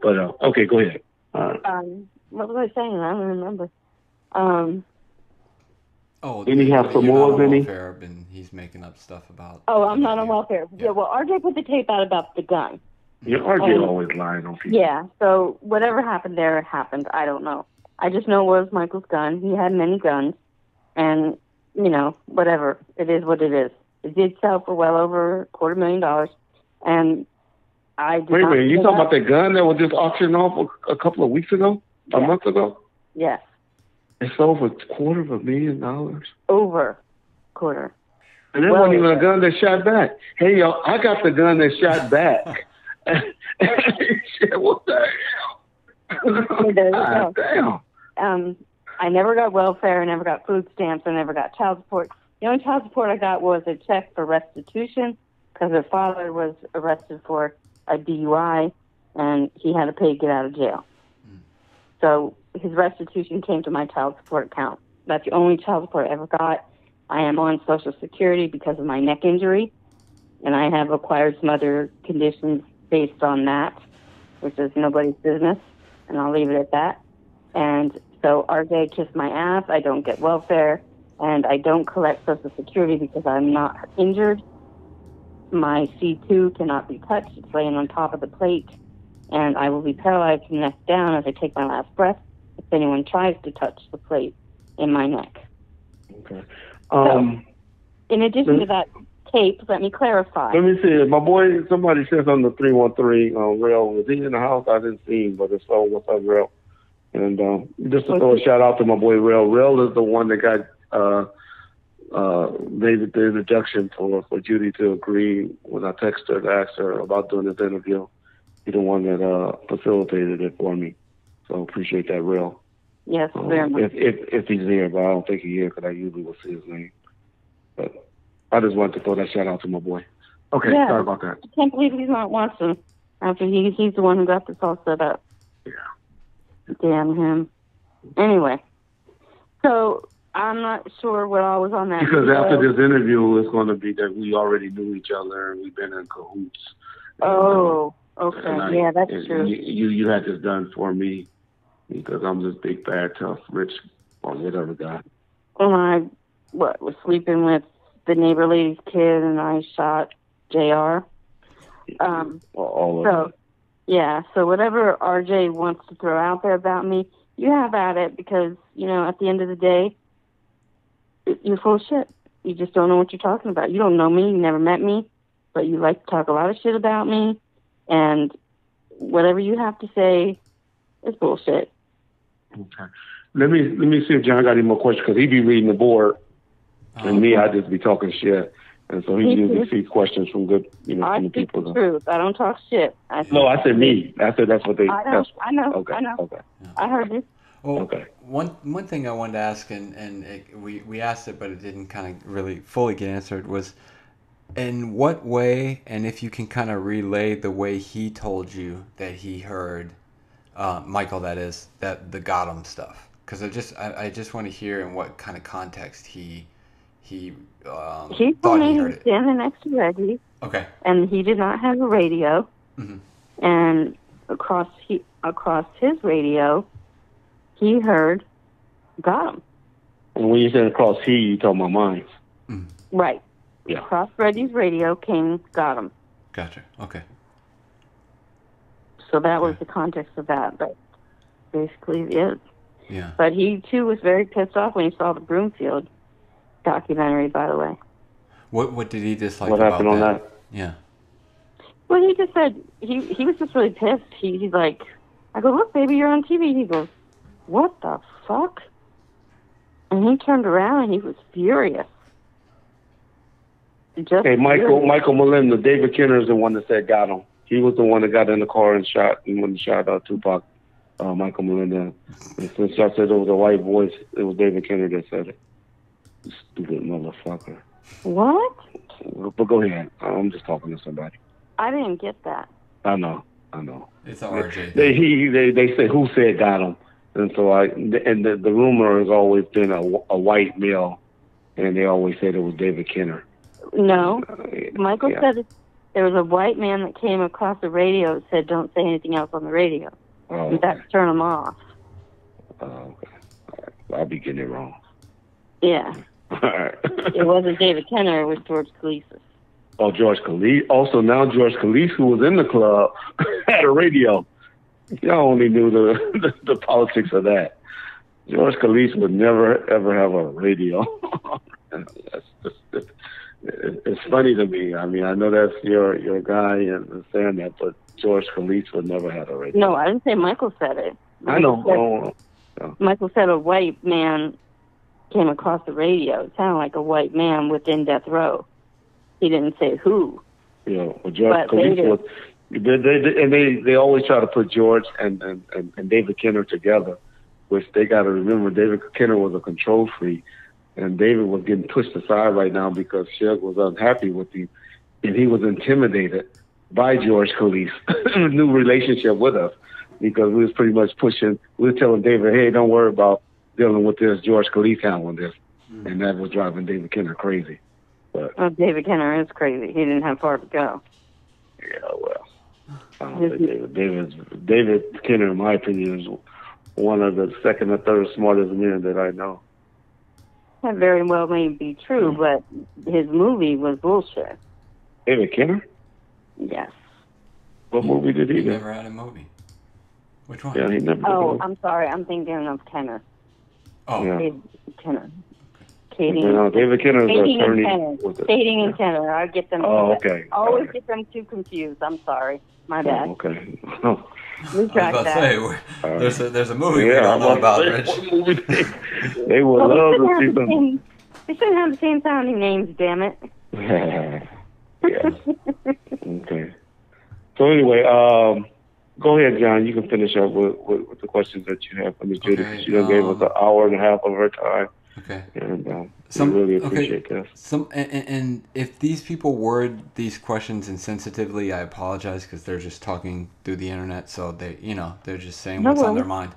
Speaker 2: But okay, go ahead.
Speaker 5: What was I saying? I don't remember.
Speaker 1: Oh,
Speaker 2: Didn't he have some more, didn't he?
Speaker 1: And he's making up stuff about.
Speaker 5: Oh, I'm not on welfare. Yeah, well, RJ put the tape out about the gun.
Speaker 2: Yeah, RJ always lying on people.
Speaker 5: Yeah, so whatever happened there happened. I don't know. I just know it was Michael's gun. He had many guns, and whatever. It is what it is. It did sell for well over $250,000, and I did
Speaker 2: Wait a minute, you talking about
Speaker 5: that
Speaker 2: the gun that was just auctioned off a couple of weeks ago? A month ago?
Speaker 5: Yes.
Speaker 2: It sold for $250,000.
Speaker 5: Over quarter.
Speaker 2: And that wasn't even a gun that shot back. Hey, yo, I got the gun that shot back. Shit, what the hell?
Speaker 5: There you
Speaker 2: go.
Speaker 5: Damn. I never got welfare. I never got food stamps. I never got child support. The only child support I got was a check for restitution because her father was arrested for a DUI, and he had to pay to get out of jail. So his restitution came to my child support account. That's the only child support I ever got. I am on Social Security because of my neck injury, and I have acquired some other conditions based on that, which is nobody's business, and I'll leave it at that. And so RJ kissed my ass. I don't get welfare, and I don't collect Social Security because I'm not injured. My C2 cannot be touched. It's laying on top of the plate, and I will be paralyzed from the neck down as I take my last breath if anyone tries to touch the plate in my neck.
Speaker 2: Okay.
Speaker 5: So, in addition to that tape, let me clarify.
Speaker 2: Let me see. My boy, somebody says on the 313 Real, was he in the house? I didn't see him, but it's so what's up, Real? And just to throw a shout out to my boy Real. Real is the one that got made the introduction for Judy to agree when I texted her to ask her about doing this interview. He's the one that facilitated it for me. So appreciate that, Real.
Speaker 5: Yes, very much.
Speaker 2: If he's here, but I don't think he's here because I usually will see his name. But I just wanted to throw that shout out to my boy. Okay, sorry about that.
Speaker 5: I can't believe he's not watching after he's the one who got this all set up.
Speaker 2: Yeah.
Speaker 5: Damn him. Anyway, so I'm not sure what all was on that.
Speaker 2: Because after this interview, it's going to be that we already knew each other and we've been in cahoots.
Speaker 5: Oh, okay. Yeah, that's true.
Speaker 2: You had this done for me because I'm this big, bad, tough, rich, or whatever guy.
Speaker 5: Well, I was sleeping with the neighbor lady's kid and I shot JR.
Speaker 2: All of it.
Speaker 5: Yeah, so whatever RJ wants to throw out there about me, you have at it because, at the end of the day, you're full of shit. You just don't know what you're talking about. You don't know me. You never met me, but you like to talk a lot of shit about me. And whatever you have to say is bullshit.
Speaker 2: Okay. Let me see if John got any more questions because he be reading the board, and me, I just be talking shit. And so he usually sees questions from good, from the people.
Speaker 5: I speak the truth. I don't talk shit.
Speaker 2: No, I said me. I said that's what they.
Speaker 5: I know.
Speaker 2: Okay.
Speaker 5: I know.
Speaker 2: Okay.
Speaker 5: I heard you.
Speaker 1: Well,
Speaker 2: okay.
Speaker 1: One thing I wanted to ask, we asked it, but it didn't kind of really fully get answered, was in what way, and if you can kind of relay the way he told you that he heard, Michael, that is, that the Gotham stuff. Because I just want to hear in what kind of context he told me he was
Speaker 5: standing next to Reggie.
Speaker 1: Okay.
Speaker 5: And he did not have a radio.
Speaker 1: Mm-hmm.
Speaker 5: And across his radio, he heard Gotham.
Speaker 2: And when you said across he, you talking about mine.
Speaker 1: Mm.
Speaker 5: Right.
Speaker 2: Yeah.
Speaker 5: Across Reggie's radio came Gotham.
Speaker 1: Gotcha. Okay.
Speaker 5: So that was the context of that, but basically it is.
Speaker 1: Yeah.
Speaker 5: But he, too, was very pissed off when he saw the Broomfield documentary, by the way.
Speaker 1: What did he dislike
Speaker 2: about that? What happened on that?
Speaker 1: Yeah.
Speaker 5: Well, he just said, he was just really pissed. He's like, I go, look, baby, you're on TV. He goes, what the fuck? And he turned around and he was furious.
Speaker 2: Hey, Michael Melinda, David Kenner is the one that said got him. He was the one that got in the car and shot Tupac, Michael Melinda. And since I said it was a white voice, it was David Kenner that said it. Stupid motherfucker.
Speaker 5: What?
Speaker 2: But go ahead. I'm just talking to somebody.
Speaker 5: I didn't get that.
Speaker 2: I know.
Speaker 1: It's an RJ.
Speaker 2: They say who said got him, and so the rumor has always been a white male, and they always said it was David Kenner.
Speaker 5: No, Michael said there was a white man that came across the radio and said, "Don't say anything else on the radio." And that turned him off.
Speaker 2: Okay. I'll be getting it wrong.
Speaker 5: Yeah.
Speaker 6: Right.
Speaker 5: It wasn't David Kenner, it was George Calisis.
Speaker 6: Oh, George Calisis. Also, now George Calisis, who was in the club, had a radio. Y'all only knew the politics of that. George Calisis would never, ever have a radio. It's funny to me. I mean, I know that's your guy and saying that, but George Calisis would never have a radio.
Speaker 5: No, I didn't say Michael said it.
Speaker 6: I know.
Speaker 5: Michael said a white man came across the radio. It sounded like a white man within death row. He didn't say who.
Speaker 6: Yeah, well, George Calisis was. They always try to put George and David Kenner together, which they got to remember. David Kenner was a control freak, and David was getting pushed aside right now because Shug was unhappy with him, and he was intimidated by George Calisis, new relationship with us, because we was pretty much pushing. We were telling David, hey, don't worry about dealing with this. George Calisis handling this, and that was driving David Kenner crazy. But
Speaker 5: David Kenner is crazy. He didn't have far to go.
Speaker 6: Yeah, well, I don't think David Kenner, in my opinion, is one of the second or third smartest men that I know.
Speaker 5: That very well may be true, but his movie was bullshit.
Speaker 6: David Kenner?
Speaker 5: Yes.
Speaker 6: What movie did he do?
Speaker 1: He never had a movie. Which one?
Speaker 6: Yeah, he never.
Speaker 5: Oh, I'm sorry. I'm thinking of Kenner.
Speaker 1: Oh.
Speaker 6: Yeah.
Speaker 5: David Kenner. Katie.
Speaker 6: No, David Kenner is an attorney.
Speaker 5: Stating and Kenner. I get them.
Speaker 6: Oh, okay.
Speaker 5: Always get them too confused. I'm sorry. My bad.
Speaker 6: Oh, okay.
Speaker 5: We track that.
Speaker 1: There's a movie we don't know about, Rich.
Speaker 6: They would love to see them.
Speaker 5: They shouldn't have the same sounding names, damn it.
Speaker 6: Yeah. Okay. So anyway, go ahead, John. You can finish up with the questions that you have for Ms. Judy.
Speaker 1: Okay,
Speaker 6: She done gave us an hour and a half of her time.
Speaker 1: Okay.
Speaker 6: And we really appreciate that.
Speaker 1: And if these people word these questions insensitively, I apologize because they're just talking through the internet, so they're just saying what's on their mind.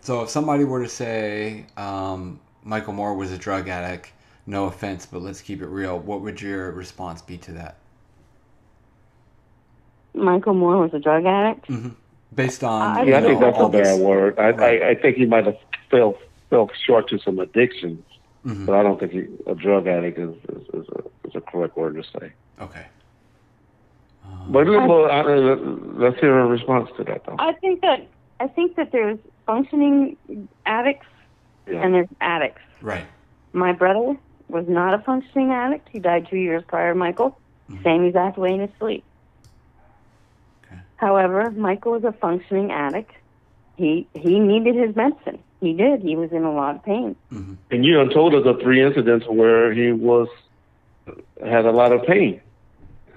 Speaker 1: So if somebody were to say Michael Moore was a drug addict, no offense, but let's keep it real, what would your response be to that?
Speaker 5: Michael Moore was a drug addict?
Speaker 1: Mm-hmm. Based on
Speaker 6: I think that's a bad word. I think he might have fell short to some addictions, but I don't think a drug addict is a correct word to say.
Speaker 1: Okay.
Speaker 6: But let's hear a response to that, though.
Speaker 5: I think that there's functioning addicts and there's addicts.
Speaker 1: Right.
Speaker 5: My brother was not a functioning addict. He died 2 years prior to Michael. Same exact way in his sleep.
Speaker 1: Okay.
Speaker 5: However, Michael was a functioning addict. He needed his medicine. He did. He was in a lot of pain.
Speaker 1: Mm-hmm.
Speaker 6: And you done told us of 3 incidents where he had a lot of pain.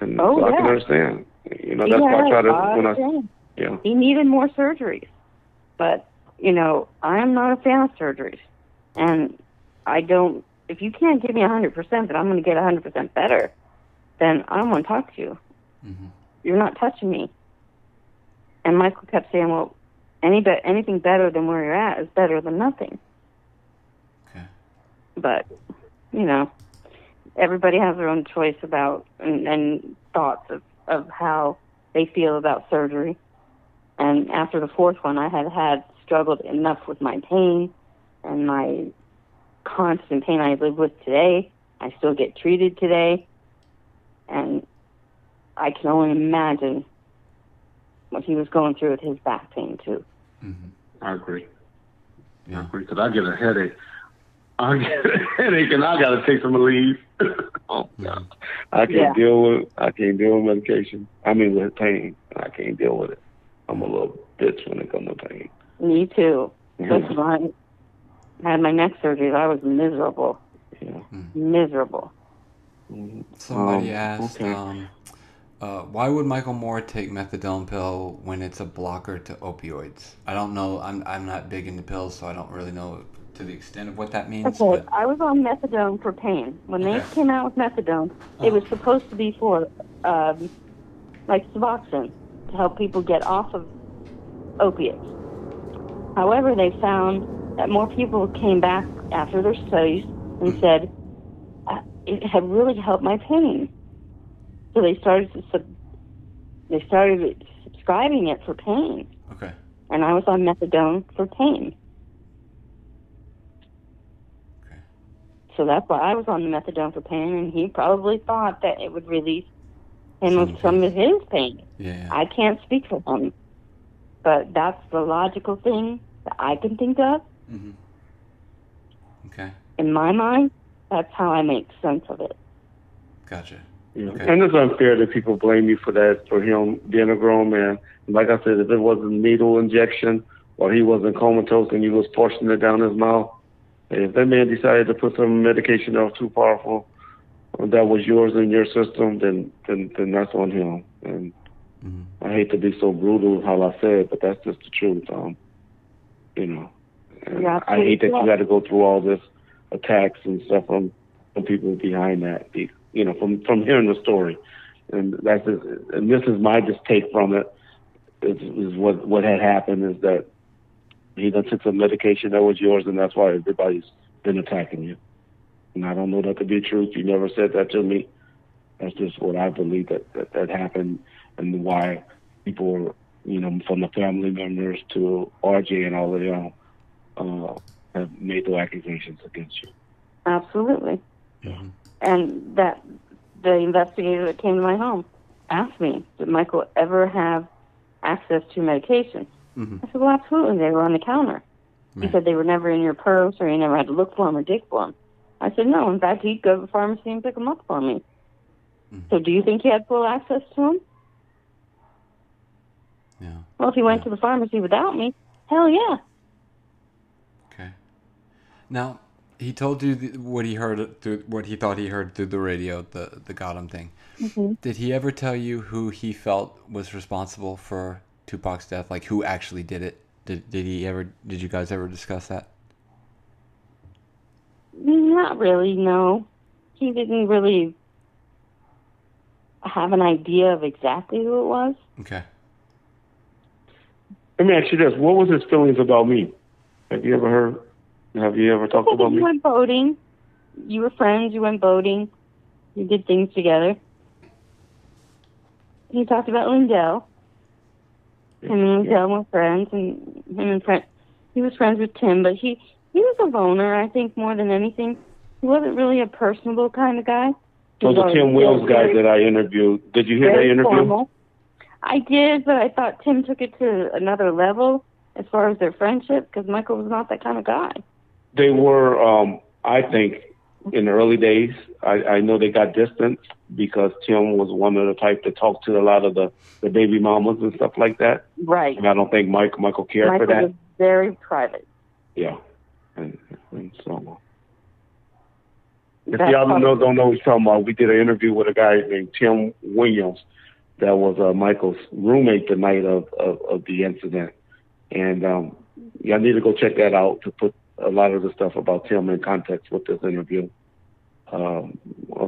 Speaker 6: And so I can understand. That's why I try to
Speaker 5: He needed more surgeries. But, I am not a fan of surgeries. And I don't, if you can't give me 100% that I'm going to get 100% better, then I don't want to talk to you.
Speaker 1: Mm-hmm.
Speaker 5: You're not touching me. And Michael kept saying, well, anything better than where you're at is better than nothing.
Speaker 1: Okay.
Speaker 5: But, everybody has their own choice about and thoughts of how they feel about surgery. And after the fourth one, I had struggled enough with my pain and my constant pain I live with today. I still get treated today. And I can only imagine what he was going through with his back pain, too.
Speaker 1: Mm-hmm.
Speaker 6: I agree.
Speaker 1: Yeah.
Speaker 6: I agree, because I get a headache. And I got to take some leave. Oh, God. I can't deal with medication. With pain. I can't deal with it. I'm a little bitch when it comes to pain.
Speaker 5: Me too. Listen, I had my neck surgery. I was miserable.
Speaker 6: Yeah.
Speaker 5: Miserable.
Speaker 1: Somebody asked, why would Michael Moore take methadone pill when it's a blocker to opioids? I don't know. I'm not big into pills, so I don't really know to the extent of what that means.
Speaker 5: Okay, I was on methadone for pain. When they came out with methadone, it was supposed to be for, like Suboxone, to help people get off of opiates. However, they found that more people came back after their studies and said, it had really helped my pain. So they started subscribing it for pain.
Speaker 1: Okay.
Speaker 5: And I was on methadone for pain.
Speaker 1: Okay.
Speaker 5: So that's why I was on the methadone for pain, and he probably thought that it would release him of some of his pain.
Speaker 1: Yeah.
Speaker 5: I can't speak for him, but that's the logical thing that I can think of.
Speaker 1: Mm-hmm. Okay.
Speaker 5: In my mind, that's how I make sense of it.
Speaker 1: Gotcha.
Speaker 6: Yeah.
Speaker 1: Okay.
Speaker 6: And it's unfair that people blame you for that, for him being a grown man. Like I said, if it was a needle injection or he wasn't comatose and you was forcing it down his mouth, if that man decided to put some medication that was too powerful that was yours in your system, then that's on him. And I hate to be so brutal how I say it, but that's just the truth. You know, and I hate that you got to go through all this attacks and stuff from people behind that. You know, from hearing the story, and and this is my just take from it. Is what had happened is that he done took some medication that was yours, and that's why everybody's been attacking you. And I don't know that to be true. You never said that to me. That's just what I believe that happened, and why people, you know, from the family members to RJ and all of them, have made those accusations against you.
Speaker 5: Absolutely.
Speaker 1: Mm-hmm.
Speaker 5: And that the investigator that came to my home asked me, did Michael ever have access to medication?
Speaker 1: Mm-hmm.
Speaker 5: I said, well, absolutely. They were on the counter.
Speaker 1: Right.
Speaker 5: He said they were never in your purse, or you never had to look for them or dig for them. I said, no. In fact, he'd go to the pharmacy and pick them up for me. Mm-hmm. So do you think he had full access to them?
Speaker 1: Yeah.
Speaker 5: Well, if he went to the pharmacy without me, hell yeah.
Speaker 1: Okay. Now, he told you what he heard through what he thought he heard through the radio, the Gotham thing.
Speaker 5: Mm-hmm.
Speaker 1: Did he ever tell you who he felt was responsible for Tupac's death? Like, who actually did it? Did you guys ever discuss that?
Speaker 5: Not really, no. He didn't really have an idea of exactly who it was.
Speaker 1: Okay.
Speaker 6: Let me ask you this. What was his feelings about me? Have you ever talked about me?
Speaker 5: You went boating. You were friends. You went boating. You did things together. He talked about Lindell. Him and Lindell were friends, and he was friends with Tim, but he was a loner, I think, more than anything. He wasn't really a personable kind of guy.
Speaker 6: So the Tim Wills guy that I interviewed, did you hear that interview?
Speaker 5: Formal. I did, but I thought Tim took it to another level as far as their friendship, because Michael was not that kind of guy.
Speaker 6: They were, I think, in the early days, I know they got distant because Tim was one of the type that talked to a lot of the baby mamas and stuff like that.
Speaker 5: Right.
Speaker 6: And I don't think Michael cared for that.
Speaker 5: Michael was very private.
Speaker 6: Yeah. And so... If y'all don't know what he's talking about, we did an interview with a guy named Tim Williams that was Michael's roommate the night of the incident. And y'all need to go check that out to put a lot of the stuff about Tim in context with this interview. Of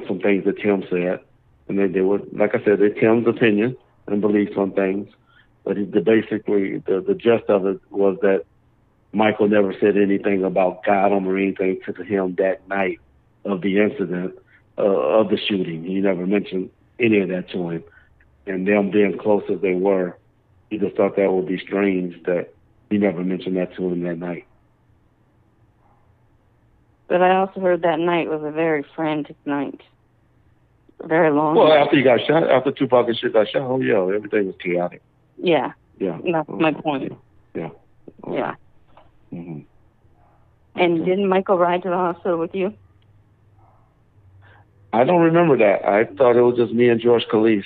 Speaker 6: some things that Tim said. And they were, like I said, they're Tim's opinion and beliefs on things. But basically, the gist of it was that Michael never said anything about Gotham or anything to him that night of the incident, of the shooting. He never mentioned any of that to him. And them being close as they were, he just thought that would be strange that he never mentioned that to him that night.
Speaker 5: But I also heard that night was a very frantic night. A very long
Speaker 6: night.
Speaker 5: Well,
Speaker 6: after he got shot, after Tupac and shit got shot, oh yeah, everything was chaotic.
Speaker 5: Yeah.
Speaker 6: Yeah.
Speaker 5: That's my point.
Speaker 6: Yeah.
Speaker 5: Okay. Yeah.
Speaker 6: Mm-hmm.
Speaker 5: And didn't Michael ride to the hospital with you?
Speaker 6: I don't remember that. I thought it was just me and George Calise.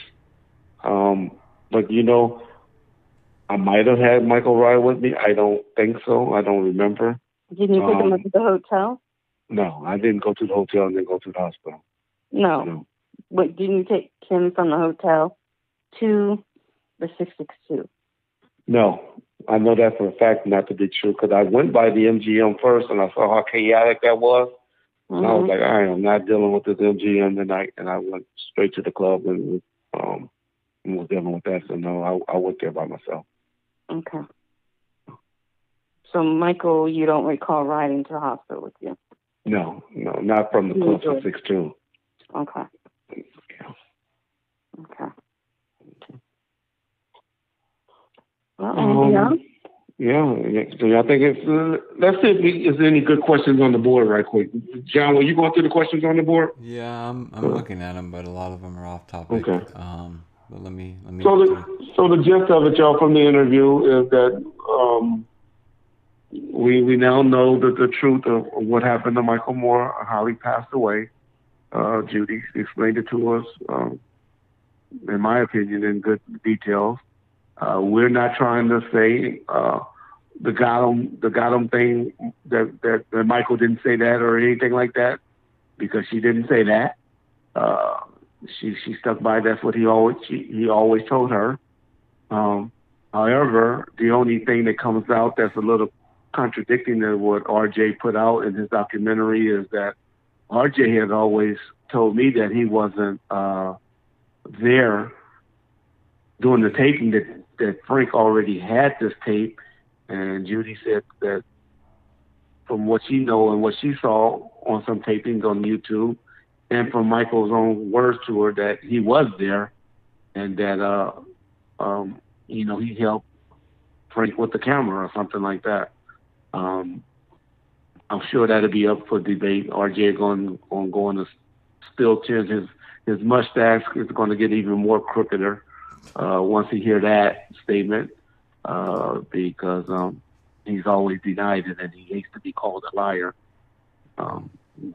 Speaker 6: But, you know, I might have had Michael ride with me. I don't think so. I don't remember.
Speaker 5: Didn't you pick him up at the hotel?
Speaker 6: No, I didn't go to the hotel and then go to the hospital.
Speaker 5: No. But didn't you take him from the hotel to the 662?
Speaker 6: No. I know that for a fact not to be true because I went by the MGM first and I saw how chaotic that was. And I was like, I am not dealing with this MGM tonight. And I went straight to the club and was dealing with that. So, no, I went there by myself.
Speaker 5: Okay. So, Michael, you don't recall riding to the hospital with you?
Speaker 6: No, not from the club to 6-2.
Speaker 5: Okay.
Speaker 6: Yeah.
Speaker 5: Okay. Well, anything else?
Speaker 6: Yeah, so I think it's. Let's see if there's any good questions on the board, right quick. John, were you going through the questions on the board?
Speaker 1: Yeah, I'm looking at them, but a lot of them are off topic.
Speaker 6: Okay.
Speaker 1: But let me.
Speaker 6: So the gist of it, y'all, from the interview is that we now know that the truth of what happened to Michael Moore, how he passed away. Judy explained it to us, in my opinion, in good details. We're not trying to say the Gotham thing that Michael didn't say that or anything like that, because she didn't say that. She stuck by that's what he always told her. However, the only thing that comes out that's a little contradicting to what RJ put out in his documentary is that RJ had always told me that he wasn't there doing the taping, that Frank already had this tape, and Judy said that from what she know and what she saw on some tapings on YouTube, and from Michael's own words to her, that he was there, and that he helped Frank with the camera or something like that. I'm sure that'll be up for debate. RJ going to still change his mustache is going to get even more crookeder once he hear that statement, because he's always denied it and he hates to be called a liar.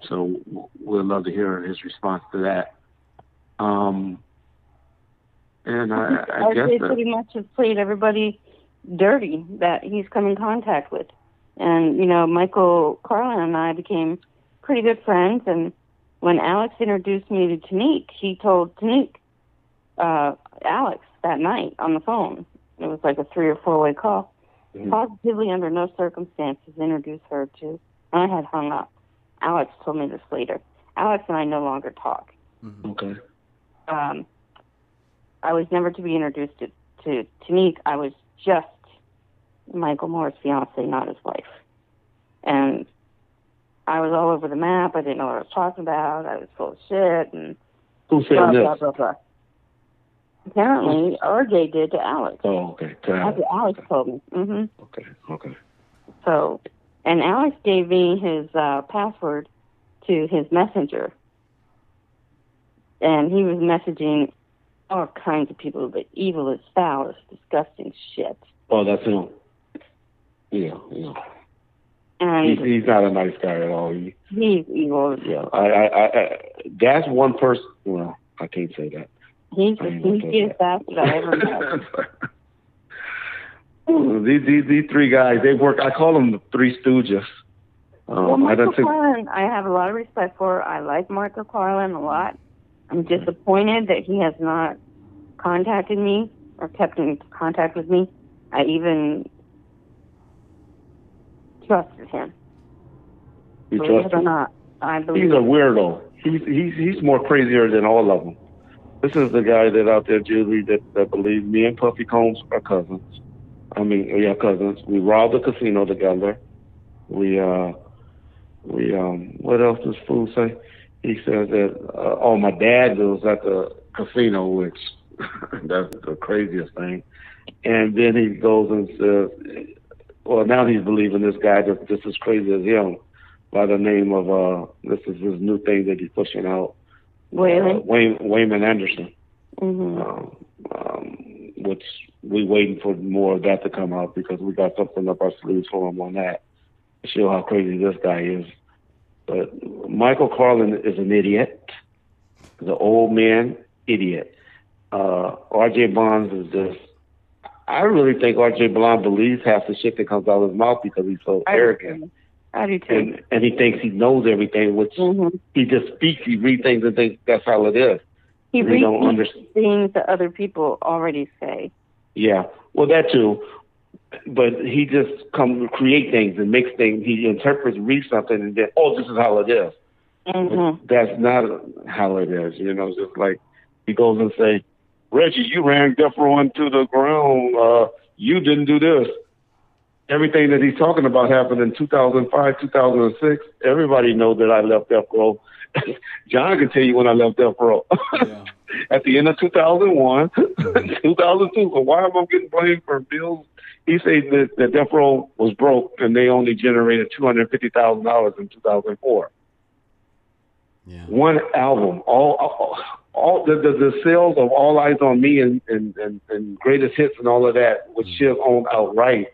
Speaker 6: So we'd love to hear his response to that. And I guess
Speaker 5: RJ pretty much has played everybody dirty that he's come in contact with. And, Michael Carlin and I became pretty good friends. And when Alex introduced me to Tanique, he told Tanique, Alex, that night on the phone. It was like a 3 or 4 way call. Mm-hmm. Positively, under no circumstances, introduce her to. And I had hung up. Alex told me this later. Alex and I no longer talk.
Speaker 6: Mm-hmm. Okay.
Speaker 5: I was never to be introduced to Tanique. I was just Michael Moore's fiancee, not his wife. And I was all over the map. I didn't know what I was talking about. I was full of shit. And
Speaker 6: who said
Speaker 5: blah,
Speaker 6: this?
Speaker 5: blah, blah, blah. Apparently, RJ did to Alex.
Speaker 6: Oh, okay.
Speaker 5: That's what Alex told me. Mm-hmm.
Speaker 6: Okay.
Speaker 5: So, and Alex gave me his password to his messenger. And he was messaging all kinds of people, the evilest, foulest, disgusting shit.
Speaker 6: Oh, that's him. Yeah. And he's not a nice guy at all.
Speaker 5: He's evil.
Speaker 6: Yeah, I that's one person. Well, I can't say that.
Speaker 5: He's the bastard I ever met.
Speaker 6: These three guys, they work. I call them the Three Stooges.
Speaker 5: Michael Carlin, I have a lot of respect for. I like Michael Carlin a lot. I'm disappointed that he has not contacted me or kept in contact with me. I even trusted him.
Speaker 6: You trust him?
Speaker 5: Or not, I believe
Speaker 6: he's a weirdo. He's more crazier than all of them. This is the guy that out there, Julie, that believes me and Puffy Combs are cousins. Cousins. We robbed a casino together. We what else does Fool say? He says that, my dad was at the casino, which that's the craziest thing. And then he goes and says, well, now he's believing this guy that's just as crazy as him by the name of, this is his new thing that he's pushing out. Wayman Anderson.
Speaker 5: Mm-hmm.
Speaker 6: Which we waiting for more of that to come out because we got something up our sleeves for him on that to show how crazy this guy is. But Michael Carlin is an idiot. He's an old man idiot. R.J. Bonds is just... I really think R.J. Bonds believes half the shit that comes out of his mouth because he's so arrogant.
Speaker 5: I do too.
Speaker 6: And he thinks he knows everything, which he just speaks. He reads things and thinks that's how it is.
Speaker 5: He reads things that other people already say.
Speaker 6: Yeah, well, that too. But he just comes to create things and makes things. He interprets, reads something, and then, this is how it is.
Speaker 5: Mm-hmm.
Speaker 6: That's not how it is. Just like he goes and say, Reggie, you ran Death Row into the ground. You didn't do this. Everything that he's talking about happened in 2005, 2006. Everybody knows that I left Death Row. John can tell you when I left Death Row. Yeah. At the end of 2001, 2002. So why am I getting blamed for bills
Speaker 2: he said that Death Row was broke and they only generated $250,000 in 2004.
Speaker 1: Yeah.
Speaker 2: One album, all the sales of All Eyes on Me and Greatest Hits and all of that, which Shiv owned outright,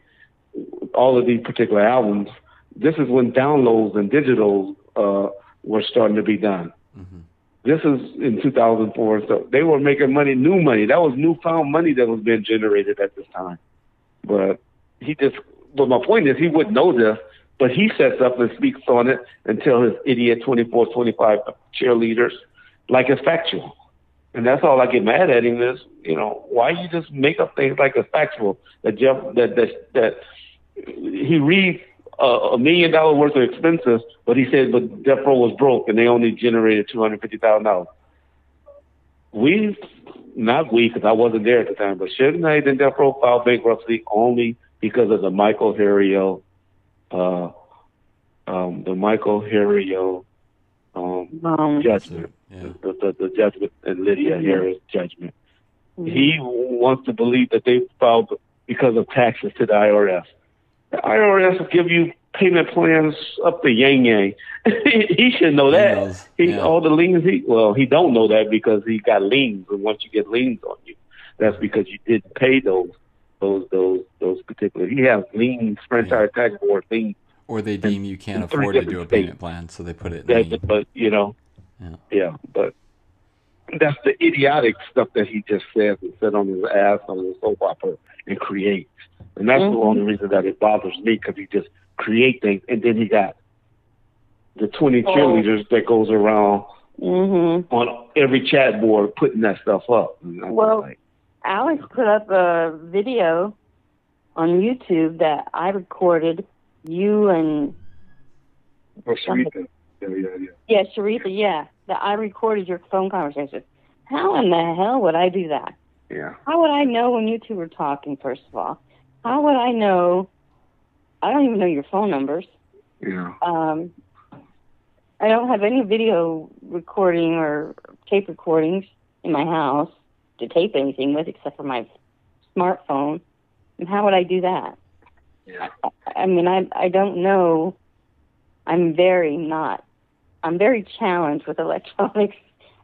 Speaker 2: all of these particular albums. This is when downloads and digitals were starting to be done.
Speaker 1: Mm-hmm.
Speaker 2: This is in 2004, so they were making money, new money. That was newfound money that was being generated at this time. But my point is, he wouldn't know this, but he sets up and speaks on it and tell his idiot 24, 25 cheerleaders like it's factual. And that's all I get mad at him is, why you just make up things like it's factual that he reads $1 million worth of expenses, but he said, but Death Row was broke and they only generated $250,000. Because I wasn't there at the time, but Suge Knight and Death Row filed bankruptcy only because of the Michael Herrio judgment.
Speaker 1: Yeah.
Speaker 2: The judgment and Lydia Harris judgment. Mm-hmm. He wants to believe that they filed because of taxes to the IRS. The IRS will give you payment plans up to yang yang. He should know that. All the liens. He don't know that because he got liens, and once you get liens on you, that's because you didn't pay those particular. He has liens, franchise tax board liens.
Speaker 1: Or they deem you can't afford to do a payment plan, so they put it in lien.
Speaker 2: But but that's the idiotic stuff that he just says and sit on his ass on the soap opera and creates. And that's the only reason that it bothers me, because he just create things. And then he got the 20 cheerleaders that goes around on every chat board putting that stuff up.
Speaker 5: Alex put up a video on YouTube that I recorded you and...
Speaker 2: Sharita.
Speaker 5: Yeah, Sharita, yeah. That I recorded your phone conversation. How in the hell would I do that?
Speaker 2: Yeah.
Speaker 5: How would I know when you two were talking, first of all? How would I know? I don't even know your phone numbers.
Speaker 2: Yeah.
Speaker 5: I don't have any video recording or tape recordings in my house to tape anything with except for my smartphone. And how would I do that?
Speaker 2: Yeah.
Speaker 5: I mean, I don't know. I'm very challenged with electronics.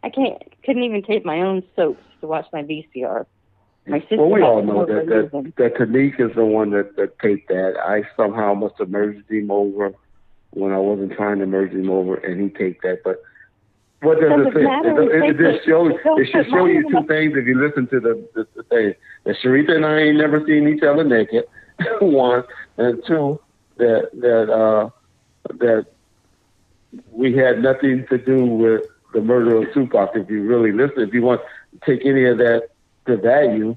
Speaker 5: I couldn't even tape my own soaps to watch my VCR. My sister.
Speaker 2: Well, we all know that Tanique is the one that taped that. I somehow must have merged him over when I wasn't trying to merge him over, and he taped that. But what does it say? It should show you two things if you listen to the thing. That Sharita and I ain't never seen each other naked. One, and two, that we had nothing to do with the murder of Tupac. If you really listen, if you want to take any of that to value,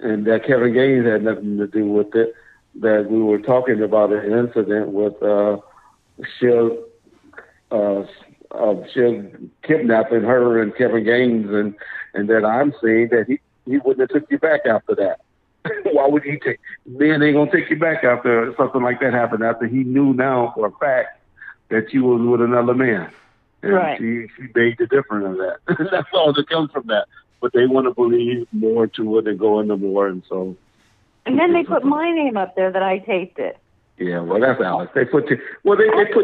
Speaker 2: and that Kevin Gaines had nothing to do with it, that we were talking about an incident with Shiv kidnapping her and Kevin Gaines, and that I'm saying that he wouldn't have took you back after that. Why would he take? Men ain't gonna take you back after something like that happened. After he knew now for a fact that you was with another man, and
Speaker 5: right.
Speaker 2: She made the difference of that. That's all that comes from that. But they want to believe more to it and go into more, and so.
Speaker 5: And then they put my name up there that I taped it.
Speaker 2: Yeah, well, that's Alex. They put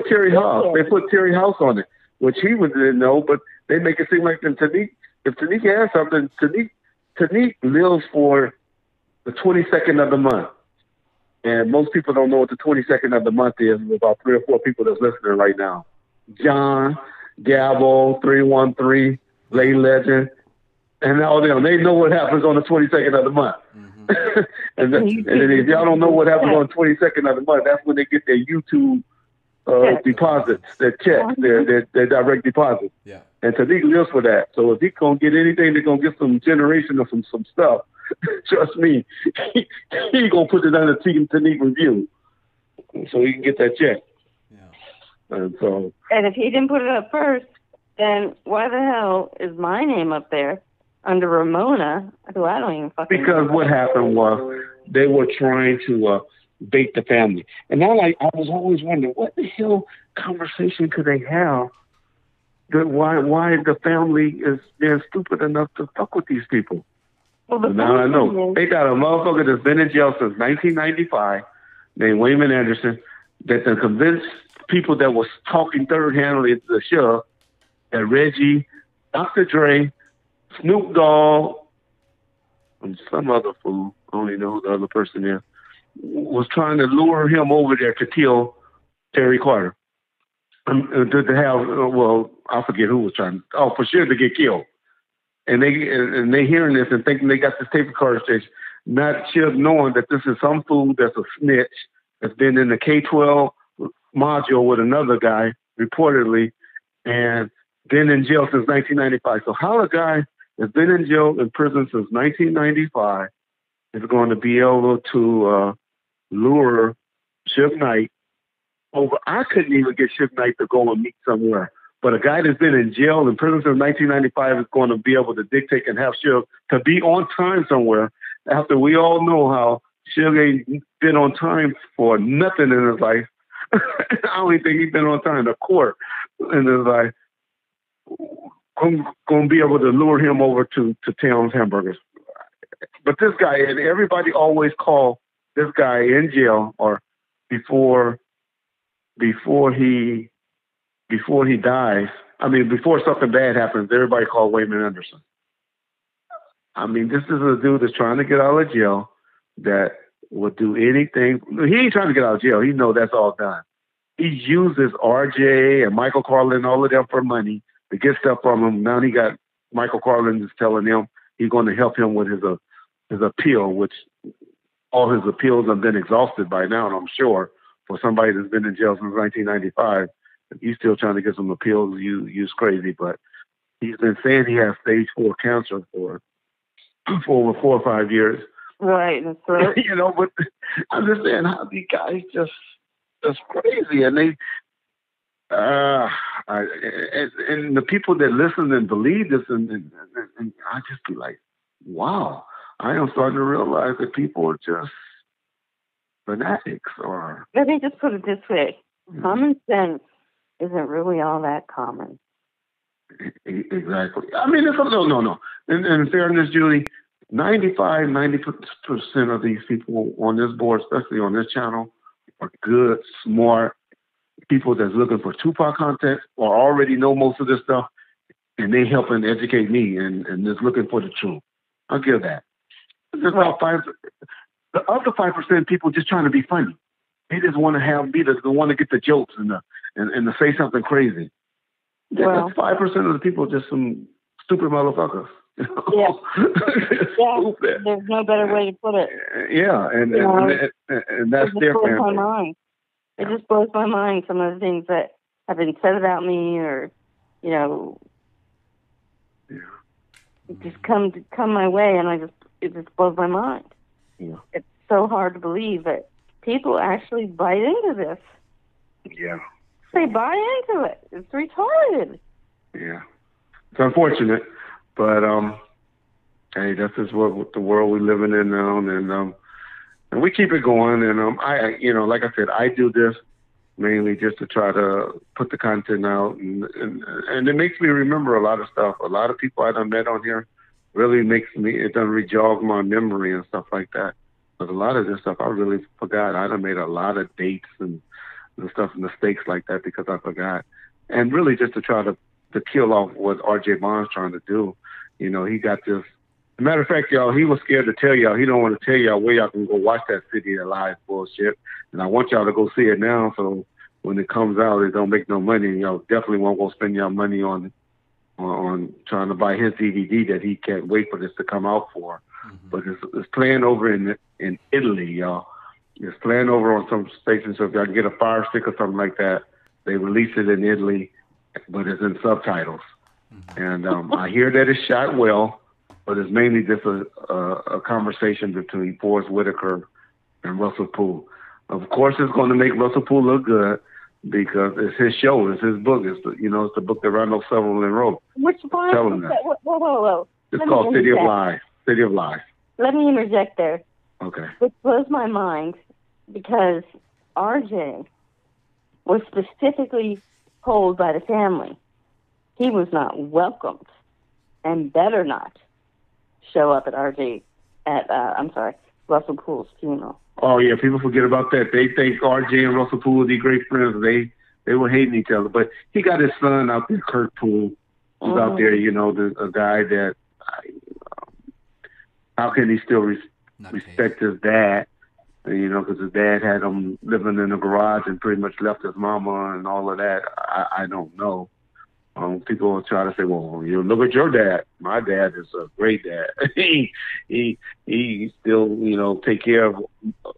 Speaker 2: Terry House. They put Terry House on it, which he didn't know, but they make it seem like if Tanique has something, Tanique lives for the 22nd of the month. And most people don't know what the 22nd of the month is. There's about 3 or 4 people that's listening right now. John, Gabo, 313, Lay Legend, and all them. They know what happens on the 22nd of the month. Mm-hmm. and then if y'all don't know what happens on the 22nd of the month, that's when they get their YouTube deposits, their checks, their direct deposits.
Speaker 1: Yeah.
Speaker 2: And Tanique lives for that. So if he gonna get anything, they're gonna get some generation or some stuff. Trust me, he gonna put it under Team Tanique review, so he can get that check.
Speaker 1: Yeah.
Speaker 5: And if he didn't put it up first, then why the hell is my name up there under Ramona, who I don't even fucking
Speaker 2: Because
Speaker 5: know.
Speaker 2: What happened was they were trying to bait the family, and I was always wondering what the hell conversation could they have. Why the family is being stupid enough to fuck with these people.
Speaker 5: Well,
Speaker 2: So now I know. They got a motherfucker that's been in jail since 1995 named Wayman Anderson that to convince people that was talking third-handedly into the show that Reggie, Dr. Dre, Snoop Dogg, and some other fool, I don't even know who the other person is, was trying to lure him over there to kill Terry Carter. To have, well, I forget who was trying. Oh, for sure to get killed. And they hearing this and thinking they got this tape recorder station, not sure knowing that this is some fool that's a snitch that's been in the K-12 module with another guy reportedly, and been in jail since 1995. So how a guy that's been in jail in prison since 1995 is going to be able to lure Suge Knight over? I couldn't even get Suge Knight to go and meet somewhere. But a guy that's been in jail in prison since 1995 is going to be able to dictate and have Suge to be on time somewhere after we all know how Suge ain't been on time for nothing in his life. I don't even think he's been on time to court in his life. I'm going to be able to lure him over to Towns Hamburgers. But this guy, and everybody always call this guy in jail or before he dies. I mean, before something bad happens, everybody call Wayman Anderson. I mean, this is a dude that's trying to get out of jail that would do anything. He ain't trying to get out of jail. He knows that's all done. He uses RJ and Michael Carlin and all of them for money to get stuff from him. Now he got Michael Carlin is telling him he's going to help him with his appeal, which all his appeals have been exhausted by now, and I'm sure for somebody that's been in jail since 1995, if he's still trying to get some appeals, you's crazy. But he's been saying he has stage 4 cancer for over 4 or 5 years.
Speaker 5: Right, that's right.
Speaker 2: You know, but I'm just saying how these guys just crazy, and they and the people that listen and believe this, and I just be like, wow, I am starting to realize that people are just fanatics. Or
Speaker 5: let me just put it this way: common sense isn't really all that common.
Speaker 2: Exactly. I mean, no. In fairness, Judy, 90% of these people on this board, especially on this channel, are good, smart people that's looking for Tupac content or already know most of this stuff, and they helping educate me and just looking for the truth. I'll give that. There's about 5. The other 5% people just trying to be funny. They just want to be the one to get the jokes and to say something crazy. Well, that's 5% of the people just some stupid motherfuckers.
Speaker 5: Yeah. Stupid. There's no better way to put it.
Speaker 2: Yeah, and that's their family.
Speaker 5: My mind. It just blows my mind, some of the things that have been said about me, or just come my way, and it just blows my mind.
Speaker 2: Yeah.
Speaker 5: It's so hard to believe that people actually bite into this.
Speaker 2: Yeah.
Speaker 5: They buy into it. It's retarded.
Speaker 2: Yeah. It's unfortunate, but hey, that's just what the world we're living in now, and we keep it going. And I like I said, I do this mainly just to try to put the content out, and it makes me remember a lot of stuff. A lot of people I done met on here really it done re-jog my memory and stuff like that. But a lot of this stuff I really forgot. I done made a lot of dates and stuff, mistakes like that because I forgot. And really just to try to kill off what RJ Bond's trying to do. He got this. As a matter of fact, y'all, he was scared to tell y'all. He don't want to tell y'all where y'all can go watch that City of Lies bullshit. And I want y'all to go see it now, so when it comes out, it don't make no money. Y'all definitely won't go spend y'all money on trying to buy his DVD that he can't wait for this to come out for. Mm-hmm. But it's playing over in Italy, y'all. It's playing over on some stations, so if y'all can get a Fire Stick or something like that, they release it in Italy, but it's in subtitles. Mm-hmm. And I hear that it's shot well, but it's mainly just a conversation between Forrest Whitaker and Russell Poole. Of course, it's going to make Russell Poole look good because it's his show, it's his book. It's the book that Randall Sutherland wrote.
Speaker 5: Which part? Whoa.
Speaker 2: It's called City of Lies. City of Lies.
Speaker 5: Let me interject there.
Speaker 2: Okay.
Speaker 5: Which blows my mind because RJ was specifically told by the family he was not welcomed and better not show up at Russell Poole's funeral.
Speaker 2: Oh yeah, people forget about that. They think RJ and Russell Poole would be great friends. They were hating each other, but he got his son out there, Kurt Poole, who's out there. You know, a guy that how can he still respect his dad? You know, because his dad had him living in a garage and pretty much left his mama and all of that. I don't know. People will try to say, well, you look at your dad. My dad is a great dad. he still, you know, take care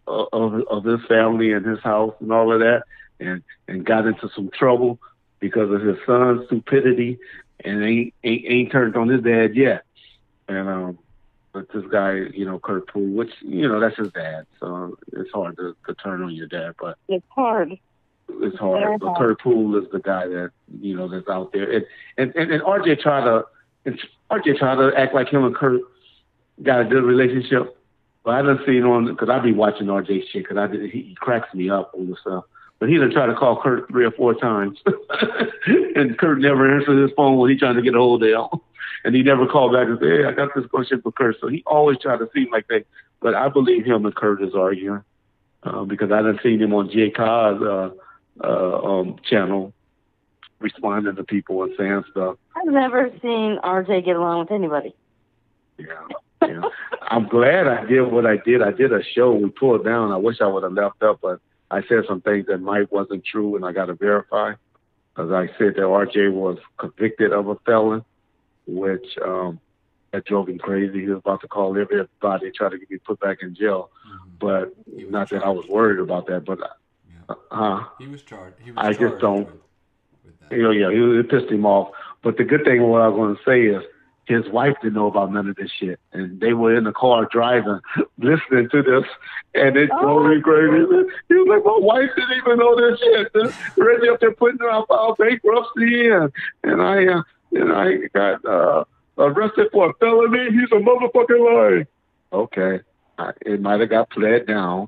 Speaker 2: of his family and his house and all of that, and got into some trouble because of his son's stupidity, and ain't turned on his dad yet. And but this guy, you know, Kurt Poole, which, you know, that's his dad, so it's hard to turn on your dad, but
Speaker 5: it's hard.
Speaker 2: It's hard. But Kurt Poole is the guy that, you know, that's out there. And RJ tried to act like him and Kurt got a good relationship. But I done seen on, because I be watching RJ shit, because he cracks me up on the stuff. But he done tried to call Kurt 3 or 4 times. And Kurt never answered his phone when he trying to get a hold of him. And he never called back and said, hey, I got this question for Kurt. So he always tried to seem like that. But I believe him and Kurt is arguing. Because I done seen him on J. K's channel responding to people and saying stuff.
Speaker 5: I've never seen RJ get along with anybody.
Speaker 2: Yeah. I'm glad I did what I did. I did a show. We pulled down. I wish I would have left up, but I said some things that wasn't true, and I got to verify. Because I said that RJ was convicted of a felon, which that drove him crazy. He was about to call everybody, try to get me put back in jail. But not that I was worried about that, but
Speaker 1: he was charged.
Speaker 2: I just don't. With that. You know, it pissed him off. But the good thing, what I was going to say is, his wife didn't know about none of this shit, and they were in the car driving, listening to this, and it drove me crazy. He was like, "My wife didn't even know this shit." Reggie up there putting our bankruptcy in, and I got arrested for a felony. He's a motherfucking lie. Okay, it might have got pled down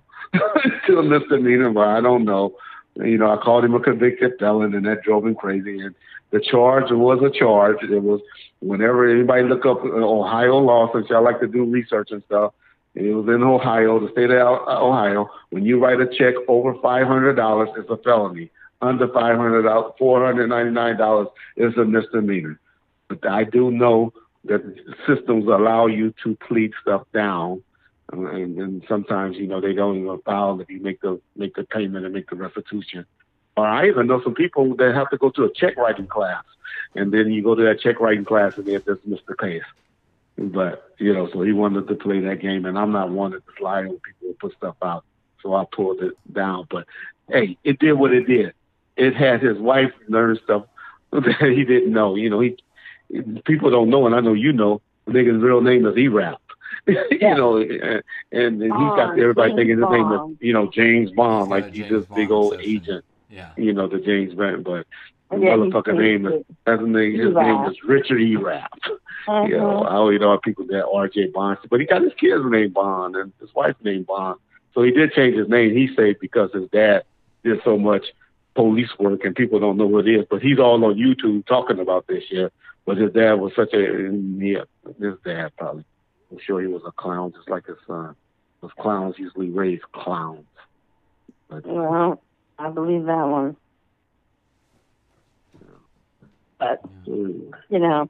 Speaker 2: to a misdemeanor, but I don't know. You know, I called him a convicted felon, and that drove him crazy. And the charge was a charge. It was, whenever anybody look up Ohio law, since y'all like to do research and stuff, it was in Ohio, the state of Ohio. When you write a check over $500, it's a felony. Under $500, $499 is a misdemeanor. But I do know that systems allow you to plead stuff down. And sometimes, you know, they don't even file if you make the payment and make the restitution. Or I even know some people that have to go to a check writing class, and then you go to that check writing class and they dismiss the case. But, you know, so he wanted to play that game, and I'm not one to lie on people and put stuff out. So I pulled it down. But, hey, it did what it did. It had his wife learn stuff that he didn't know. You know, people don't know, and I know you know, the nigga's real name is E-Rap. You know, and he's got everybody thinking his name is, you know, James Bond, like he's this big old agent.
Speaker 1: Yeah.
Speaker 2: You know, the James Bond, but his motherfucking name is, his name is Richard E-Rap. You know, I always know people that RJ Bond, but he got his kid's name Bond and his wife's name Bond. So he did change his name, he said, because his dad did so much police work and people don't know what it is. But he's all on YouTube talking about this shit. But his dad was his dad probably. I'm sure he was a clown just like his son. Those clowns usually raise clowns. But,
Speaker 5: well, I believe that one. But, you know,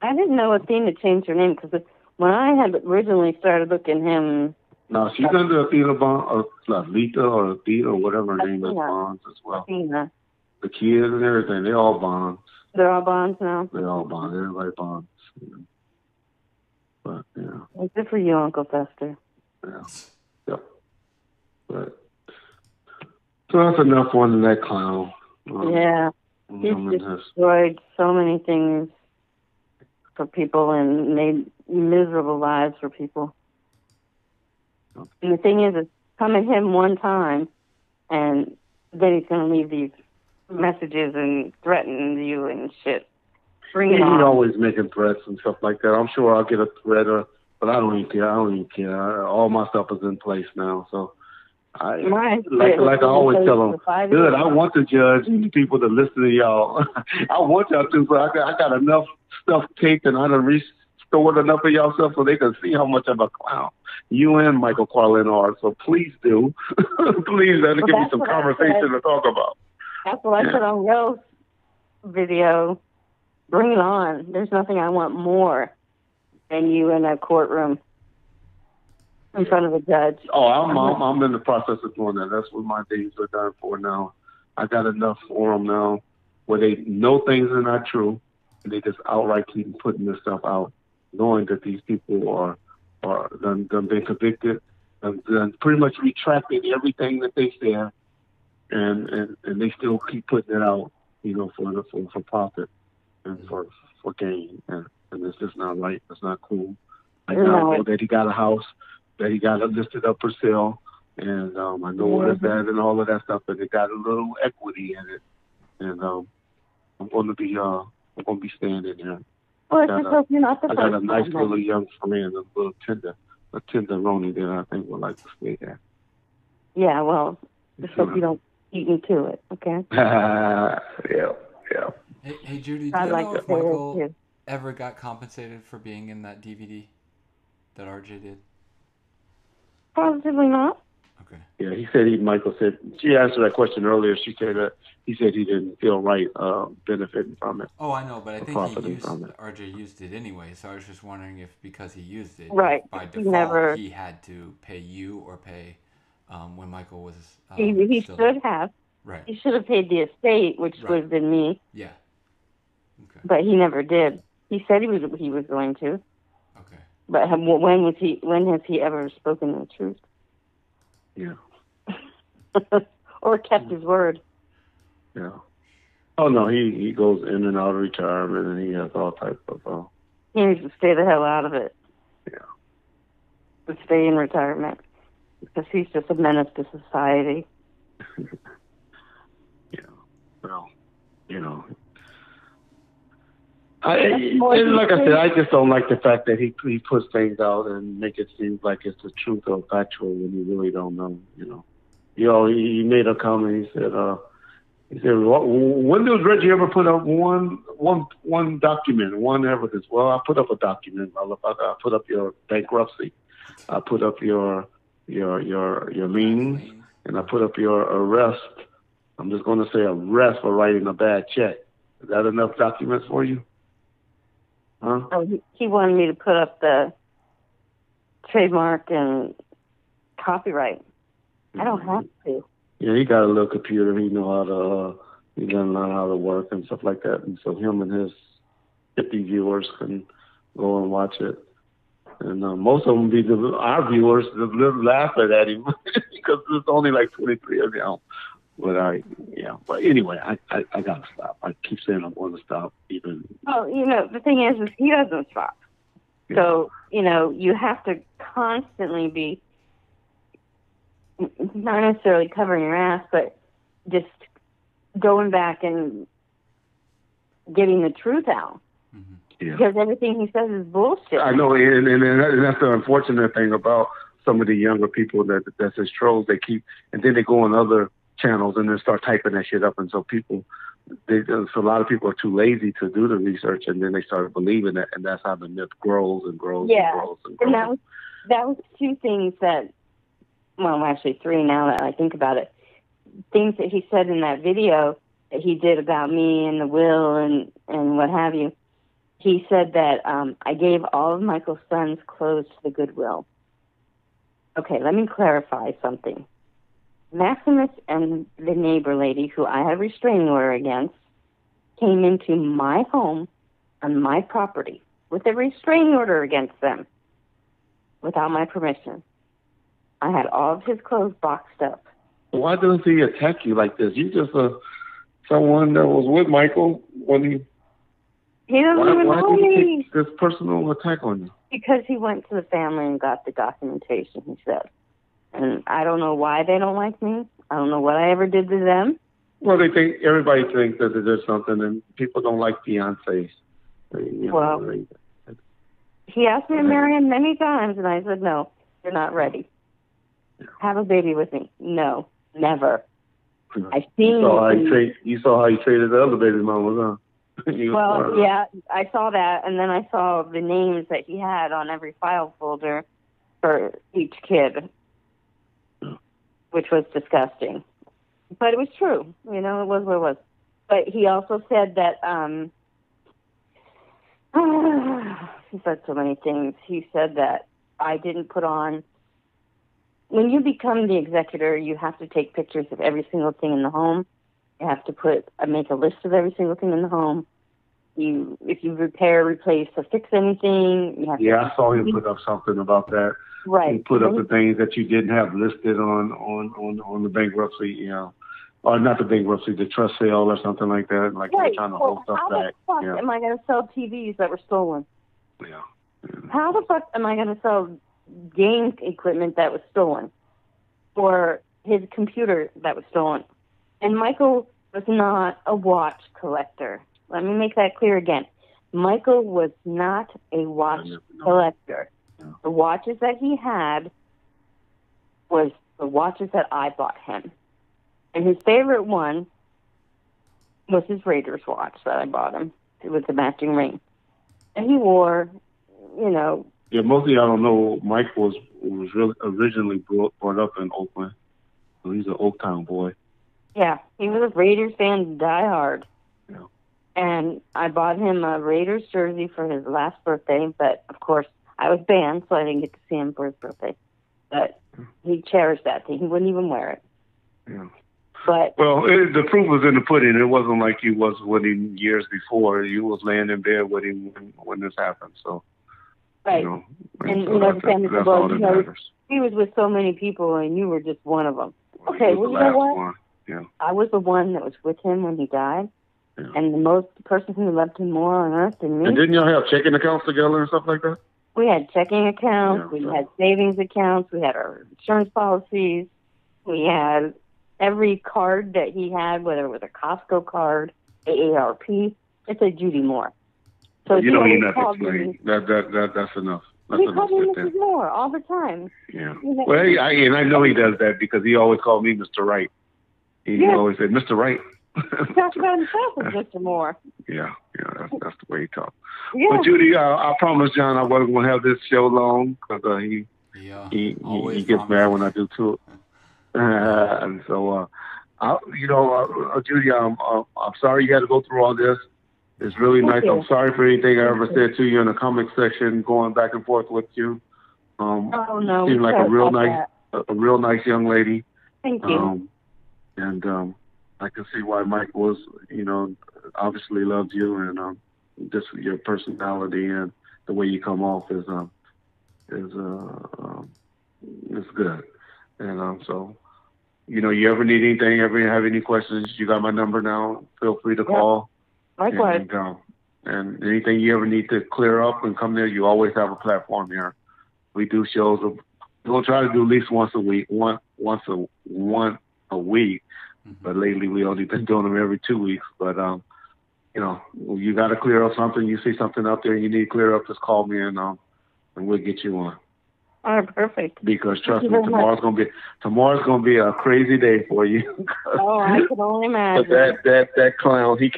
Speaker 5: I didn't know Athena changed her name because when I had originally started looking him...
Speaker 2: No, she's under Athena Bond, or Lita or Athena or whatever her name is, Bonds as well.
Speaker 5: Athena.
Speaker 2: The kids and everything, they're all Bonds.
Speaker 5: They're all Bonds now?
Speaker 2: They're all Bonds. Everybody Bonds. You know. But, yeah.
Speaker 5: Well, good for you, Uncle Fester.
Speaker 2: Yeah. Yep. But, so that's enough on that clown.
Speaker 5: Yeah. He's destroyed so many things for people and made miserable lives for people. And the thing is, it's come at him one time, and then he's going to leave these messages and threaten you and shit. He's
Speaker 2: always making threats and stuff like that. I'm sure I'll get a threat, but I don't even care. All my stuff is in place now, so like I always tell them, good. I want the judge and the people to listen to y'all. I want y'all to, but I got enough stuff taped, and I done stored enough of yourself so they can see how much of a clown you and Michael Quallen are. So please do. Please, that'll give me some conversation to talk about.
Speaker 5: That's what I put on Rose video. Bring it on. There's nothing I want more than you in a courtroom in front of a judge.
Speaker 2: Oh, I'm in the process of doing that. That's what my days are done for now. I got enough for them now where they know things are not true, and they just outright keep putting this stuff out, knowing that these people are done been convicted, done pretty much retracted everything that they said, and they still keep putting it out, for profit and for gain, and it's just not right. It's not cool. I know that he got a house, that he got it listed up for sale, and I know what it's at and all of that stuff, but it got a little equity in it, and I'm going to be staying in there.
Speaker 5: Well, I
Speaker 2: got a nice little young friend, a little tenderoni that I think would like to stay there.
Speaker 5: Yeah, well, just hope you don't eat me to it, okay?
Speaker 2: Yeah.
Speaker 1: Hey, Judy, do you know if Michael ever got compensated for being in that DVD that RJ did?
Speaker 5: Probably not.
Speaker 1: Okay.
Speaker 2: Yeah, Michael said, she answered that question earlier. She said that he said he didn't feel right benefiting from it.
Speaker 1: Oh, I know, but I think RJ used it anyway, so I was just wondering if because he used it,
Speaker 5: right.
Speaker 1: by default, he had to pay you or pay when Michael was
Speaker 5: he should have.
Speaker 1: Right.
Speaker 5: He should have paid the estate, which would have been me.
Speaker 1: Yeah. Okay.
Speaker 5: But he never did. He said he was going to.
Speaker 1: Okay.
Speaker 5: But when has he ever spoken the truth?
Speaker 2: Yeah.
Speaker 5: Or kept his word?
Speaker 2: Yeah. Oh no, he goes in and out of retirement, and he has all types of.
Speaker 5: He needs to stay the hell out of it.
Speaker 2: Yeah.
Speaker 5: To stay in retirement, because he's just a menace to society.
Speaker 2: Yeah. Well, like I said, I just don't like the fact that he puts things out and make it seem like it's the truth or factual when you really don't know. He made a comment. He said, when does Reggie ever put up one document, one evidence? Well, I put up a document. I put up your bankruptcy. I put up your liens, and I put up your arrest. I'm just going to say arrest for writing a bad check. Is that enough documents for you? Huh?
Speaker 5: Oh, he wanted me to put up the trademark and copyright. I don't have to.
Speaker 2: Yeah, he got a little computer. He doesn't learn how to work and stuff like that. And so him and his 50 viewers can go and watch it. And most of them our viewers laughing at him because there's only like 23 of them. But anyway, I gotta stop. I keep saying I'm going to stop.
Speaker 5: Well, the thing is he doesn't stop. Yeah. So you have to constantly be not necessarily covering your ass, but just going back and getting the truth out.
Speaker 2: Mm-hmm. Yeah.
Speaker 5: Because everything he says is bullshit.
Speaker 2: I know, and that's the unfortunate thing about some of the younger people that's as trolls. They keep, and then they go on other channels and then start typing that shit up, and so a lot of people are too lazy to do the research, and then they start believing it, and that's how the myth grows and grows and grows and grows.
Speaker 5: And that was two things that, well, actually three now that I think about it. Things that he said in that video that he did about me and the will and what have you. He said that I gave all of Michael's son's clothes to the Goodwill. Okay, let me clarify something. Maximus and the neighbor lady, who I have a restraining order against, came into my home on my property with a restraining order against them without my permission. I had all of his clothes boxed up.
Speaker 2: Why doesn't he attack you like this? You just someone that was with Michael when he...
Speaker 5: He doesn't even know me.
Speaker 2: Why did he take this personal attack on you?
Speaker 5: Because he went to the family and got the documentation, he said. And I don't know why they don't like me. I don't know what I ever did to them.
Speaker 2: Well, everybody thinks that there's something, and people don't like fiancés.
Speaker 5: He asked me to marry him many times, and I said, no, you're not ready. Have a baby with me. No, never. I've seen
Speaker 2: you saw how he treated the other baby mamas, huh?
Speaker 5: Well, yeah, I saw that, and then I saw the names that he had on every file folder for each kid, which was disgusting. But it was true. You know, it was what it was. But he also said that, he said so many things. He said that I didn't put on, when you become the executor, you have to take pictures of every single thing in the home. You have to make a list of every single thing in the home. If you repair, replace, or fix anything, you have to.
Speaker 3: Yeah, I saw him put up something about that.
Speaker 5: Right.
Speaker 3: He put up the things that you didn't have listed on the bankruptcy, you know, or not the bankruptcy, the trust sale or something like that. Like
Speaker 5: right.
Speaker 3: They're trying to hold stuff back.
Speaker 5: How the fuck am I going to sell TVs that were stolen?
Speaker 3: Yeah.
Speaker 5: How the fuck am I going to sell game equipment that was stolen, or his computer that was stolen? And Michael was not a watch collector. Let me make that clear again. Michael was not a watch collector. Yeah. The watches that he had was the watches that I bought him. And his favorite one was his Raiders watch that I bought him with the matching ring. And he wore, you know.
Speaker 3: Yeah, most of y'all don't know Mike was really originally brought up in Oakland. So he's an Oaktown boy.
Speaker 5: Yeah, he was a Raiders fan, diehard.
Speaker 3: Yeah.
Speaker 5: And I bought him a Raiders jersey for his last birthday, but of course I was banned, so I didn't get to see him for his birthday. But he cherished that thing. He wouldn't even wear it.
Speaker 3: Yeah.
Speaker 5: But
Speaker 3: the proof was in the pudding. It wasn't like you was with him years before. You was laying in bed with him when this happened. So,
Speaker 5: right.
Speaker 3: You know,
Speaker 5: and
Speaker 3: so
Speaker 5: you know,
Speaker 3: that's all that matters.
Speaker 5: He was with so many people, and you were just one of them.
Speaker 3: Well,
Speaker 5: okay, well, you know what?
Speaker 3: One. Yeah.
Speaker 5: I was the one that was with him when he died. Yeah. And the person who loved him more on earth than me.
Speaker 3: And didn't y'all have checking accounts together and stuff like that?
Speaker 5: We had checking accounts. Yeah, we had savings accounts. We had our insurance policies. We had every card that he had, whether it was a Costco card, AARP. It said Judy Moore. So
Speaker 3: you don't need that to explain. That's enough. That's
Speaker 5: he called me Mrs. Moore all the time.
Speaker 3: Yeah. Well, I know he does that because he always called me Mr. Wright. He always said, Mr. Wright.
Speaker 5: He talks about himself as Mr. Moore.
Speaker 3: Yeah, that's the way he talks.
Speaker 5: Yeah.
Speaker 3: But Judy, I promised John I wasn't going to have this show long because he gets mad when I do too. And so, Judy, I'm sorry you had to go through all this. It's really nice. I'm sorry for anything I ever said to you in the comment section, going back and forth with you.
Speaker 5: Oh no,
Speaker 3: seemed like a real nice young lady.
Speaker 5: Thank you.
Speaker 3: I can see why Mike was, obviously loved you, and just your personality and the way you come off is good. And so, you ever need anything, ever have any questions, you got my number now. Feel free to call.
Speaker 5: Likewise.
Speaker 3: And anything you ever need to clear up and come there, you always have a platform here. We do shows. We'll try to do at least once a week. But lately we only been doing them every 2 weeks. But you got to clear up something. You see something up there you need to clear up, just call me and we'll get you on.
Speaker 5: All right, perfect.
Speaker 3: Because trust me, tomorrow's gonna be a crazy day for you.
Speaker 5: Oh, I can only imagine.
Speaker 3: But that clown, he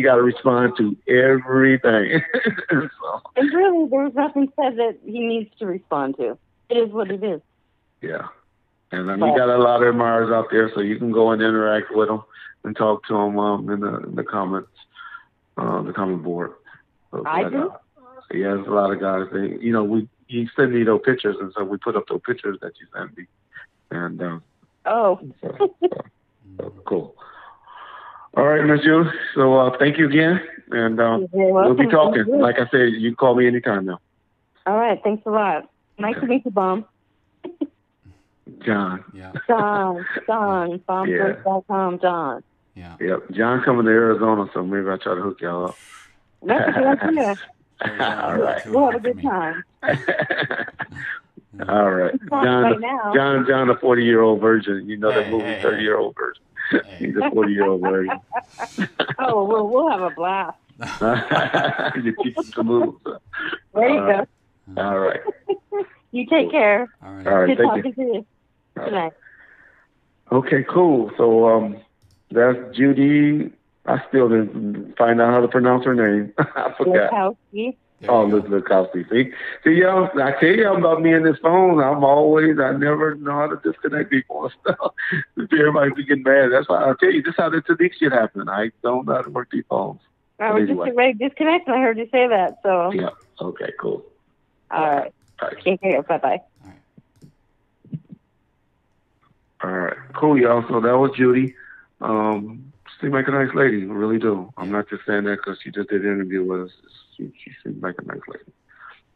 Speaker 3: got to respond to everything. So.
Speaker 5: And really, there's nothing said that he needs to respond to. It is what it is.
Speaker 3: Yeah. And you got a lot of admirers out there, so you can go and interact with them and talk to them in the comments, the comment board. So
Speaker 5: I do?
Speaker 3: Yeah, there's a lot of guys. You send me those pictures, and so we put up those pictures that you sent me. And so cool. All right, Ms. Yu. So thank you again, and we'll be talking. Like I said, you can call me anytime now.
Speaker 5: All right, thanks a lot. Nice to meet you, Bomb.
Speaker 3: John.
Speaker 1: Yeah.
Speaker 5: John. Bombfirst.com, John.
Speaker 1: Yeah.
Speaker 3: Yep. John coming to Arizona, so maybe I'll try to hook y'all up.
Speaker 5: That's a good idea.
Speaker 3: All right.
Speaker 5: We'll have a good time.
Speaker 3: All right. John, a 40-year-old virgin. You know that movie, 30-year-old virgin. He's a 40-year-old virgin.
Speaker 5: Oh, well, we'll have a blast.
Speaker 3: You teach him to move.
Speaker 5: There you go.
Speaker 3: All right.
Speaker 5: You take care.
Speaker 1: All right.
Speaker 5: Good
Speaker 3: thank
Speaker 5: talking to you. Good night.
Speaker 3: Okay, cool. So that's Judy
Speaker 6: I still didn't find out how to pronounce her name. I forgot.
Speaker 5: Lachowski.
Speaker 6: Oh, Liz Lachowski. See, y'all, I tell y'all about me and this phone. I never know how to disconnect people and stuff. Everybody be getting mad. That's why I tell you, this is how the Sadiq shit happened. I don't know how to work these phones.
Speaker 5: I was just ready to disconnect, and I heard you say that. So.
Speaker 6: Yeah. Okay. Cool.
Speaker 5: All right. Take care. Bye-bye.
Speaker 2: All right. Cool, y'all. So that was Judy. Seems like a nice lady. I really do. I'm not just saying that because she just did an interview with us. She seems like a nice lady.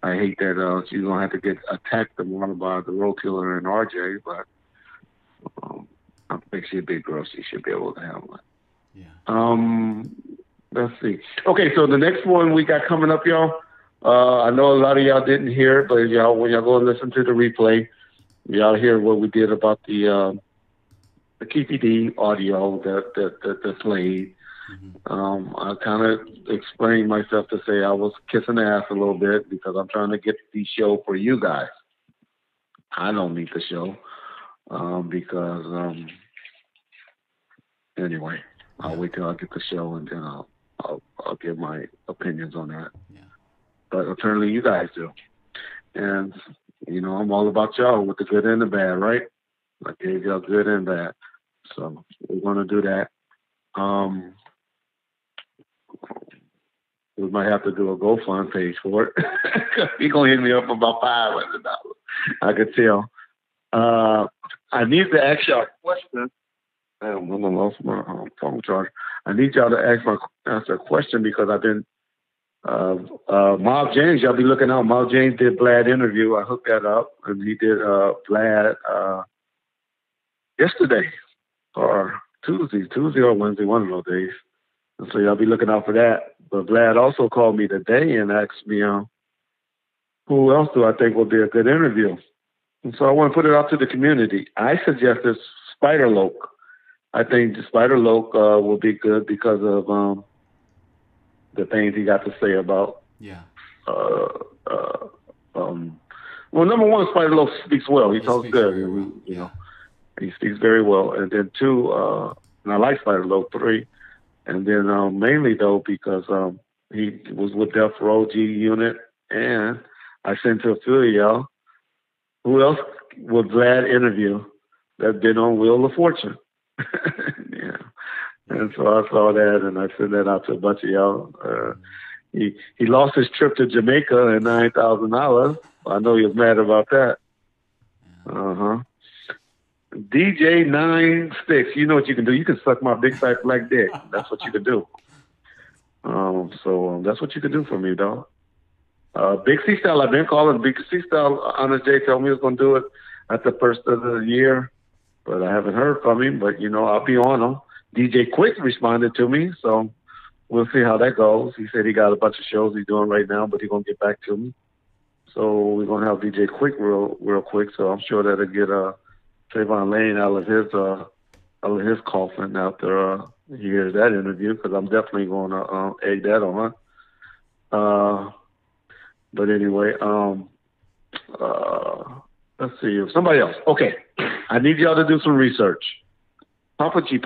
Speaker 2: I hate that she's going to have to get attacked tomorrow by the road killer and RJ, but I think she's a big girl. She should be able to handle it. Yeah. Let's see. Okay, so the next one we got coming up, y'all. I know a lot of y'all didn't hear it, but y'all, when y'all go and listen to the replay, y'all hear what we did about the Keffe audio that played. Mm-hmm. I kind of explained myself to say I was kissing the ass a little bit because I'm trying to get the show for you guys. I don't need the show because anyway, I'll wait till I get the show and then I'll give my opinions on that. Yeah. But apparently you guys do. And, you know, I'm all about y'all with the good and the bad, right? I gave y'all good and bad. So we're going to do that. We might have to do a GoFund page for it. He's going to hit me up for about $500. I could tell. I need to ask y'all a question. I lost my phone charger. I need y'all to answer a question because I've been Mob James, y'all be looking out. Mob James did Vlad interview. I hooked that up, and he did Vlad yesterday or Tuesday or Wednesday, one of those days. And so y'all be looking out for that. But Vlad also called me today and asked me, who else do I think will be a good interview? And so I want to put it out to the community. I suggested Spider-Loke. I think Spider-Loke will be good because of the things he got to say about. Yeah. Well, number one, Spider-Loke speaks well. He talks good. Well. You know, he speaks very well. And then two, and I like Spider-Loke. 3, and then mainly though because he was with Death Row G Unit, and I sent to a few of y'all. Who else would Vlad interview that's been on Wheel of Fortune? Yeah. And so I saw that, and I sent that out to a bunch of y'all. He lost his trip to Jamaica and $9,000. I know he was mad about that. DJ 9 Sticks. You know what you can do? You can suck my big fat black dick. That's what you can do. So that's what you can do for me, dog. Big C Style. I've been calling Big C Style. Honest J told me he was going to do it at the first of the year, but I haven't heard from him. But you know, I'll be on him. DJ Quick responded to me, so we'll see how that goes. He said he got a bunch of shows he's doing right now, but he's going to get back to me. So we're going to have DJ Quick real quick, so I'm sure that'll get Trayvon Lane out of his coffin after he hears that interview, because I'm definitely going to egg that on. But anyway, let's see. Somebody else. Okay, I need y'all to do some research. Papa G,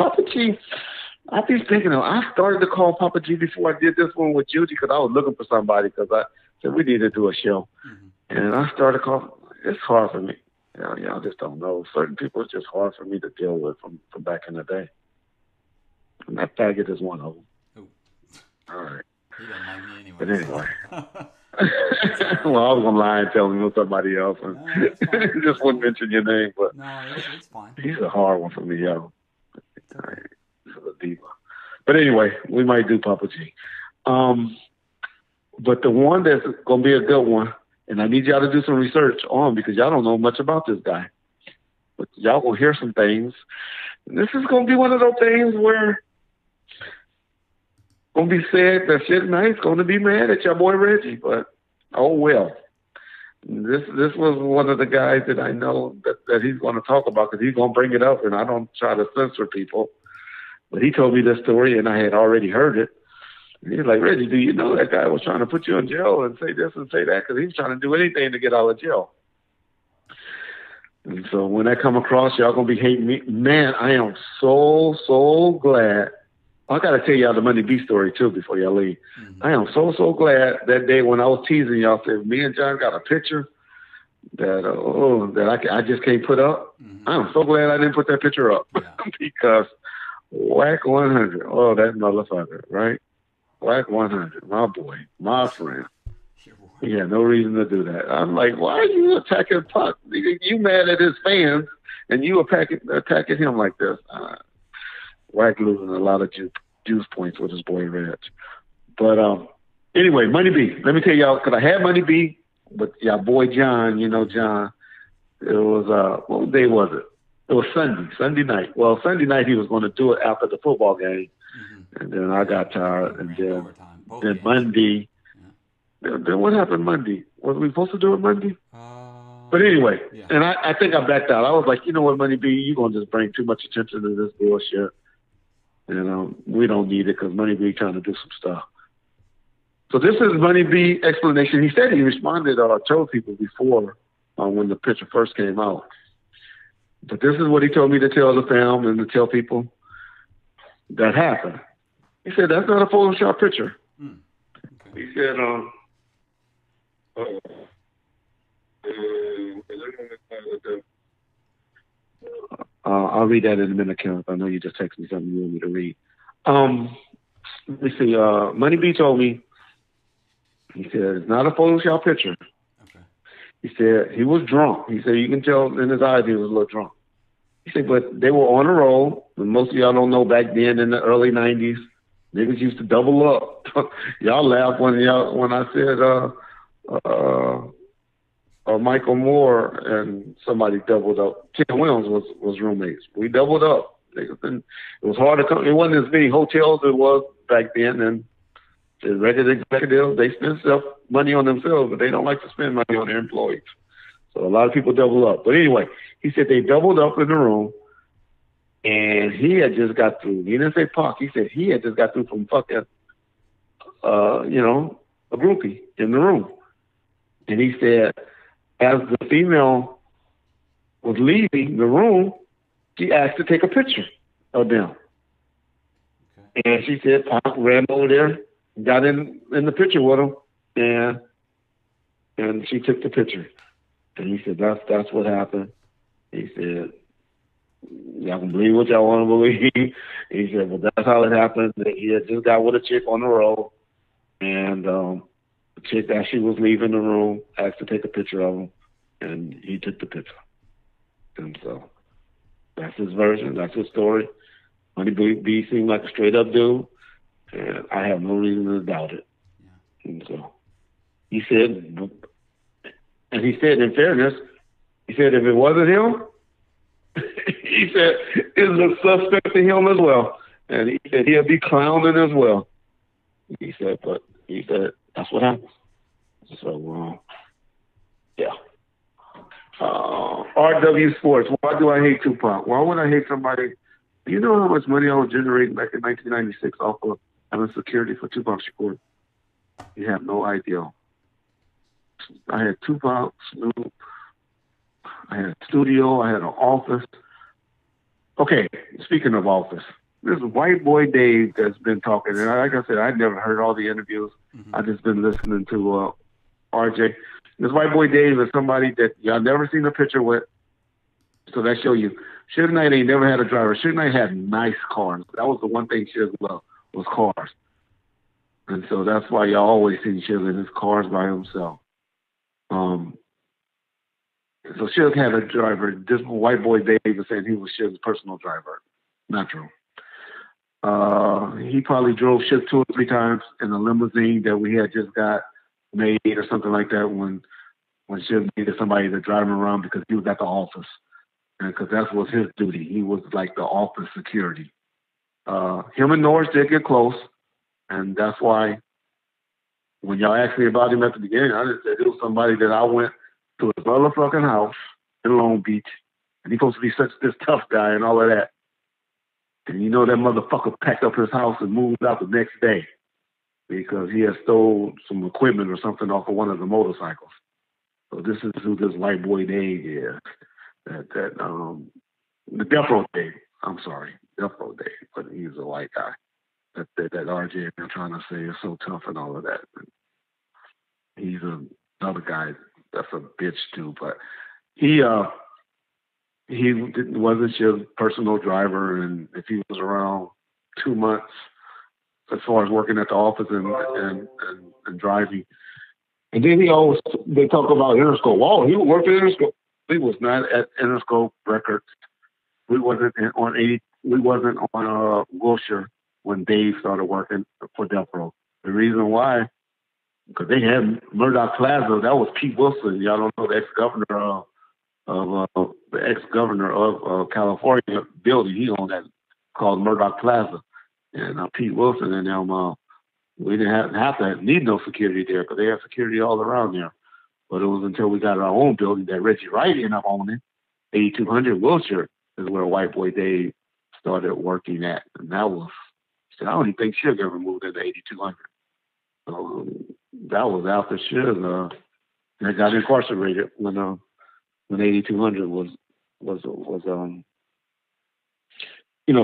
Speaker 2: I've been thinking I started to call Papa G before I did this one with Judy because I was looking for somebody because I said we need to do a show. Mm-hmm. And I started calling. It's hard for me. Y'all just don't know. Certain people, it's just hard for me to deal with from back in the day. And that faggot is one of them. Ooh. All right.
Speaker 1: He doesn't like me anyway.
Speaker 2: But anyway. Well, I was going to lie and tell him it was somebody else. And just wouldn't mention your name. But
Speaker 1: no, it's fine.
Speaker 2: He's a hard one for me, yo. He's a diva. But anyway, we might do Papa G. But the one that's going to be a good one, and I need y'all to do some research on because y'all don't know much about this guy. But y'all will hear some things. And this is going to be one of those things where going to be said that shit nice, going to be mad at your boy Reggie, but oh well. This was one of the guys that I know that he's going to talk about because he's going to bring it up, and I don't try to censor people. But he told me this story, and I had already heard it. And he's like, Reggie, do you know that guy was trying to put you in jail and say this and say that because he was trying to do anything to get out of jail. And so when that come across, y'all going to be hating me. Man, I am so glad
Speaker 3: I got to tell y'all the Money B story, too, before y'all leave.
Speaker 1: Mm-hmm.
Speaker 3: I am so glad that day when I was teasing y'all, said me and John got a picture that I just can't put up. Mm-hmm. I'm so glad I didn't put that picture up because Whack 100, that motherfucker, right? Whack 100, my boy, my friend. He had no reason to do that. I'm like, why are you attacking Puck? You mad at his fans and you attacking him like this? Whack losing a lot of juice points with his boy Reg. But anyway, Money B. Let me tell y'all, because I had Money B, but y'all boy John, John, it was, what day was it? It was Sunday night. Well, Sunday night he was going to do it after the football game. Mm-hmm. And then I got tired. And then Monday. Yeah. Then what happened Monday? Was we supposed to do it Monday? But anyway, and I think I backed out. I was like, you know what, Money B, you're going to just bring too much attention to this bullshit. And we don't need it because Money B trying to do some stuff. So this is Money B explanation. He said he responded or told people before when the picture first came out. But this is what he told me to tell the fam and to tell people that happened. He said, that's not a Photoshop picture. Okay. He said, I'll read that in a minute, Kenneth. I know you just texted me something you want me to read. Let me see. Money B told me, he said, it's not a Photoshop picture. Okay. He said he was drunk. He said you can tell in his eyes he was a little drunk. He said, but they were on a roll. And most of y'all don't know back then in the early 90s, niggas used to double up. Y'all laughed when I said Michael Moore and somebody doubled up. Tim Williams was roommates. We doubled up. It was hard to come. It wasn't as many hotels as it was back then. And the record executives, they spend money on themselves, but they don't like to spend money on their employees. So a lot of people double up. But anyway, he said they doubled up in the room, and he had just got through. He didn't say Pac. He said he had just got through from fucking, a groupie in the room. And he said, as the female was leaving the room, she asked to take a picture of them. Okay. And she said Pac ran over there, got in the picture with him, and she took the picture. And he said, that's what happened. He said, y'all can believe what y'all want to believe. He said, well, that's how it happened. He had just got with a chick on the road, and the chick, as she was leaving the room, asked to take a picture of him, and he took the picture. And so that's his version. That's his story. Money B seemed like a straight-up dude, and I have no reason to doubt it. Yeah. And so he said, in fairness, he said if it wasn't him, he said it looks suspect to him as well. And he said he'll be clowning as well. He said that's what happened. So, yeah. RW Sports, why do I hate Tupac? Why would I hate somebody? Do you know how much money I was generating back in 1996 off of having security for Tupac Shakur? You have no idea. I had Tupac, Snoop, I had a studio, I had an office. Okay, speaking of office, this white boy Dave that's been talking, and like I said, I never heard all the interviews. Mm-hmm. I've just been listening to RJ. This white boy Dave is somebody that y'all never seen a picture with. So that show you, Suge Knight ain't never had a driver. Suge Knight had nice cars. That was the one thing Suge loved, was cars. And so that's why y'all always see Suge in his cars by himself. So Suge had a driver. This white boy Dave was saying he was Suge's personal driver. Not true. He probably drove Suge 2 or 3 times in a limousine that we had just got made or something like that when Suge needed somebody to drive him around because he was at the office. And because that was his duty. He was like the office security. Him and Norris did get close. And that's why when y'all asked me about him at the beginning, I just said it was somebody that I went to his motherfucking house in Long Beach. And he's supposed to be such this tough guy and all of that. And you know that motherfucker packed up his house and moved out the next day because he had stole some equipment or something off of one of the motorcycles. So this is who this white boy Dave is. The Death Row Dave. I'm sorry, Death Row Dave, but he's a white guy. that RJ been trying to say is so tough and all of that. He's another guy that's a bitch too, but he wasn't your personal driver, and if he was around 2 months as far as working at the office and driving. And then they talk about Interscope. Oh, he worked at Interscope. He was not at Interscope Records. We wasn't on Wilshire when Dave started working for Death Row. The reason why, because they had Murdoch Plaza. That was Pete Wilson. Y'all don't know, the ex-governor of California building. He owned that, called Murdoch Plaza. And Pete Wilson and them, we didn't have to need no security there because they had security all around there. But it was until we got our own building that Reggie Wright ended up owning, 8200 Wilshire, is where White Boy Dave started working at. And that was, I don't even think Suge ever moved into 8200. So that was after Suge that got incarcerated when 8200 was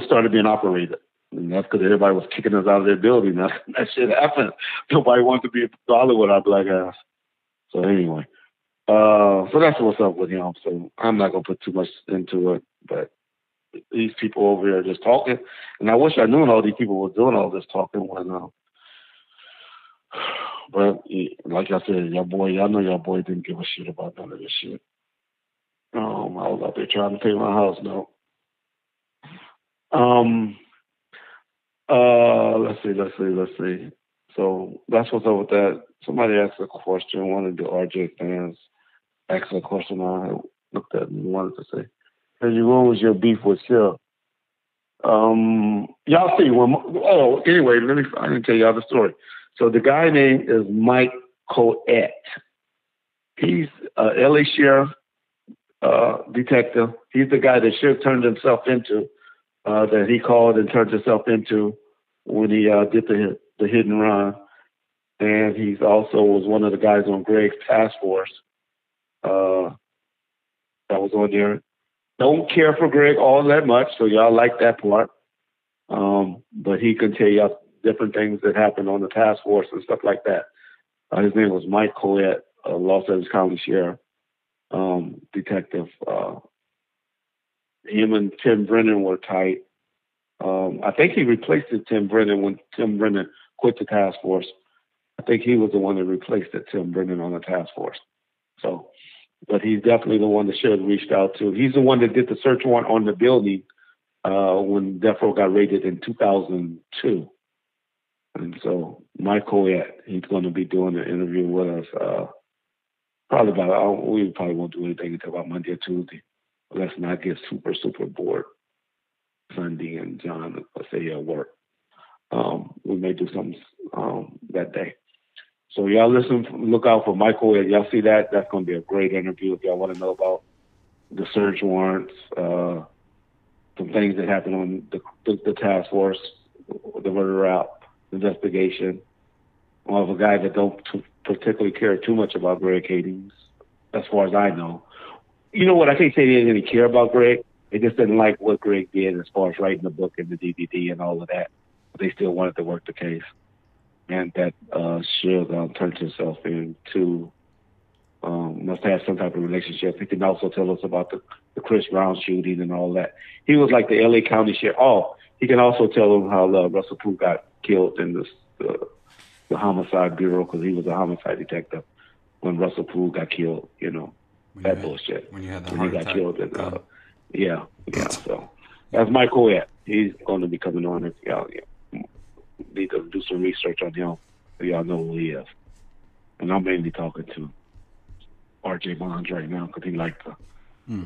Speaker 3: started being operated. And that's because everybody was kicking us out of their building. That shit happened. Nobody wanted to be solid with our black ass. So anyway, so that's what's up with him. So I'm not gonna put too much into it, but these people over here are just talking. And I wish I knew all these people were doing all this talking when. But like I said, y'all know your boy didn't give a shit about none of this shit. I was out there trying to pay my house note. Let's see. So that's what's up with that. Somebody asked a question. One of the RJ fans asked a question I looked at and wanted to say, Reggie, what was your beef with Sil? Y'all see. Anyway, I didn't tell y'all the story. So the guy name is Mike Coet. He's a LA sheriff detective. He's the guy that Suge turned himself into, that he called and turned himself into when he did the hit and run. And he's also was one of the guys on Greg's task force that was on there. Don't care for Greg all that much, so y'all like that part. But he can tell y'all different things that happened on the task force and stuff like that. His name was Mike Coet, Los Angeles County Sheriff, detective. Him and Tim Brennan were tight. I think he replaced Tim Brennan when Tim Brennan quit the task force. I think he was the one that replaced Tim Brennan on the task force. So, but he's definitely the one that should have reached out to. He's the one that did the search warrant on the building when Death Row got raided in 2002. And so Mike Coet, he's going to be doing an interview with us. We probably won't do anything until about Monday or Tuesday. Let's not get super, super bored. Sunday and John, let's say at work. We may do something that day. So y'all look out for Michael. Y'all see that? That's going to be a great interview if y'all want to know about the search warrants, some things that happened on the task force, the murder route investigation. Of a guy that don't particularly care too much about Greg Hades, as far as I know. You know what? I can't say they didn't really care about Greg. They just didn't like what Greg did as far as writing the book and the DVD and all of that. But they still wanted to work the case. And that Suge turned himself into, must have some type of relationship. He can also tell us about the Chris Brown shooting and all that. He was like the LA County Sheriff. Oh, he can also tell them how Russell Poole got killed in the homicide bureau because he was a homicide detective when Russell Poole got killed, bullshit.
Speaker 1: When you had the
Speaker 3: when
Speaker 1: heart
Speaker 3: he got
Speaker 1: attack.
Speaker 3: killed. Yeah. So that's Mike Coet. He's going to be coming on if y'all need to do some research on him so y'all know who he is. And I'm mainly talking to RJ Bonds right now because he like to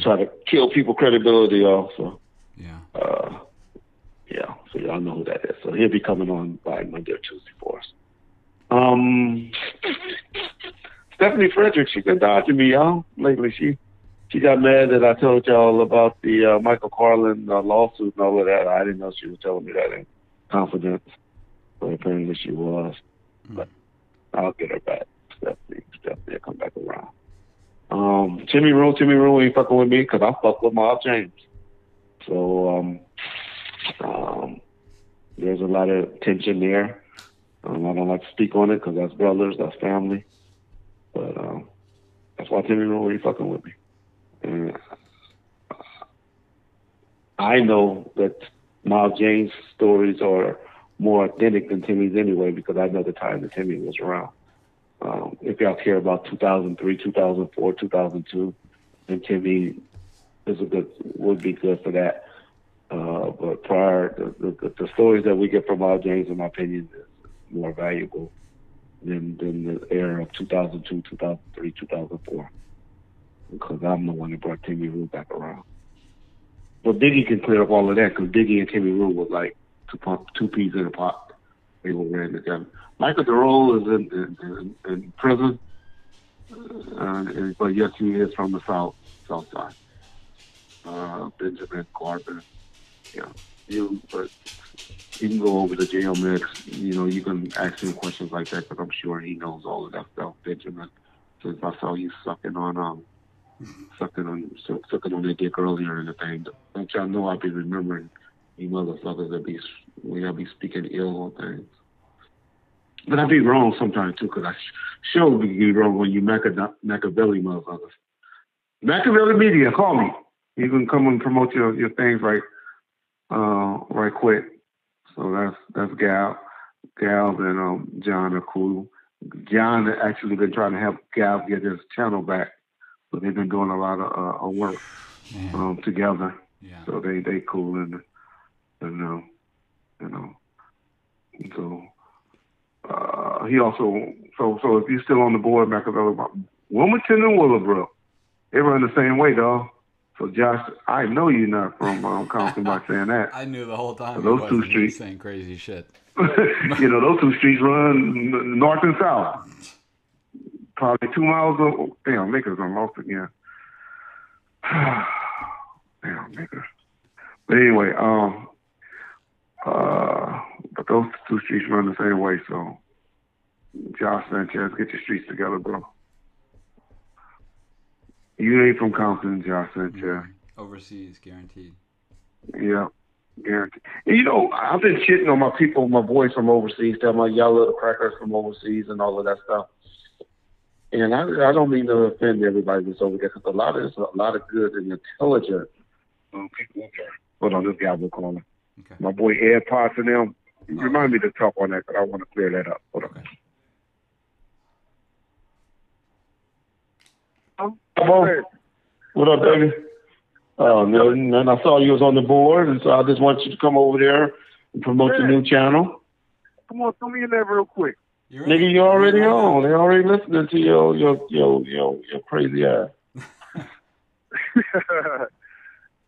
Speaker 3: try to kill people credibility also.
Speaker 1: Yeah.
Speaker 3: So y'all know who that is. So he'll be coming on by Monday or Tuesday for us. Stephanie Frederick, she's been dodging me, y'all, lately. She got mad that I told y'all about the Michael Carlin lawsuit and all of that. I didn't know she was telling me that in confidence, but apparently she was. But I'll get her back. Stephanie will come back around. Timmy Rue ain't fucking with me because I fuck with Mob James. So,
Speaker 6: there's a lot of tension there. I don't like to speak on it because that's brothers, that's family. But that's why Timmy Rowe ain't fucking with me. And I know that Miles James' stories are more authentic than Timmy's anyway, because I know the time that Timmy was around. If y'all care about 2003, 2004, 2002, then Timmy would be good for that. But prior, the stories that we get from Miles James, in my opinion, is more valuable than the era of 2002, 2003, 2004. Because I'm the one that brought Timmy Rue back around. But Biggie can clear up all of that, because Biggie and Timmy Rue was like two peas in a pot. They were wearing together. Michael DeRoe is in prison, but yes, he is from the south side. Benjamin Corbin, but he can go over the jail mix. You can ask him questions like that, because I'm sure he knows all of that stuff. Benjamin, since I saw you sucking on that dick earlier in the thing. Don't y'all know I be remembering you motherfuckers that be speaking ill on things. But I be wrong sometimes too, because I sure be wrong when you Machiavelli motherfuckers. Machiavelli Media, call me. You can come and promote your things right quick. So that's Gal and John are cool. John actually been trying to help Gal get his channel back, but they've been doing a lot of work together.
Speaker 1: Yeah.
Speaker 6: So they cool and so. He also so if you're still on the board, Machiavelli, Wilmington and Willowbrook, they run the same way, dog. So Josh, I know you're not from Compton by saying that.
Speaker 1: I knew the whole time.
Speaker 6: Those two streets
Speaker 1: saying crazy shit.
Speaker 6: Those two streets run north and south. Probably 2 miles of damn Lakers are lost again. Damn Lakers. But anyway, but those two streets run the same way, so Josh Sanchez, get your streets together, bro. You ain't from Compton, Josh Sanchez.
Speaker 1: Overseas, guaranteed.
Speaker 6: Yeah, guaranteed. And I've been shitting on my people, my boys from overseas, telling my y'all little crackers from overseas and all of that stuff. And I don't mean to offend everybody that's over there, because there's a lot of good and intelligent people over there. Hold on, this guy will call me.
Speaker 1: Okay.
Speaker 6: My boy Ed Potts and them. Remind me to talk on that, because I want to clear that up. Hold on.
Speaker 1: Okay.
Speaker 6: What up, baby? And I saw you was on the board, and so I just want you to come over there and promote your new channel.
Speaker 2: Come on, throw me in there real quick.
Speaker 6: Nigga, you already on. They already listening to your crazy ass.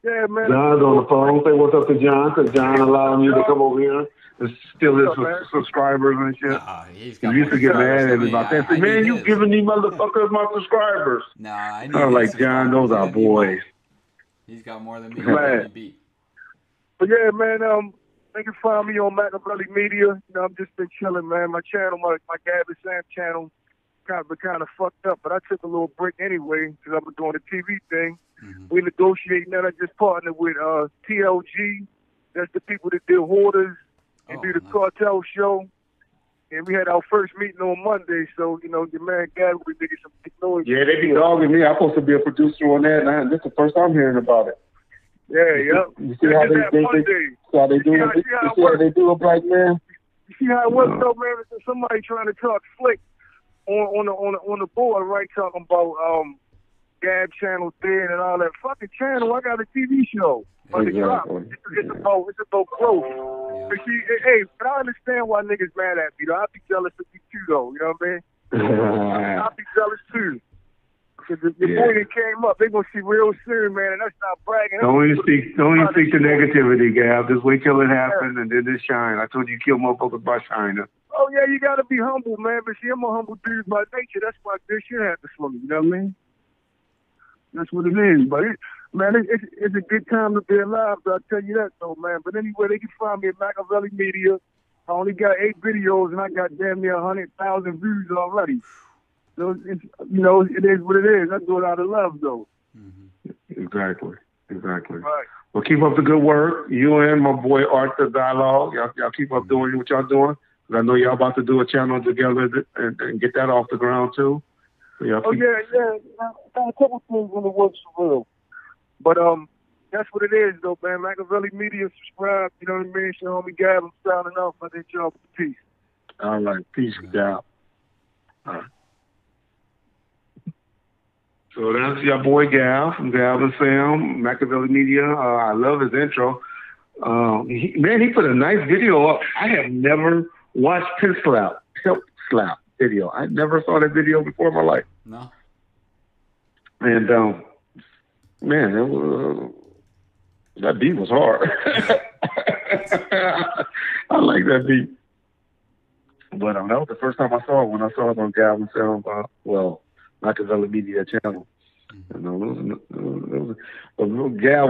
Speaker 2: Yeah, man.
Speaker 6: John's on the phone. Say what's up to John, because John allowed you to come over here and steal his subscribers and shit.
Speaker 1: He
Speaker 6: used to get mad at me about that. Say, man, you giving these motherfuckers my subscribers.
Speaker 1: Nah, I
Speaker 6: was like, John, those are boys.
Speaker 1: He's got more than me.
Speaker 2: Man. But yeah, man, they can find me on Machiavelli Media. I've just been chilling, man. My channel, my Gabby Sam channel, kind of fucked up, but I took a little break anyway because I've been doing the TV thing.
Speaker 1: Mm-hmm.
Speaker 2: We negotiating that. I just partnered with TLG. That's the people that do Hoarders and do the Cartel show. And we had our first meeting on Monday, so, your man Gabby, we making some big noise.
Speaker 6: Yeah, they be dogging me. I'm supposed to be a producer on that, and this is the first I'm hearing about it.
Speaker 2: Yeah.
Speaker 6: You see how they do a black man?
Speaker 2: You see how it works, though, man? Somebody trying to talk slick on the board, right? Talking about Gab channel thing and all that. Fucking channel, I got a TV show on the drop. It's about growth.
Speaker 1: Yeah.
Speaker 2: But see, hey, but I understand why niggas mad at me, though. I'd be jealous of you too, though. You know what I mean? I'd be jealous too. Because your boy that came up, they gonna see real soon, man, and that's not bragging.
Speaker 6: Don't even speak to negativity, Gab. Just wait till it happens and then just shine. I told you kill motherfuckers by shining.
Speaker 2: Oh yeah, you gotta be humble, man. But see, I'm a humble dude by nature. That's why good shit happens for me. You know what I mean? That's what it is. But it's a good time to be alive. So I tell you that, though, man. But anyway, they can find me at Machiavelli Media. I only got 8 videos, and I got damn near 100,000 views already. So it's, it is what it is. I do it out of love, though.
Speaker 6: Mm-hmm. Exactly.
Speaker 2: Right. Well, keep up the good work. You and my boy Arthur Dialogue. Y'all keep up doing what y'all doing. 'Cause I know y'all about to do a channel together and get that off the ground too. So
Speaker 4: yeah. Got a couple things in the works for real. But that's what it is though, man. Machiavelli Media, subscribe. You know what I mean? Show homie Gab, I'm signing off. I did y'all with the peace.
Speaker 2: All right, peace, Gab. All right. So that's your boy Gal from Gal and Sam, Machiavelli Media. I love his intro. He put a nice video up. I have never watched Pimp Slap video. I never saw that video before in my life.
Speaker 1: No.
Speaker 2: And that beat was hard. I like that beat. But that was the first time I saw it when I saw it on Gal and Sam. Machiavelli Media channel. Gab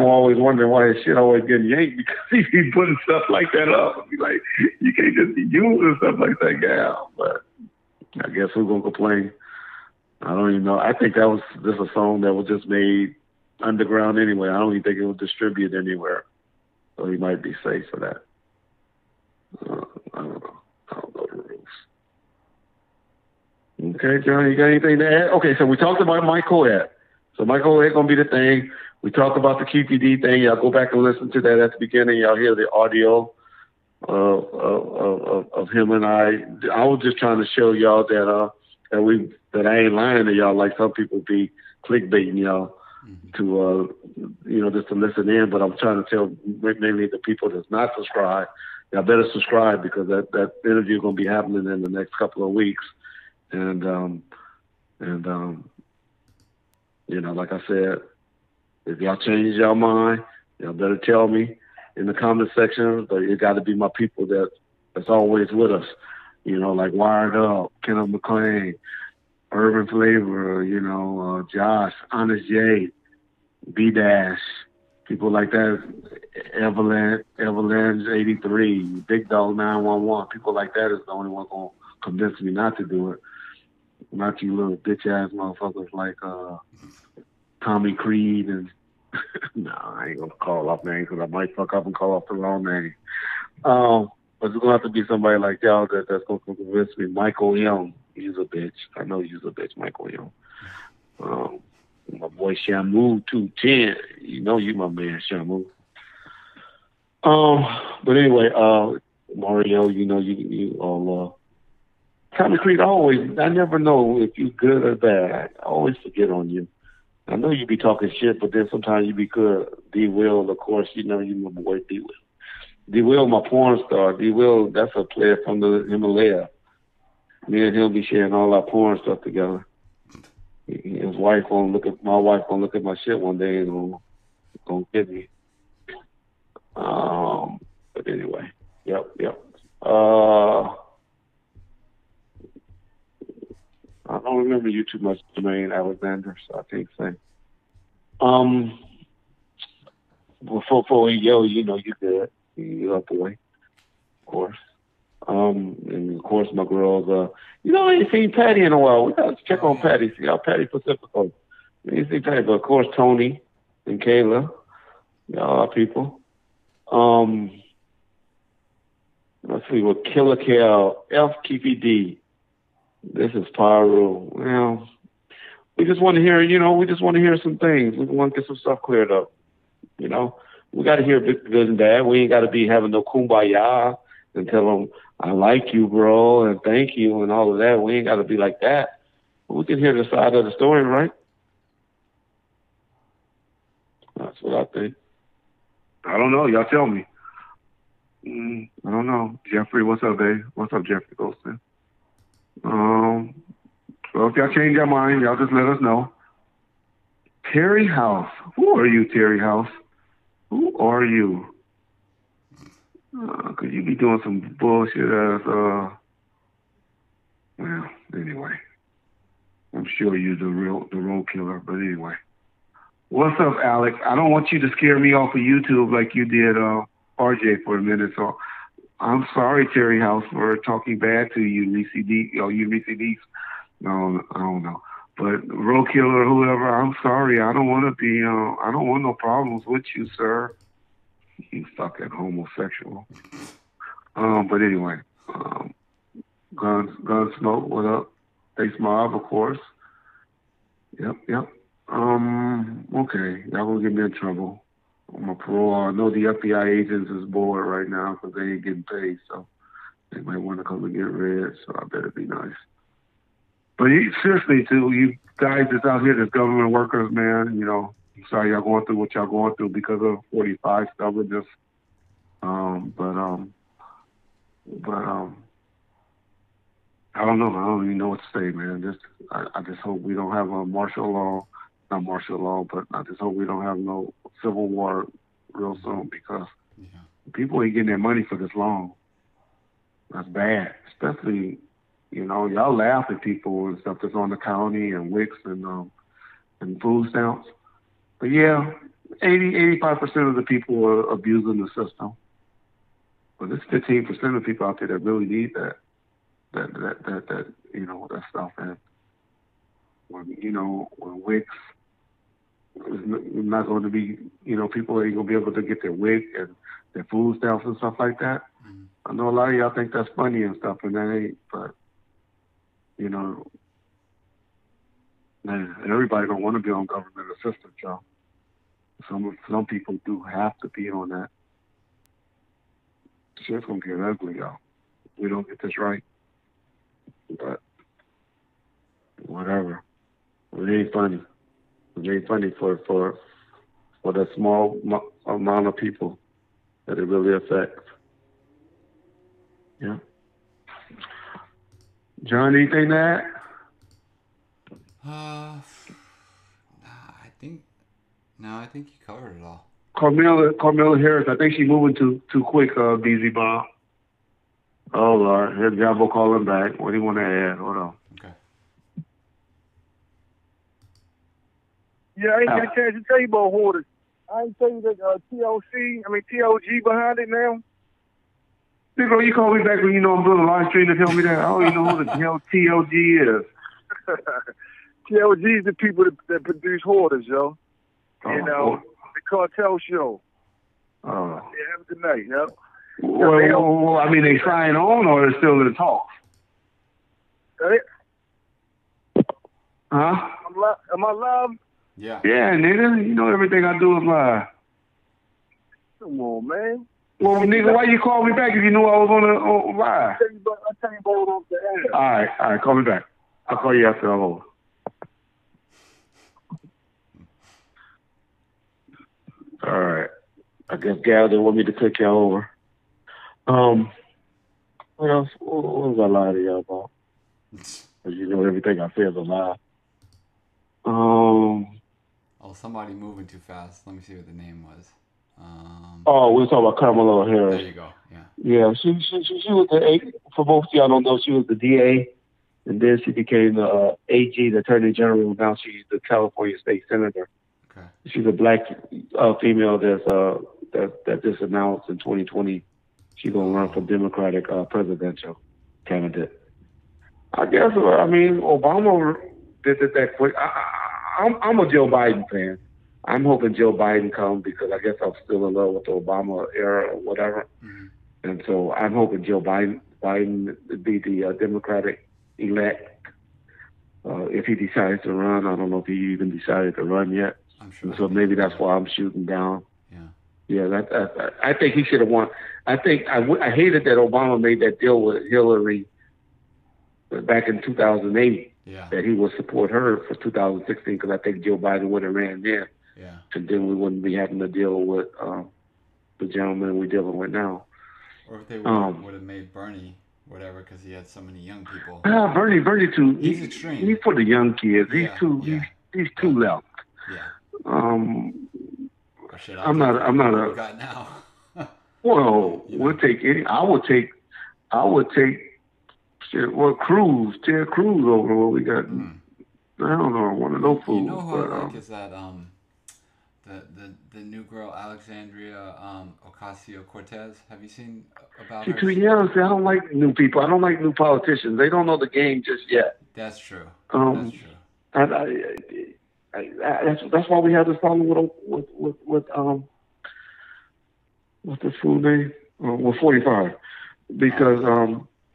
Speaker 2: always wondering why his shit always getting yanked because he be putting stuff like that up. Be like, you can't just be using stuff like that, Gab. But I guess who's gonna complain? I don't even know. I think that was just a song that was just made underground anyway. I don't even think it was distributed anywhere. So he might be safe for that. I don't know. I don't know the rules. Okay, John, you got anything to add? Okay, so we talked about Mike Coed. So Mike Coed gonna be the thing. We talked about the QPD thing. Y'all go back and listen to that at the beginning. Y'all hear the audio of him and I. I was just trying to show y'all that I ain't lying to y'all like some people be clickbaiting y'all to just to listen in. But I'm trying to tell mainly the people that's not subscribed. Y'all better subscribe because that interview is gonna be happening in the next couple of weeks. And like I said, if y'all change your mind, y'all better tell me in the comment section. But it got to be my people that's always with us. Like Wired Up, Kenneth McLean, Urban Flavor, Josh, Honest J, B Dash, people like that, Avalanche 83, Big Dog 911, people like that is the only one gonna convince me not to do it. Not you little bitch ass motherfuckers like Tommy Creed and I ain't gonna call off names because I might fuck up and call off the wrong name. But it's gonna have to be somebody like y'all that's gonna convince me. Michael Young, he's a bitch. I know he's a bitch, Michael Young. My boy Shamu 210, you my man Shamu. But anyway, Mario, you all. Tommy Creed, I never know if you good or bad. I always forget on you. I know you be talking shit, but then sometimes you be good. D. Will, of course, you my boy D. Will. D. Will, my porn star. D. Will, that's a player from the Himalaya. Me and him be sharing all our porn stuff together. His wife gonna look at my shit one day and gonna get me. But anyway, yep. I don't remember you too much, Jermaine Alexander, so I can't say. Before you good. You up boy, of course. And of course my girls. I ain't seen Patty in a while. We gotta check on Patty. See how Patty Pacifico. I ain't seen Patty, but of course Tony and Kayla, y'all are people. Let's see what Killer Cal, FKPD. This is Pyro. Well, we just want to hear, some things. We want to get some stuff cleared up. We got to hear good and bad. We ain't got to be having no kumbaya and tell them, I like you, bro, and thank you, and all of that. We ain't got to be like that. But we can hear the side of the story, right? That's what I think. I don't know. Y'all tell me. I don't know. Jeffrey, what's up, babe? What's up, Jeffrey Goldston? Well, if y'all change your mind, y'all just let us know. Terry House. Who are you, Terry House? Who are you? Could you be doing some bullshit as, well, anyway. I'm sure you're the role killer, but anyway. What's up, Alex? I don't want you to scare me off of YouTube like you did, RJ for a minute, so I'm sorry, Terry House, for talking bad to you, UBCD. No, I don't know. But road killer or whoever, I'm sorry. I don't want to be. I don't want no problems with you, sir. You fucking homosexual. But anyway, Gunsmoke, what up? Ace Mob, of course. Yep. Okay, y'all gonna get me in trouble. On my parole, I know the FBI agents is bored right now because they ain't getting paid, so they might want to come and get red, so I better be nice. But seriously, too, you guys that's out here, that's government workers, man, you know, I'm sorry y'all going through what y'all going through because of 45 stubbornness. I don't know. I don't even know what to say, man. I just hope we don't have a martial law, not martial law, but I just hope we don't have no civil war real soon because people ain't getting their money for this long. That's bad, especially, you know, y'all laugh at people and stuff that's on the county and WICs and food stamps. But yeah, 85% of the people are abusing the system. But there's 15% of people out there that really need that you know, that stuff. And when WICs is not going to be, you know, people ain't going to be able to get their WIC and their food stamps and stuff like that. Mm-hmm. I know a lot of y'all think that's funny and stuff, and that ain't. But you know, man, everybody don't want to be on government assistance, y'all. Some people do have to be on that. Shit's gonna get ugly, y'all. We don't get this right. But whatever. It ain't funny. It ain't funny for the small amount of people that it really affects. Yeah. John, anything to add?
Speaker 1: I think you covered it all.
Speaker 2: Carmela Harris, I think she's moving too quick, BZ Bomb. Oh, Lord. Here's Gabo calling back. What do you want to add? Hold on.
Speaker 1: Okay.
Speaker 4: Yeah, I ain't got a chance to tell you about hoarders. I ain't tell you that TOG behind it now.
Speaker 2: Nigga, you call me back when you know I'm doing a live stream to tell me that. I don't even know who the hell TOG is.
Speaker 4: TOG is the people that produce hoarders, yo. You know, the cartel show.
Speaker 2: Oh.
Speaker 4: Yeah, have a good night, yo.
Speaker 2: Well, I mean, they sign on or they're still in the talks? Huh?
Speaker 4: Am I live?
Speaker 1: Yeah.
Speaker 2: Yeah, nigga. You know everything I do is live.
Speaker 4: Come on, man.
Speaker 2: Well, nigga, why you call me back if you knew I was on live?
Speaker 4: I'll tell you about off the air.
Speaker 2: All right, call me back. I'll call you after I'm over. All right. I guess Gal didn't want me to take y'all over. What else? What was I lying to y'all about? Because you know everything I say is a lie.
Speaker 1: Somebody moving too fast. Let me see what the name was.
Speaker 2: We were talking about Carmela Harris.
Speaker 1: There you go. Yeah.
Speaker 2: Yeah, she was the for most of y'all don't know, she was the DA, and then she became the AG, the Attorney General. Now she's the California State Senator.
Speaker 1: Okay.
Speaker 2: She's a black female that just announced in 2020 she's gonna run for Democratic presidential candidate. I guess Obama did it that quick. I'm a Joe Biden fan. I'm hoping Joe Biden comes because I guess I'm still in love with the Obama era or whatever. Mm-hmm. And so I'm hoping Joe Biden be the Democratic elect. If he decides to run, I don't know if he even decided to run yet.
Speaker 1: I'm sure.
Speaker 2: So maybe that's why I'm shooting down.
Speaker 1: Yeah.
Speaker 2: Yeah, I think he should have won. I think I hated that Obama made that deal with Hillary back in 2008.
Speaker 1: Yeah.
Speaker 2: That he would support her for 2016 because I think Joe Biden would have ran then.
Speaker 1: Yeah.
Speaker 2: And then we wouldn't be having to deal with the gentleman we're dealing with now.
Speaker 1: Or if they would have made Bernie whatever because he had so many young people.
Speaker 2: Bernie too.
Speaker 1: He's extreme.
Speaker 2: He's for the young kids. He's too left.
Speaker 1: Yeah.
Speaker 2: I'm not a.
Speaker 1: Got now.
Speaker 2: Well, we'll take any. I would take. Ted Cruz over what we got. I don't know, one of those fools.
Speaker 1: You know who I like is that the new girl Alexandria Ocasio-Cortez. Have you seen about her?
Speaker 2: To be honest, I don't like new people. I don't like new politicians. They don't know the game just yet.
Speaker 1: That's true.
Speaker 2: That's why we have this problem with
Speaker 3: what's the fool name? 45, because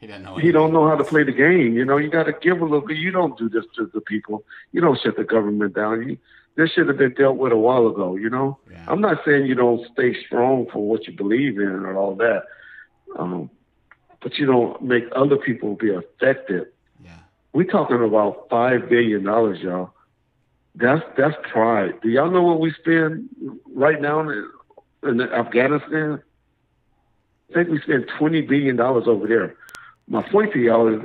Speaker 3: he don't know how to play the game. You know, you got to give a little bit. You don't do this to the people. You don't shut the government down. This should have been dealt with a while ago. You know, I'm not saying you don't stay strong for what you believe in and all that, but you don't make other people be affected. We're talking about $5 billion, y'all. That's pride. Do y'all know what we spend right now in Afghanistan? I think we spend $20 billion over there. My point to y'all is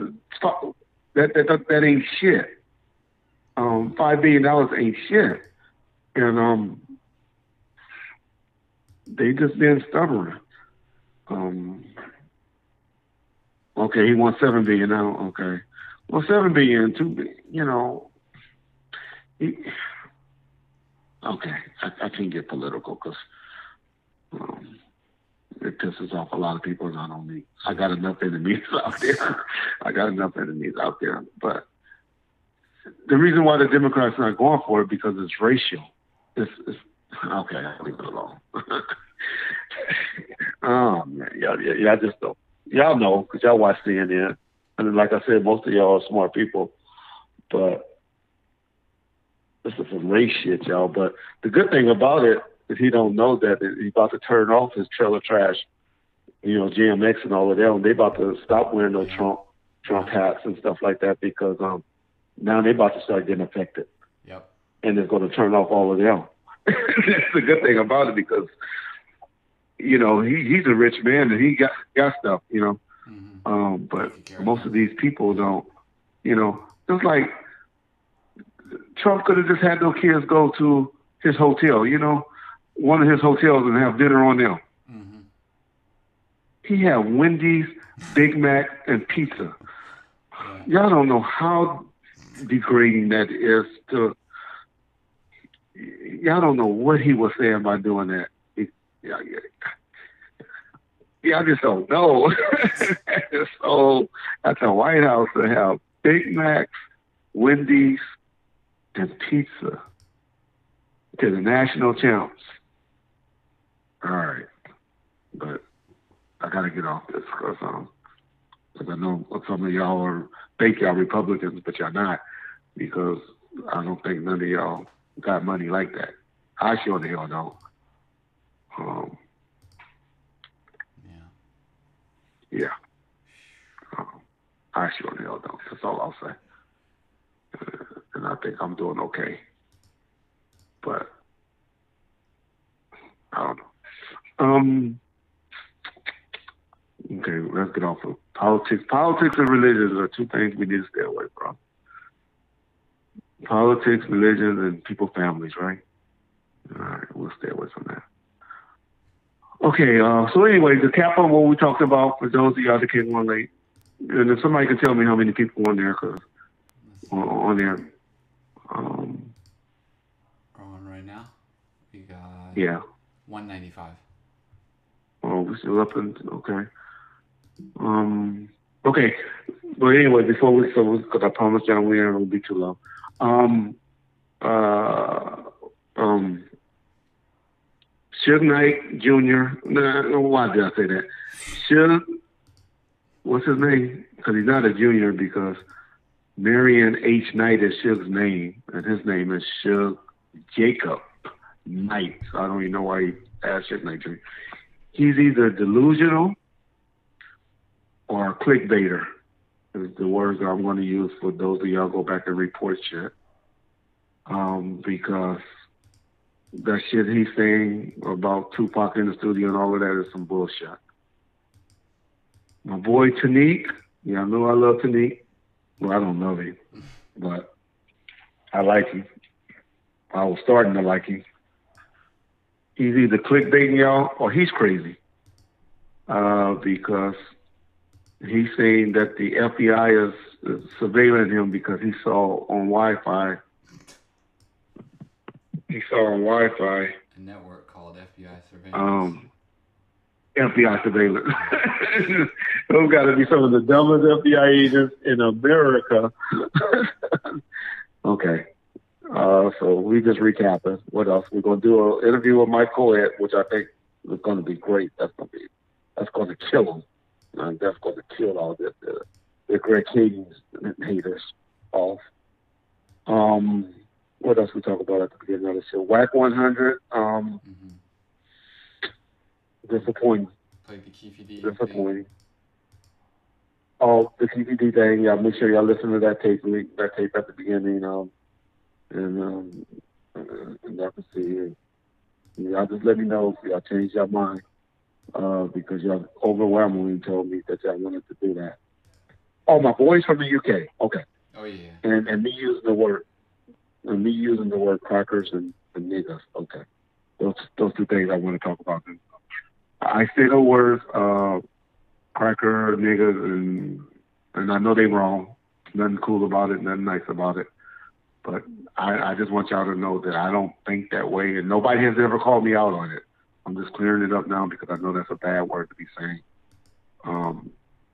Speaker 3: that ain't shit. $5 billion ain't shit, and they just been stubborn. Okay, he wants $7 billion now. Okay. Well, $7 billion, $2 billion, you know. Okay, I can't get political because it pisses off a lot of people, not on me. I got enough enemies out there. But the reason why the Democrats not going for it because it's racial. It's okay. I'll leave it alone. Oh man, y'all just don't. Y'all know because y'all watch CNN. And like I said, most of y'all are smart people, but this is some race shit, y'all. But the good thing about it is he don't know that he's about to turn off his trailer trash, you know, GMX and all of them. They about to stop wearing those Trump hats and stuff like that because now they about to start getting affected.
Speaker 1: Yep.
Speaker 3: And it's going to turn off all of them. That's the good thing about it because, you know, he's a rich man and he got stuff, you know. But most of these people don't, you know, just like Trump could have just had those kids go to his hotel, you know, one of his hotels and have dinner on them. Mm-hmm. He had Wendy's, Big Mac, and pizza. Yeah. Y'all don't know how degrading that is to, y'all don't know what he was saying by doing that. I just don't know. So at the White House, they have Big Macs, Wendy's, and pizza to the national champs. All right, but I gotta get off this because I know some of y'all think y'all Republicans, but y'all not because I don't think none of y'all got money like that. I sure the hell don't. Yeah. I sure the hell don't. That's all I'll say. And I think I'm doing okay. But I don't know. Okay, let's get off of politics. Politics and religion are two things we need to stay away from. Politics, religion, and people's families, right? All right, we'll stay away from that. Okay, so anyway, the cap on what we talked about for those of y'all that came on late. And if somebody can tell me how many people on there, cause on there.
Speaker 1: On right now, we got 195.
Speaker 3: Oh, we're still up in, okay. Okay, but anyway, before we, because I promised y'all we aren't gonna be too long. Suge Knight Jr. No, why did I say that? Suge, what's his name? Because he's not a junior because Marion H. Knight is Suge's name, and his name is Suge Jacob Knight. So I don't even know why he asked Suge Knight Jr. He's either delusional or a clickbaiter. Is the words that I'm going to use for those of y'all go back and report shit. Because that shit he's saying about Tupac in the studio and all of that is some bullshit. My boy Taniq, I know I love Taniq. Well, I don't love him, but I like him. I was starting to like him. He's either clickbaiting y'all or he's crazy. Because he's saying that the FBI is surveilling him because he saw on Wi-Fi.
Speaker 1: A network called FBI Surveillance.
Speaker 3: FBI Surveillance. Those got to be some of the dumbest FBI agents in America. Okay. So we just recapping. What else? We're going to do an interview with Mike Coed, which I think going to be great. That's going to kill them. And that's going to kill all the Greg Hayden's haters off. What else we talk about at the beginning of the show? Whack 100. Disappointing.
Speaker 1: Like the Keffe D
Speaker 3: disappointing. Thing. Oh, the Keffe D thing. Yeah, make sure y'all listen to that tape at the beginning. And y'all can see it. Y'all just let me know if y'all change your mind. Because y'all overwhelmingly told me that y'all wanted to do that. Oh, my boys from the UK. Okay.
Speaker 1: Oh yeah.
Speaker 3: And me using the word crackers and niggas. Okay. Those two things I want to talk about. I say the words cracker, niggas, and I know they wrong. Nothing cool about it, nothing nice about it. But I just want y'all to know that I don't think that way, and nobody has ever called me out on it. I'm just clearing it up now because I know that's a bad word to be saying.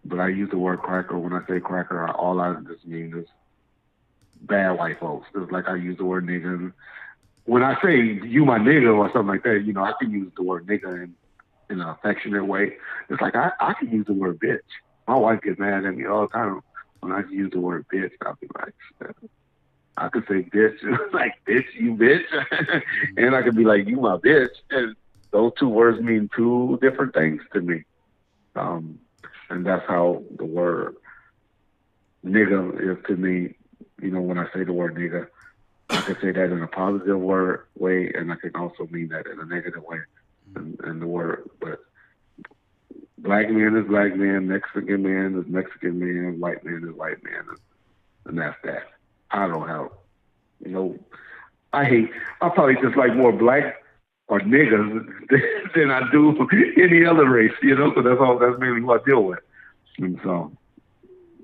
Speaker 3: But I use the word cracker. When I say cracker, all I just mean is bad white folks. It's like I use the word nigga. When I say you my nigga or something like that, I can use the word nigga in an affectionate way. It's like I can use the word bitch. My wife gets mad at me all the time when I use the word bitch. I'll be like, I could say bitch, like bitch, you bitch. And I could be like, you my bitch. And those two words mean two different things to me. And that's how the word nigga is to me. When I say the word nigga, I can say that in a positive way, and I can also mean that in a negative way. And the word, but black man is black man, Mexican man is Mexican man, white man is white man, and that's that. I don't have, I probably just like more black or niggas than I do any other race, because that's mainly what I deal with. And so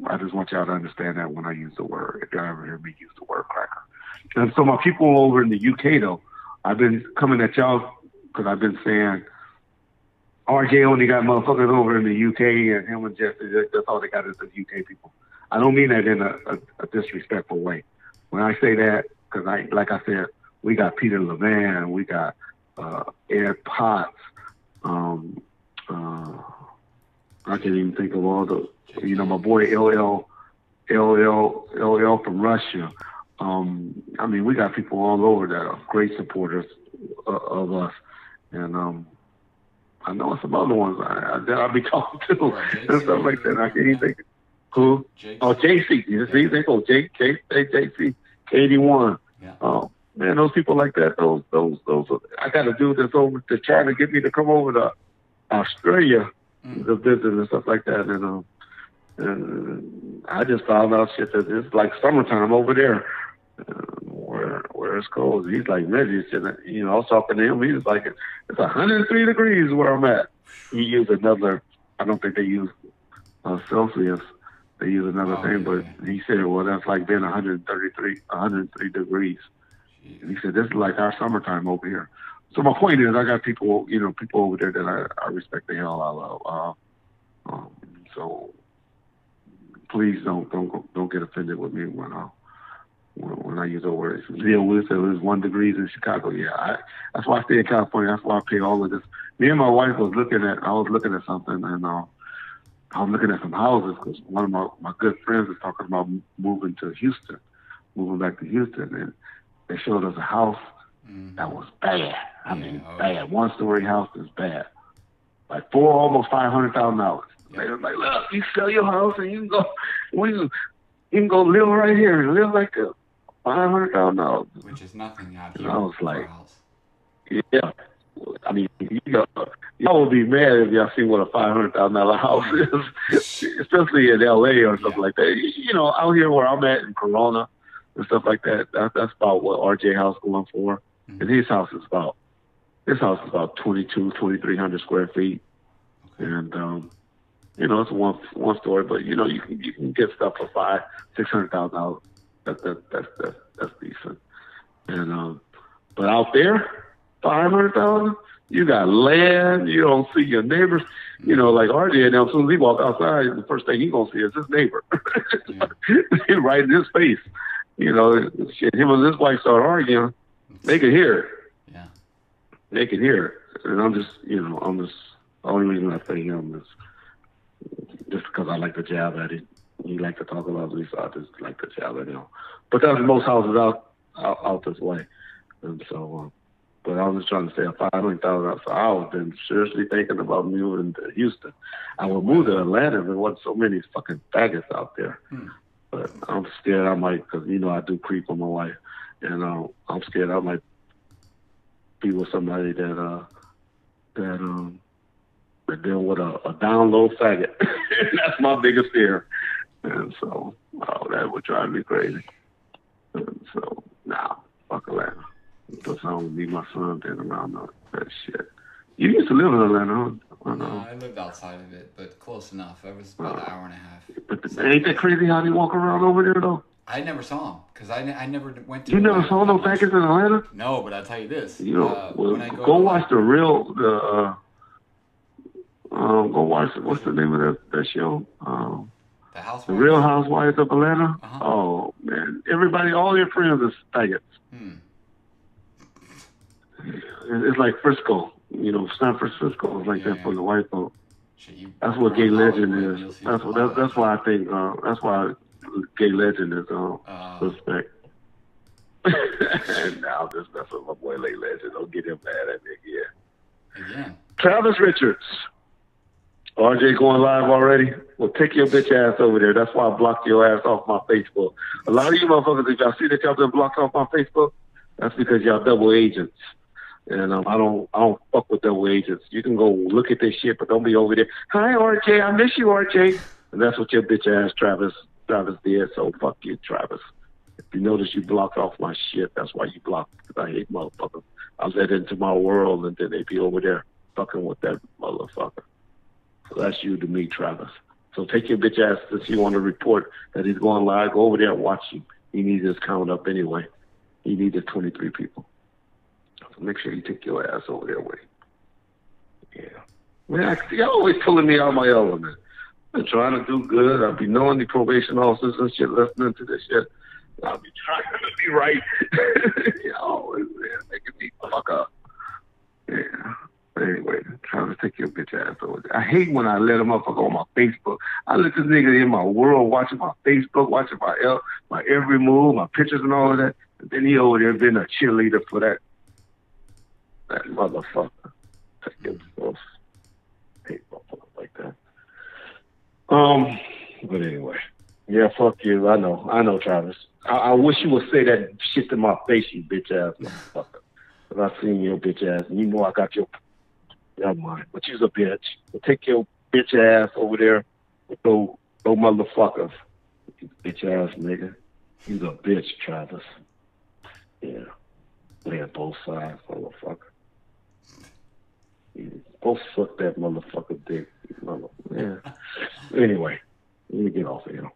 Speaker 3: I just want y'all to understand that when I use the word, if y'all ever hear me use the word cracker. And so my people over in the UK, though, I've been coming at y'all because I've been saying RJ only got motherfuckers over in the UK and him and Jesse, that's all they got is the UK people. I don't mean that in a disrespectful way. When I say that, because like I said, we got Peter Levan, we got Ed Potts, I can't even think of all the, my boy LL from Russia. We got people all over that are great supporters of us. And I know some other ones that I'll be talking to and stuff like that. I can't even think. Who? Oh, JC. You see, they go JC, 81.
Speaker 1: Yeah.
Speaker 3: Man, those people like that, those. I got a dude that's over to trying to get me to come over to Australia to visit and stuff like that. And I just found out shit that it's like summertime over there, where it's cold. He's like, Reggie, I was talking to him. He was like, it's 103 degrees where I'm at. He used another. I don't think they use Celsius. They use another thing, but he said, well, that's like being 103 degrees. Jeez. And he said, this is like our summertime over here. So my point is, I got people over there that I respect the hell out of. So please don't get offended with me when I use the word. Neil Wood said it was 1 degree in Chicago. Yeah, that's why I stay in California. That's why I pay all of this. Me and my wife I was looking at something, and I was looking at some houses because one of my good friends was talking about moving back to Houston, and they showed us a house that was bad. Bad. 1-story house is bad. Like almost $500,000. They was like, look, you sell your house and you can go live right here and live like $500,000.
Speaker 1: Which is nothing out here.
Speaker 3: And I was like, yeah. Y'all would be mad if y'all see what a $500,000 house is, especially in LA or something like that. Out here where I'm at in Corona and stuff like that, that's about what RJ house going for. And his house is about 2,300 square feet. Okay. And it's one story, but you can get stuff for $500,000-$600,000. That's decent. And but out there, $500,000, you got land. You don't see your neighbors. Like RJ and them. As soon as he walk outside, the first thing he gonna see is his neighbor, right in his face. Shit. Him and his wife start arguing. They could hear it. Yeah. They could hear it.
Speaker 2: And I'm just, the only reason I say him is just because I like to jab at him. He like to talk about me, so I just like to jab at him. But that's most houses out this way. And so, but I was just trying to say, if I $500,000 an hour, then seriously thinking about moving to Houston. I would move to Atlanta if there wasn't so many fucking faggots out there. But I'm scared I might, because, I do creep on my wife. And I'm scared I might be with somebody that deal with a down low faggot. That's my biggest fear. And so, that would drive me crazy. And so, fuck Atlanta. Because I don't need my son being around that shit. You used to live in Atlanta, huh?
Speaker 1: No, I lived outside of it, but close enough. I was about an hour and a half.
Speaker 2: But ain't that crazy how they walk around over there, though?
Speaker 1: I never saw them, because I never went to
Speaker 2: You never saw no faggots in Atlanta?
Speaker 1: No, but I'll tell you this.
Speaker 2: When I go watch go watch, what's the name of that show?
Speaker 1: The Housewives?
Speaker 2: The Real Housewives of Atlanta?
Speaker 1: Uh-huh.
Speaker 2: Oh, man. Everybody, all your friends are faggots. It's like Frisco. San Francisco is like that for the white folk. That's what gay legend is. That's why I think, that's why gay legend is respect. And now this mess with my boy Lay Legend. Don't get him mad at me again. Travis Richards. RJ going live already? Well, take your bitch ass over there. That's why I blocked your ass off my Facebook. A lot of you motherfuckers, if y'all see that y'all been blocked off my Facebook, that's because y'all double agents. And I don't fuck with double agents. You can go look at this shit, but don't be over there. Hi, RJ. I miss you, RJ. And that's what your bitch ass Travis did. So fuck you, Travis. If you notice you blocked off my shit, that's why you blocked. Because I hate motherfuckers. I let into my world, and then they be over there fucking with that motherfucker. So that's you to me, Travis. So take your bitch ass if you want to report that he's going live. Go over there and watch him. He needs his count up anyway. He needed 23 people. So make sure you take your ass over there with him. Yeah. Man, y'all always pulling me out of my element. I'm trying to do good. I'll be knowing the probation officers and shit, listening to this shit. I'll be trying to be right. Y'all always making me fuck up. Yeah. Anyway, trying to take your bitch ass over there. I hate when I let a motherfucker on my Facebook. I let this nigga in my world, watching my Facebook, watching my every move, my pictures and all of that. And then he over there being a cheerleader for that motherfucker. Take your bitch. Hate motherfuckers like that. But anyway. Yeah, fuck you. I know, Travis. I wish you would say that shit to my face, you bitch ass motherfucker. Because I seen your bitch ass, and you know I got your. Never mind. But you's a bitch. But take your bitch ass over there with those motherfuckers. You bitch ass nigga. You's a bitch, Travis. Yeah. Playing both sides, motherfucker. You both suck that motherfucker dick. Yeah. Anyway, let me get off of here.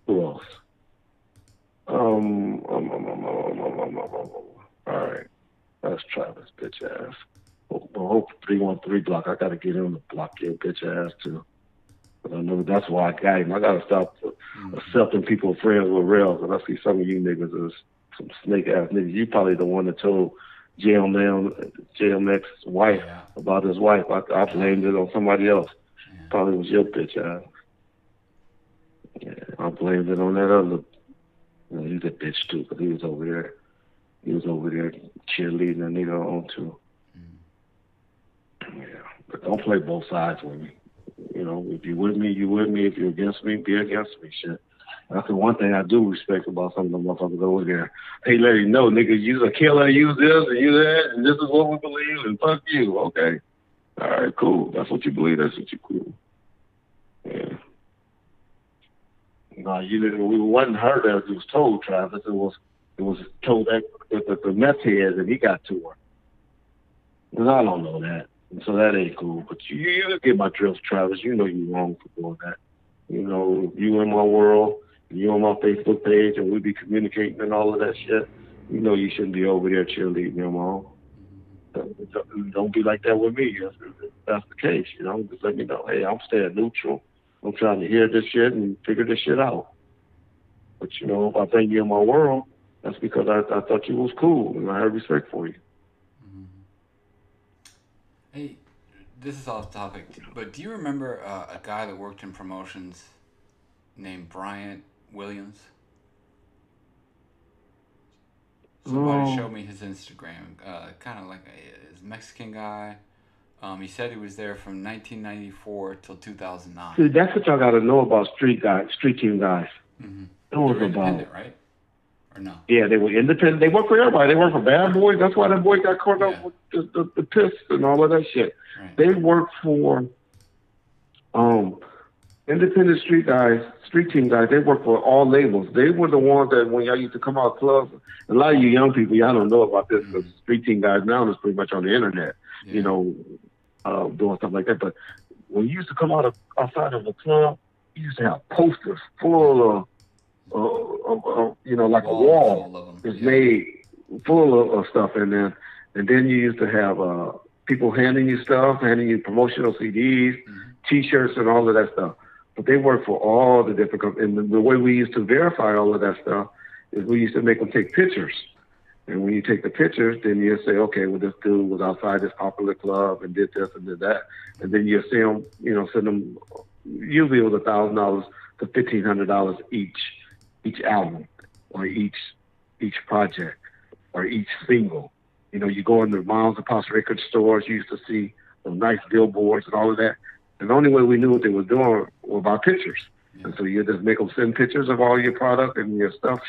Speaker 2: Who else? Alright. That's Travis, bitch ass. Hope 313 block. I gotta get him to block your bitch ass too. But I know that's why I got him. I gotta stop accepting people friends with rails. And I see some of you niggas as some snake ass niggas. You probably the one that told JMX's wife about his wife. I blamed it on somebody else. Probably was your bitch ass. Yeah, I blamed it on that other. He's a bitch too, because he was over there. He was over there cheerleading a nigga on too. Yeah, but don't play both sides with me. If you with me, you with me. If you're against me, be against me. Shit. That's the one thing I do respect about some of the motherfuckers over there. Hey, let you know, nigga, you's a killer, use this and use that, and this is what we believe, and fuck you. Okay. All right, cool. That's what you believe. That's what you cool. Yeah. No, we wasn't heard as it was told, Travis. It was told that the meth heads and he got to her. And I don't know that. And so that ain't cool. But you get my drifts, Travis. You know you wrong for doing that. You in my world, you on my Facebook page, and we be communicating and all of that shit. You know you shouldn't be over there cheerleading your mom. Don't be like that with me. If that's the case, just let me know. Hey, I'm staying neutral. I'm trying to hear this shit and figure this shit out. But, if I bring you in my world, that's because I thought you was cool and I had respect for you.
Speaker 1: Hey, this is off topic, but do you remember a guy that worked in promotions named Bryant Williams? Somebody showed me his Instagram. Kind of like a Mexican guy. He said he was there from 1994 till 2009.
Speaker 6: See, that's what y'all got to know about street team guys.
Speaker 1: Mm-hmm.
Speaker 6: Those
Speaker 1: independent, right? Or no?
Speaker 6: Yeah, they were independent. They worked for everybody. They worked for Bad Boys. That's why that boy got caught up with the piss and all of that shit.
Speaker 1: Right.
Speaker 6: They worked for independent street team guys. They worked for all labels. They were the ones that when y'all used to come out of clubs, a lot of you young people, y'all don't know about this because street team guys now is pretty much on the internet, you know, doing stuff like that. But when you used to come outside of a club, you used to have posters full of you know, like a wall is made full of stuff in there. And then you used to have people handing you stuff, handing you promotional CDs, T-shirts, and all of that stuff. But they work for all the different companies. And the way we used to verify all of that stuff is we used to make them take pictures. And when you take the pictures, then you say, okay, well, this dude was outside this popular club and did this and did that. And then you see them, you know, send them, usually it was $1,000 to $1,500 each album or each project or each single. You know, you go in the Miles and Pops record stores, you used to see those nice billboards and all of that. And the only way we knew what they were doing were by pictures. Yeah. And so you just make them send pictures of all your product and your stuff.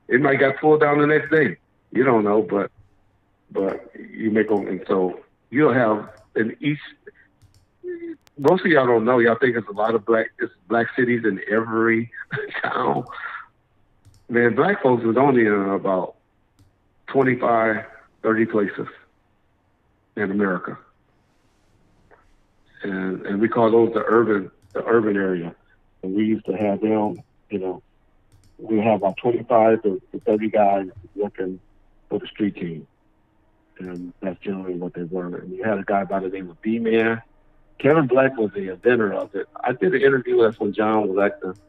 Speaker 6: It might get pulled down the next day. You don't know, but you make them. And so you'll have in each, most of y'all don't know. Y'all think it's a lot of black cities in every town. Man, black folks was only in about 25, 30 places in America. And we call those the urban area. And we used to have them, you know, we have about 25 to 30 guys working for the street team. And that's generally what they were. And you had a guy by the name of B-Man. Kevin Black was the inventor of it. I did an interview that's when John was acting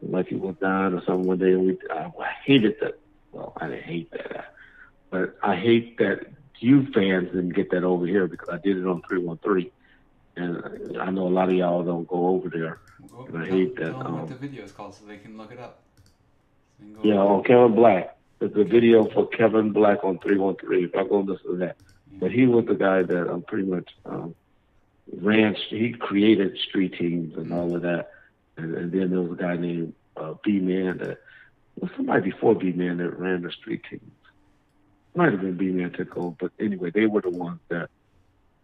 Speaker 6: like he was dying or something one day, and I hated that. Well, I didn't hate that, but I hate that you fans didn't get that over here because I did it on 313, and I know a lot of y'all don't go over there. And I hate that.
Speaker 1: Tell them what the video is called so they can look it up.
Speaker 6: Yeah, on Kevin Black. There's a video for Kevin Black on 313. If I go listen to that, but he was the guy that pretty much he created street teams and all of that. And then there was a guy named B-Man that was somebody before B-Man that ran the street teams. Might have been B-Man took over, but anyway, they were the ones that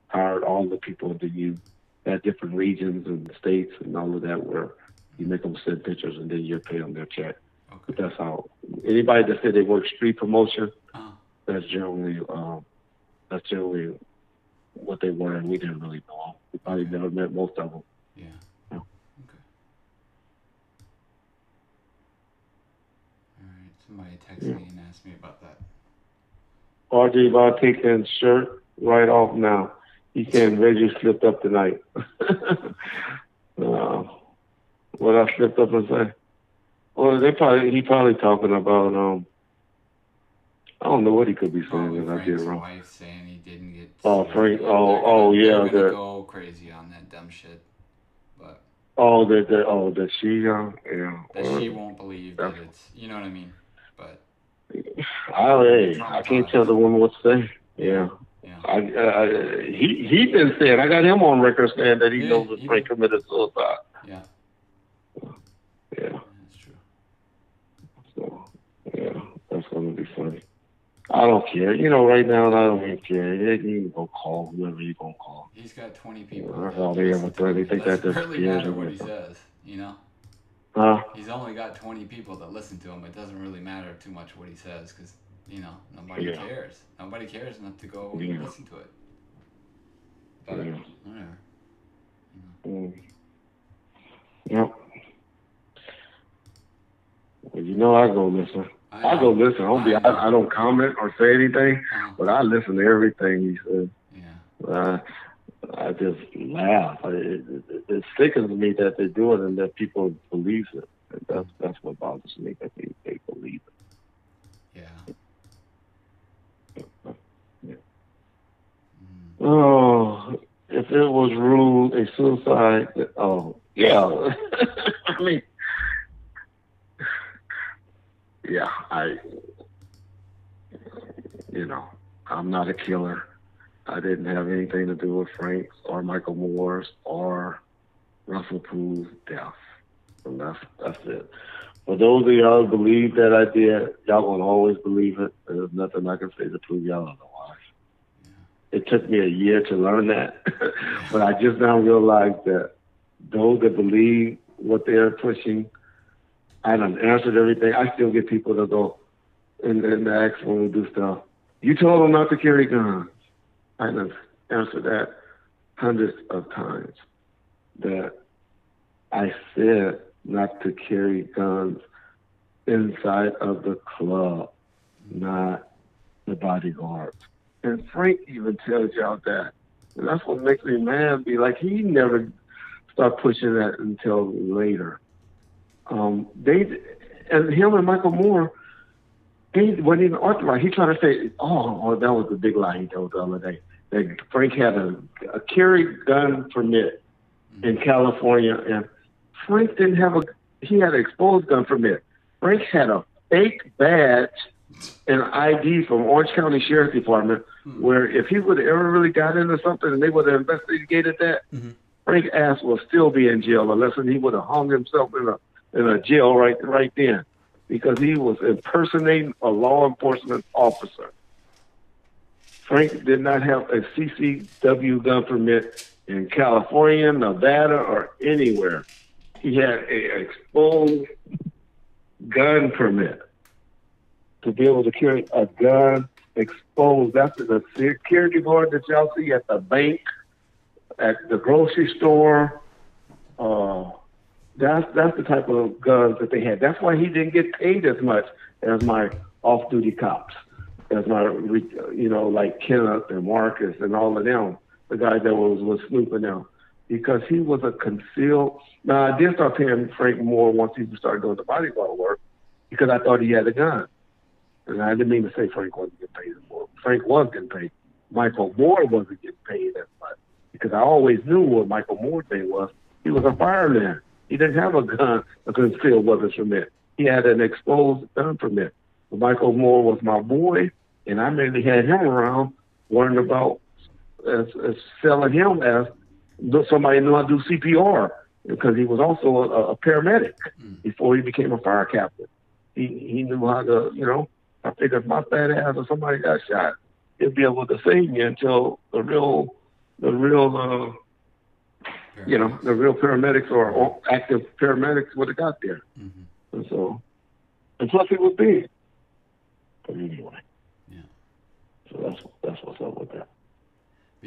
Speaker 6: hired all the people that you had different regions and states and all of that where you make them send pictures and then you pay them their check. Okay. But that's how anybody that said they work street promotion, that's generally what they were, and we didn't really know them. We probably never met most of them.
Speaker 1: Yeah. Somebody texted me and asked me about that.
Speaker 6: RJ about taking shirt right off now. He saying Reggie slipped up tonight. What I slipped up and say? Well, he probably talking about I don't know what he could be saying that I did wrong.
Speaker 1: Wife saying he didn't get.
Speaker 6: Frank.
Speaker 1: They're gonna go crazy on that dumb shit. But.
Speaker 6: That she
Speaker 1: That she won't believe that it's. You know what I mean? But
Speaker 6: I can't tell the woman what to say. Yeah. He been saying, I got him on record saying that he knows that Frank committed suicide.
Speaker 1: Yeah.
Speaker 6: Yeah.
Speaker 1: That's true.
Speaker 6: So that's gonna be funny. I don't care. You know, right now I don't even care. You can go call whoever you gonna call.
Speaker 1: He's got 20 people.
Speaker 6: That's all they ever thought. They think that
Speaker 1: doesn't really matter what he says, you know? He's only got 20 people that listen to him. It doesn't really matter too much what he says because, you know, nobody cares. Nobody cares enough to go and listen to it. But, whatever.
Speaker 6: Yep. Well, you know I go listen. I go listen. I don't comment or say anything, but I listen to everything he says.
Speaker 1: Yeah.
Speaker 6: I just laugh. It sickens me that they do it and that people believe it. And that's what bothers me, that they believe it.
Speaker 1: Yeah.
Speaker 6: Oh, if it was ruled a suicide, oh, yeah. I mean, yeah, I'm not a killer. I didn't have anything to do with Frank's or Michael Moore's or Russell Poole's death. And that's it. For those of y'all who believe that I did, y'all gonna always believe it. There's nothing I can say to prove y'all otherwise. It took me a year to learn that, but I just now realized that those that believe what they're pushing, I done answered everything. I still get people that go and ask when we do stuff. You told them not to carry guns. I done answered that hundreds of times. That I said not to carry guns inside of the club, not the bodyguards. And Frank even tells y'all that. And that's what makes me mad. Be like, he never started pushing that until later. And him and Michael Moore, he wasn't even authorized. He tried to say, oh, that was the big lie he told the other day. That Frank had a carry gun permit in California, and Frank didn't have he had an exposed gun permit. Frank had a fake badge and ID from Orange County Sheriff's Department, where if he would have ever really got into something and they would have investigated that, Frank ass will still be in jail unless he would have hung himself in a jail right then, because he was impersonating a law enforcement officer. Frank did not have a CCW gun permit in California, Nevada, or anywhere. He had an exposed gun permit to be able to carry a gun exposed. That's the security guard that y'all see at the bank, at the grocery store. That's the type of guns that they had. That's why he didn't get paid as much as my off-duty cops, as my, like Kenneth and Marcus and all of them, the guys that was snooping them, because he was a concealed. Now, I did start paying Frank more once he started doing the bodyguard work, because I thought he had a gun. And I didn't mean to say Frank wasn't getting paid more. Frank was getting paid. Michael Moore wasn't getting paid as much, because I always knew what Michael Moore's thing was. He was a fireman. He didn't have a gun, a concealed weapons permit. He had an exposed gun permit. But Michael Moore was my boy, and I mainly had him around worrying about as selling him as somebody knew how to do CPR, because he was also a paramedic before he became a fire captain. He knew how to, I figured if my fat ass or somebody got shot, he'd be able to save me until the real paramedics or active paramedics would have got there. And plus he was big. But anyway, so that's what's up with that.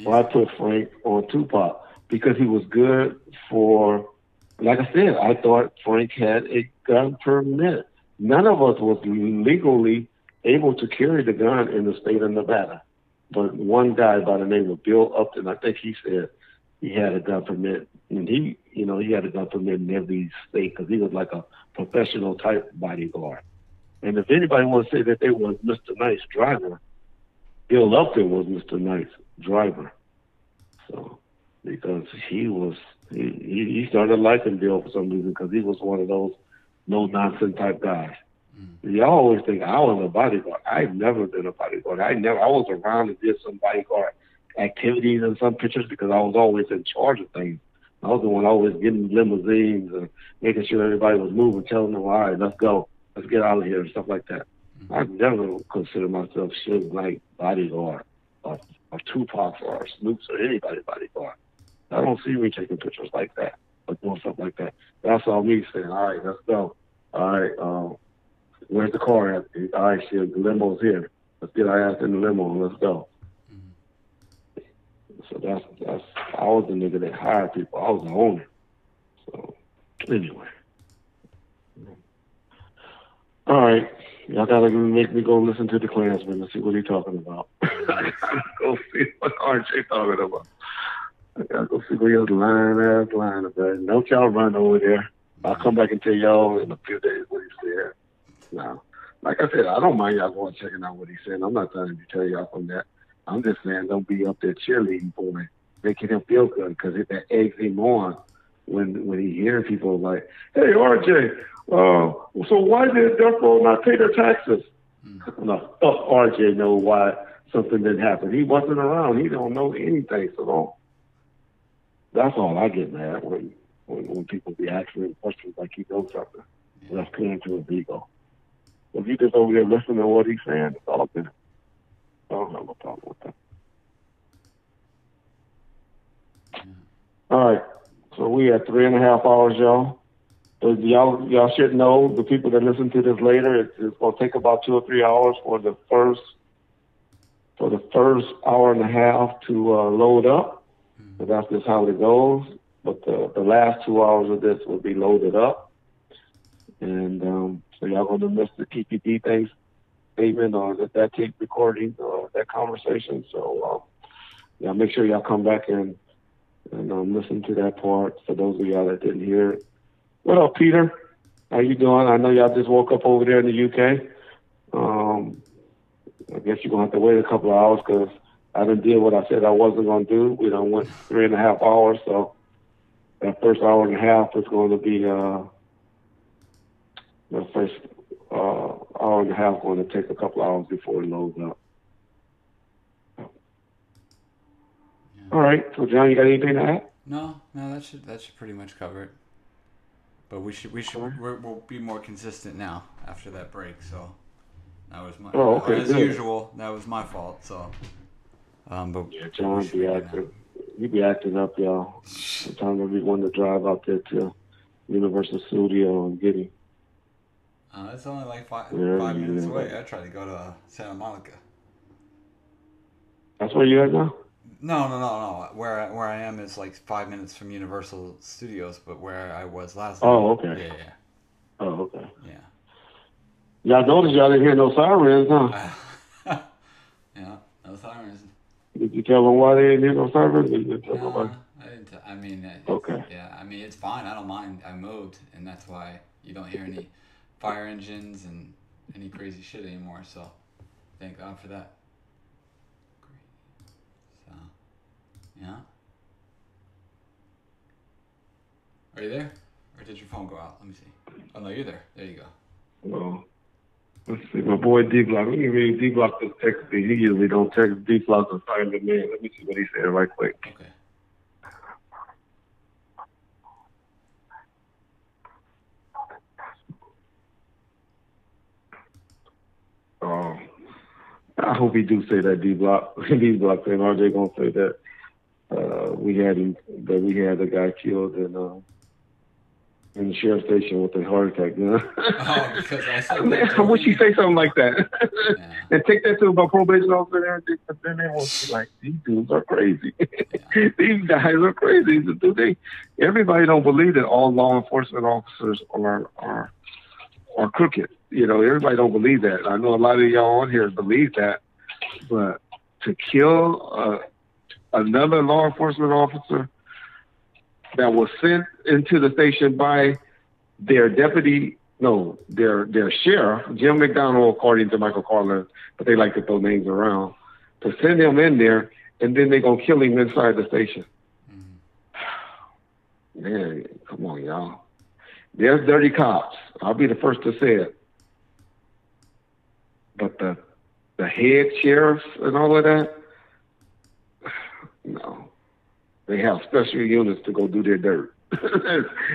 Speaker 6: Well, I put Frank on Tupac because he was good for, like I said, I thought Frank had a gun permit. None of us was legally able to carry the gun in the state of Nevada. But one guy by the name of Bill Upton, I think he said he had a gun permit. And he had a gun permit in every state because he was like a professional type bodyguard. And if anybody wants to say that they was Mr. Nice driver, Bill Upton was Mr. Nice driver. So, because he started liking Bill for some reason, because he was one of those no-nonsense type guys. You always think I was a bodyguard. I've never been a bodyguard. I was around and did some bodyguard activities and some pictures because I was always in charge of things. I was the one always getting limousines and making sure everybody was moving, telling them, all right, let's go. Let's get out of here and stuff like that. I've never considered myself Suge Knight bodyguard or Tupac or Snoop's or anybody's bodyguard. I don't see me taking pictures like that or doing stuff like that. That's all me saying, all right, let's go. All right, where's the car at? All right, shit, the limo's here. Let's get our ass in the limo and let's go. So that's I was the nigga that hired people. I was the owner. So anyway. All right. Y'all gotta make me go listen to the Klansman and see what he's talking about. I gotta go see what RJ talking about. I gotta go see what his line about. Don't y'all run over there. I'll come back and tell y'all in a few days what he said. Now, like I said, I don't mind y'all going checking out what he said. I'm not trying to tell y'all from that.
Speaker 3: I'm just saying don't be up there cheerleading for me, making him feel good because that eggs him on when he hears people like, hey, RJ, so why did Death Row not pay their taxes? No, RJ know why something didn't happen. He wasn't around. He don't know anything. So that's all I get mad when people be asking him questions like he knows something. Yeah. That's playing to his ego. If you just over there listening to what he's saying, it's all good. I don't have a problem with that. Yeah. All right. So we at 3.5 hours, y'all. So y'all should know, the people that listen to this later, it's going to take about 2 or 3 hours for the first hour and a half to load up. So that's just how it goes. But the last 2 hours of this will be loaded up. And so y'all going to miss the TPD statement or that tape recording or that conversation. So y'all make sure y'all come back and listen to that part for those of y'all that didn't hear it. What up, Peter? How you doing? I know y'all just woke up over there in the UK. I guess you're going to have to wait a couple of hours because I done did what I said I wasn't going to do. We done went 3.5 hours, so that first hour and a half is going to be the first hour and a half going to take a couple of hours before it loads up. Yeah. All right, so John, you got anything to add?
Speaker 1: No, that should pretty much cover it. But we'll be more consistent now after that break. So that was my as good. Usual. That was my fault. So, but
Speaker 3: yeah, John be acting up, y'all. Sometimes I be wanting to drive out there to Universal Studio and get him.
Speaker 1: It's only like 5 minutes away. I tried to go to Santa Monica.
Speaker 3: That's where you at now?
Speaker 1: No. Where I am is like 5 minutes from Universal Studios, but where I was last night.
Speaker 3: Oh, okay.
Speaker 1: Yeah.
Speaker 3: Oh, okay.
Speaker 1: Yeah.
Speaker 3: Y'all noticed y'all didn't hear no sirens, huh?
Speaker 1: Yeah, no sirens.
Speaker 3: Did you tell them why they didn't hear no sirens?
Speaker 1: I didn't. I mean,
Speaker 3: okay.
Speaker 1: Yeah, I mean, it's fine. I don't mind. I moved, and that's why you don't hear any fire engines and any crazy shit anymore. So, thank God for that. Yeah. Are you there? Or did your phone go out? Let me see. Oh, no, you're there. There you go.
Speaker 3: Well, let's see. My boy D-Block. Let me read D-Block this text. He usually don't text D-Block to sign the man. Let me see what he said right quick.
Speaker 1: Okay.
Speaker 3: I hope he do say that D-Block. D-Block saying RJ gonna say that. We had a guy killed in the sheriff's station with a heart attack. You know?
Speaker 1: Oh, because I said that.
Speaker 3: I wish he'd say something like that. Yeah. And take that to my probation officer there, but then they will be like, these dudes are crazy. Yeah. These guys are crazy. Everybody don't believe that all law enforcement officers are crooked. You know, everybody don't believe that. I know a lot of y'all on here believe that, but to kill another law enforcement officer that was sent into the station by their sheriff, Jim McDonald, according to Michael Carlin, but they like to throw names around, to send him in there, and then they're going to kill him inside the station. Mm-hmm. Man, come on, y'all. There's dirty cops. I'll be the first to say it. But the head sheriffs and all of that, no. They have special units to go do their dirt.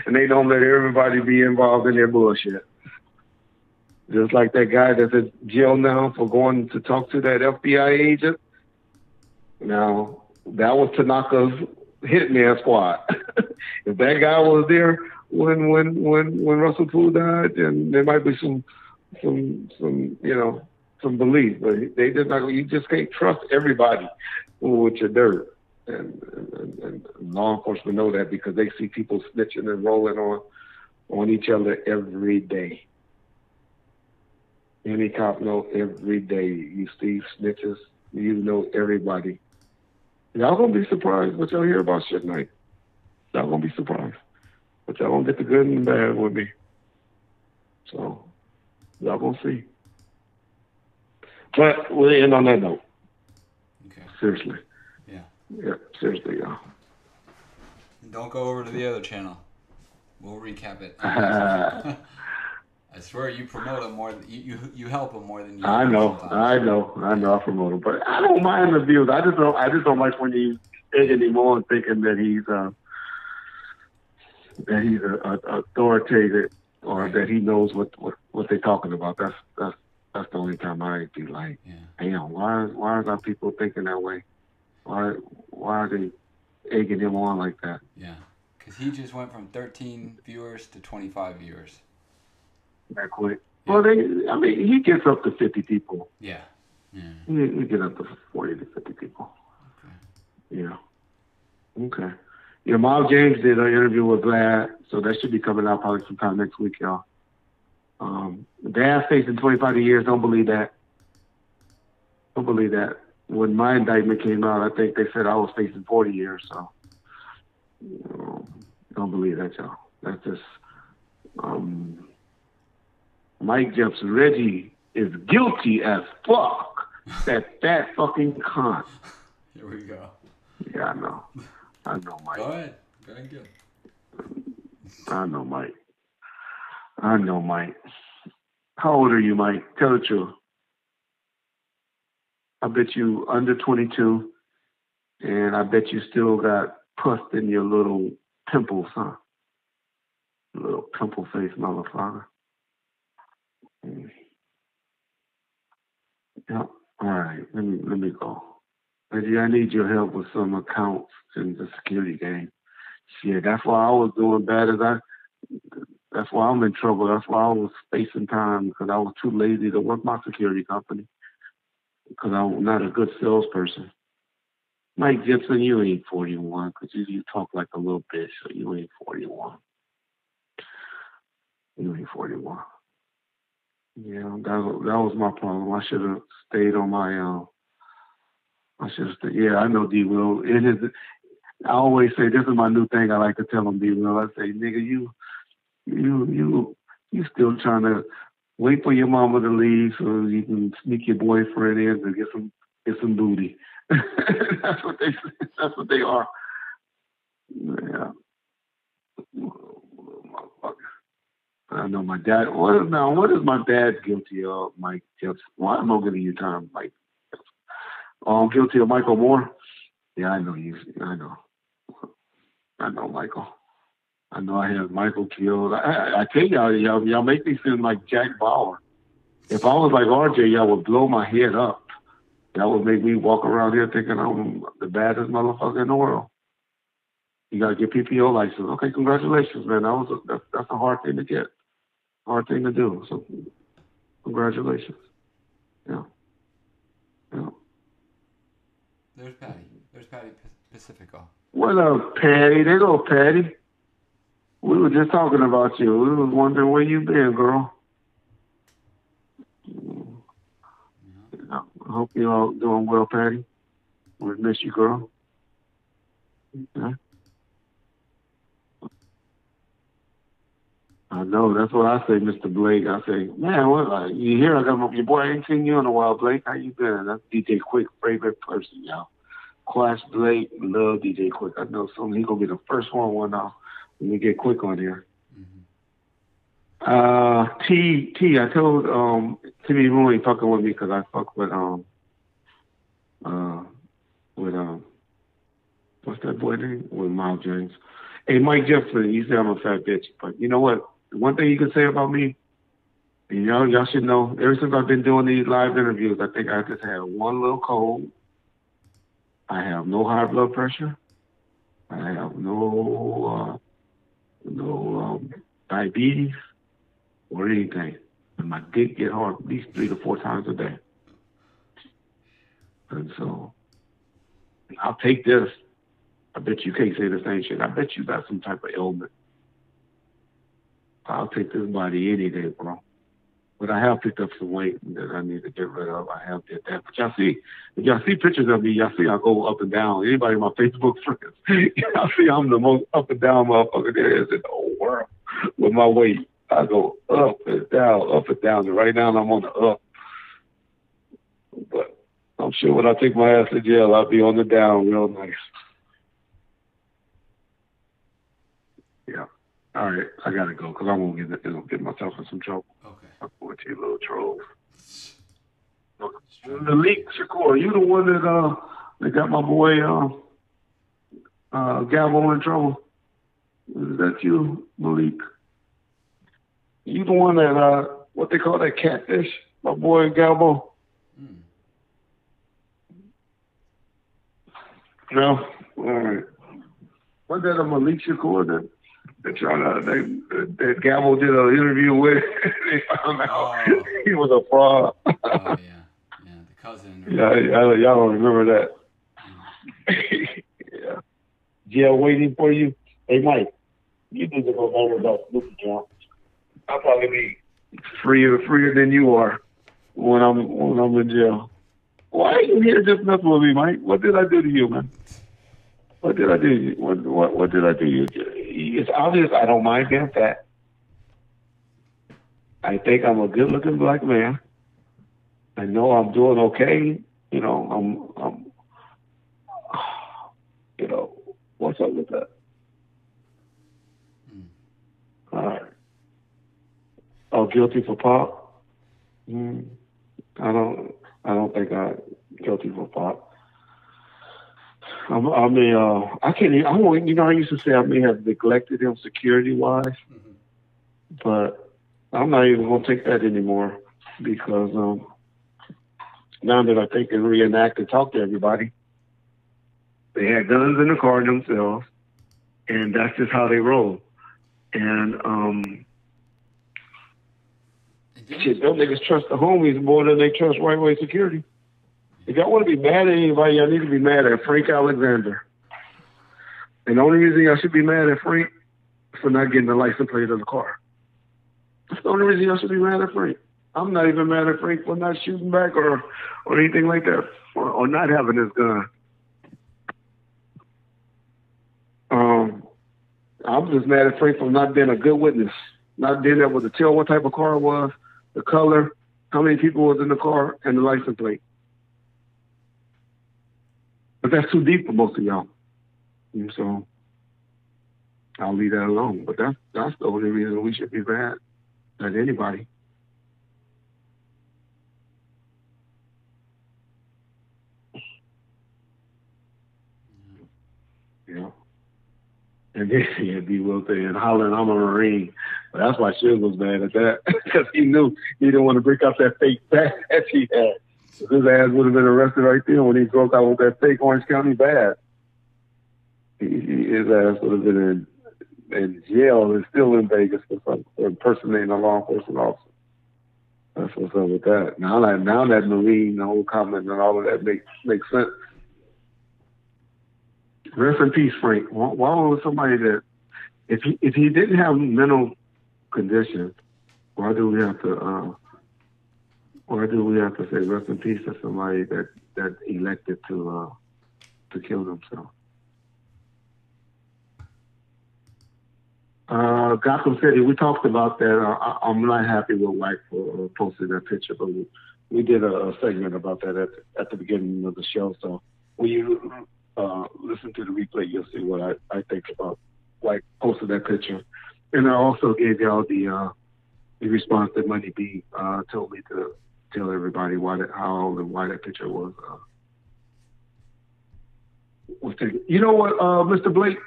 Speaker 3: And they don't let everybody be involved in their bullshit. Just like that guy that's in jail now for going to talk to that FBI agent. Now, that was Tanaka's hitman squad. If that guy was there when Russell Poole died, then there might be some belief. But they just not. You just can't trust everybody with your dirt. And law enforcement know that because they see people snitching and rolling on each other every day. Any cop know every day. You see snitches, you know everybody. Y'all gonna be surprised what y'all hear about shit night. Y'all gonna be surprised. But y'all gonna get the good and the bad with me. So y'all gonna see. But we'll end on that note.
Speaker 1: Okay.
Speaker 2: Seriously.
Speaker 1: Yeah.
Speaker 2: Yeah, seriously, y'all.
Speaker 1: And don't go over to the other channel. We'll recap it. I swear you promote them more. You help them more than you.
Speaker 2: I know. I promote them, but I don't mind the views. I just don't like when you egging him on, thinking that he's authoritative or that he knows what they're talking about. That's the only time I be like, damn, why are our people thinking that way? Why are they egging him on like that?
Speaker 1: Yeah, because he just went from 13 viewers to 25 viewers.
Speaker 2: That quick. Yeah. Well, he gets up to 50 people.
Speaker 1: Yeah.
Speaker 2: He get up to 40 to 50 people.
Speaker 1: Okay.
Speaker 2: Yeah. Okay. Yeah, Miles James did an interview with Vlad, so that should be coming out probably sometime next week, y'all. Dad facing 25 years. Don't believe that. Don't believe that. When my indictment came out, I think they said I was facing 40 years, so don't believe that, y'all. That's just Mike Jepson. Reggie is guilty as fuck. That fucking cunt.
Speaker 1: Here we go.
Speaker 2: Yeah, I know. Mike.
Speaker 1: Go ahead. Go ahead and get it.
Speaker 2: I know Mike. How old are you, Mike? Tell the truth. I bet you under 22, and I bet you still got pus in your little pimples, huh? Little pimple face motherfucker. Yeah. All right. Let me go. Reggie, I need your help with some accounts in the security game. Shit, that's why I was doing bad that's why I'm in trouble. That's why I was spacing time, because I was too lazy to work my security company, because I'm not a good salesperson. Mike Gibson, you ain't 41, because you talk like a little bitch, so you ain't 41. You ain't 41. Yeah, that was my problem. I should have stayed on my Yeah, I know D. Will. It is. I always say this is my new thing. I like to tell him, D. Will. I say, nigga, you still trying to wait for your mama to leave so you can sneak your boyfriend in and get some booty. That's what they are. Yeah. I know my dad. What is my dad guilty of, Mike Jepson? Why am I giving you time, Mike? I'm guilty of Michael Moore. Yeah, I know you. I know Michael. I know I had Michael killed. I tell y'all make me seem like Jack Bauer. If I was like RJ, y'all would blow my head up. That would make me walk around here thinking I'm the baddest motherfucker in the world. You gotta get PPO license. Okay, congratulations, man. That's a hard thing to get. Hard thing to do. So congratulations. Yeah.
Speaker 1: There's Patty Pacifico.
Speaker 2: What up, Patty? There go Patty. We were just talking about you. We was wondering where you been, girl. Yeah. I hope you're all doing well, Patty. We miss you, girl. Okay. I know. That's what I say, Mr. Blake. I say, man, what? You here? I got your boy. I ain't seen you in a while, Blake. How you been? That's DJ Quick, favorite person, y'all. Clash Blake, love DJ Quick. I know soon he's gonna be the first one when we get Quick on here. Mm-hmm. I told Timmy Moon ain't fucking with me because I fuck with what's that boy name? With Miles James. Hey, Mike Jefferson, you say I'm a fat bitch, but you know what? One thing you can say about me, and y'all should know, ever since I've been doing these live interviews, I think I just had one little cold. I have no high blood pressure. I have no diabetes or anything. And my dick get hard at least 3 to 4 times a day. And so I'll take this. I bet you can't say the same shit. I bet you got some type of ailment. I'll take this body any day, bro. But I have picked up some weight that I need to get rid of. I have did that. But if y'all see pictures of me, y'all see I go up and down. Anybody in my Facebook friends, y'all see I'm the most up and down motherfucker there is in the whole world with my weight. I go up and down. And right now I'm on the up. But I'm sure when I take my ass to jail, I'll be on the down real nice. Yeah. All right, I gotta go because I won't get myself in some trouble.
Speaker 1: Okay.
Speaker 2: I'm going to you little trolls. Malik Shakur, you the one that got my boy Galvo in trouble? Is that you, Malik? You the one that what they call that catfish? My boy Galvo. No, all right. Wasn't that a Malik Shakur that Galvo did an interview with? They found out he was a fraud.
Speaker 1: Oh yeah, the cousin.
Speaker 2: Yeah, y'all don't remember that. Yeah. Jail waiting for you. Hey Mike, you need to go better about Snoopy Count. I'll probably be freer than you are when I'm in jail. Why are you here just messing with me, Mike? What did I do to you, man? What did I do to you? What did I do to you? It's obvious I don't mind being fat. I think I'm a good-looking black man. I know I'm doing okay. You know, I'm you know, what's up with that? All right. Oh, guilty for pop? I don't think I'm guilty for pop. I can't even, I used to say I may have neglected him security-wise, but I'm not even going to take that anymore because now that I think and reenact and talk to everybody, they had guns in the car themselves, and that's just how they roll. And shit, them niggas trust the homies more than they trust right-way security. If y'all want to be mad at anybody, y'all need to be mad at Frank Alexander. And the only reason y'all should be mad at Frank is for not getting the license plate of the car. That's the only reason y'all should be mad at Frank. I'm not even mad at Frank for not shooting back or anything like that, or not having his gun. I'm just mad at Frank for not being a good witness, not being able to tell what type of car it was, the color, how many people was in the car, and the license plate. But that's too deep for most of y'all. And so I'll leave that alone. But that's the only reason we should be mad at anybody. Yeah. And then he'd be wilting and hollering, I'm a Marine. But that's why Suge was mad at that. Because he knew he didn't want to break out that fake badge he had. His ass would have been arrested right there when he broke out with that fake Orange County badge. His ass would have been in jail and still in Vegas for impersonating a law enforcement officer. That's what's up with that. Now that Marine, the whole comment and all of that makes sense. Rest in peace, Frank. Why would somebody that, if he didn't have mental condition, why do we have to say rest in peace to somebody that elected to kill themselves? Gotham City, we talked about that. I'm not happy with White for posting that picture, but we did a segment about that at the beginning of the show. So when you listen to the replay, you'll see what I think about White posting that picture. And I also gave y'all the response that Money B told me to tell everybody how and why that picture was taken. You know what, Mr. Blake?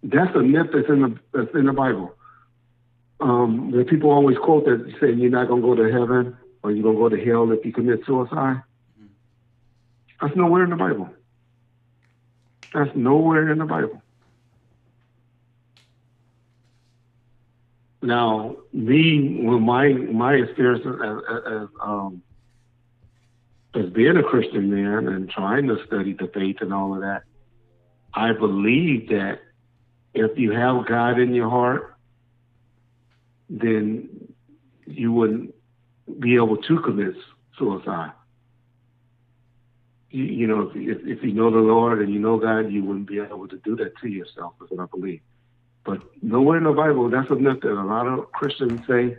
Speaker 2: That's a myth that's in the Bible. The people always quote that saying you're not gonna go to heaven or you're gonna go to hell if you commit suicide. That's nowhere in the Bible. That's nowhere in the Bible. Now, with my experience as being a Christian man and trying to study the faith and all of that, I believe that if you have God in your heart, then you wouldn't be able to commit suicide. You know, if you know the Lord and you know God, you wouldn't be able to do that to yourself, is what I believe. But nowhere in the Bible, that's a myth that a lot of Christians say,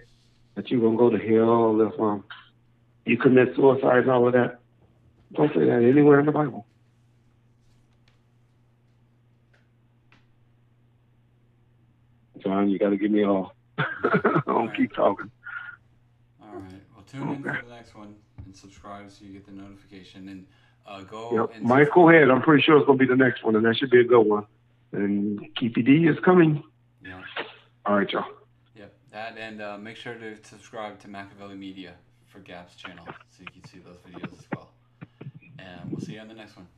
Speaker 2: that you're going to go to hell if you commit suicide and all of that. Don't say that anywhere in the Bible. John, you got to give me all. Don't keep talking.
Speaker 1: All right. Well, tune in for the next one and subscribe so you get the notification. And go. And
Speaker 2: Mike, go ahead. I'm pretty sure it's going to be the next one, and that should be a good one. And Keffe D is coming.
Speaker 1: Yeah.
Speaker 2: All right, y'all.
Speaker 1: Yep. That, and make sure to subscribe to Machiavelli Media for Gap's channel so you can see those videos as well. And we'll see you on the next one.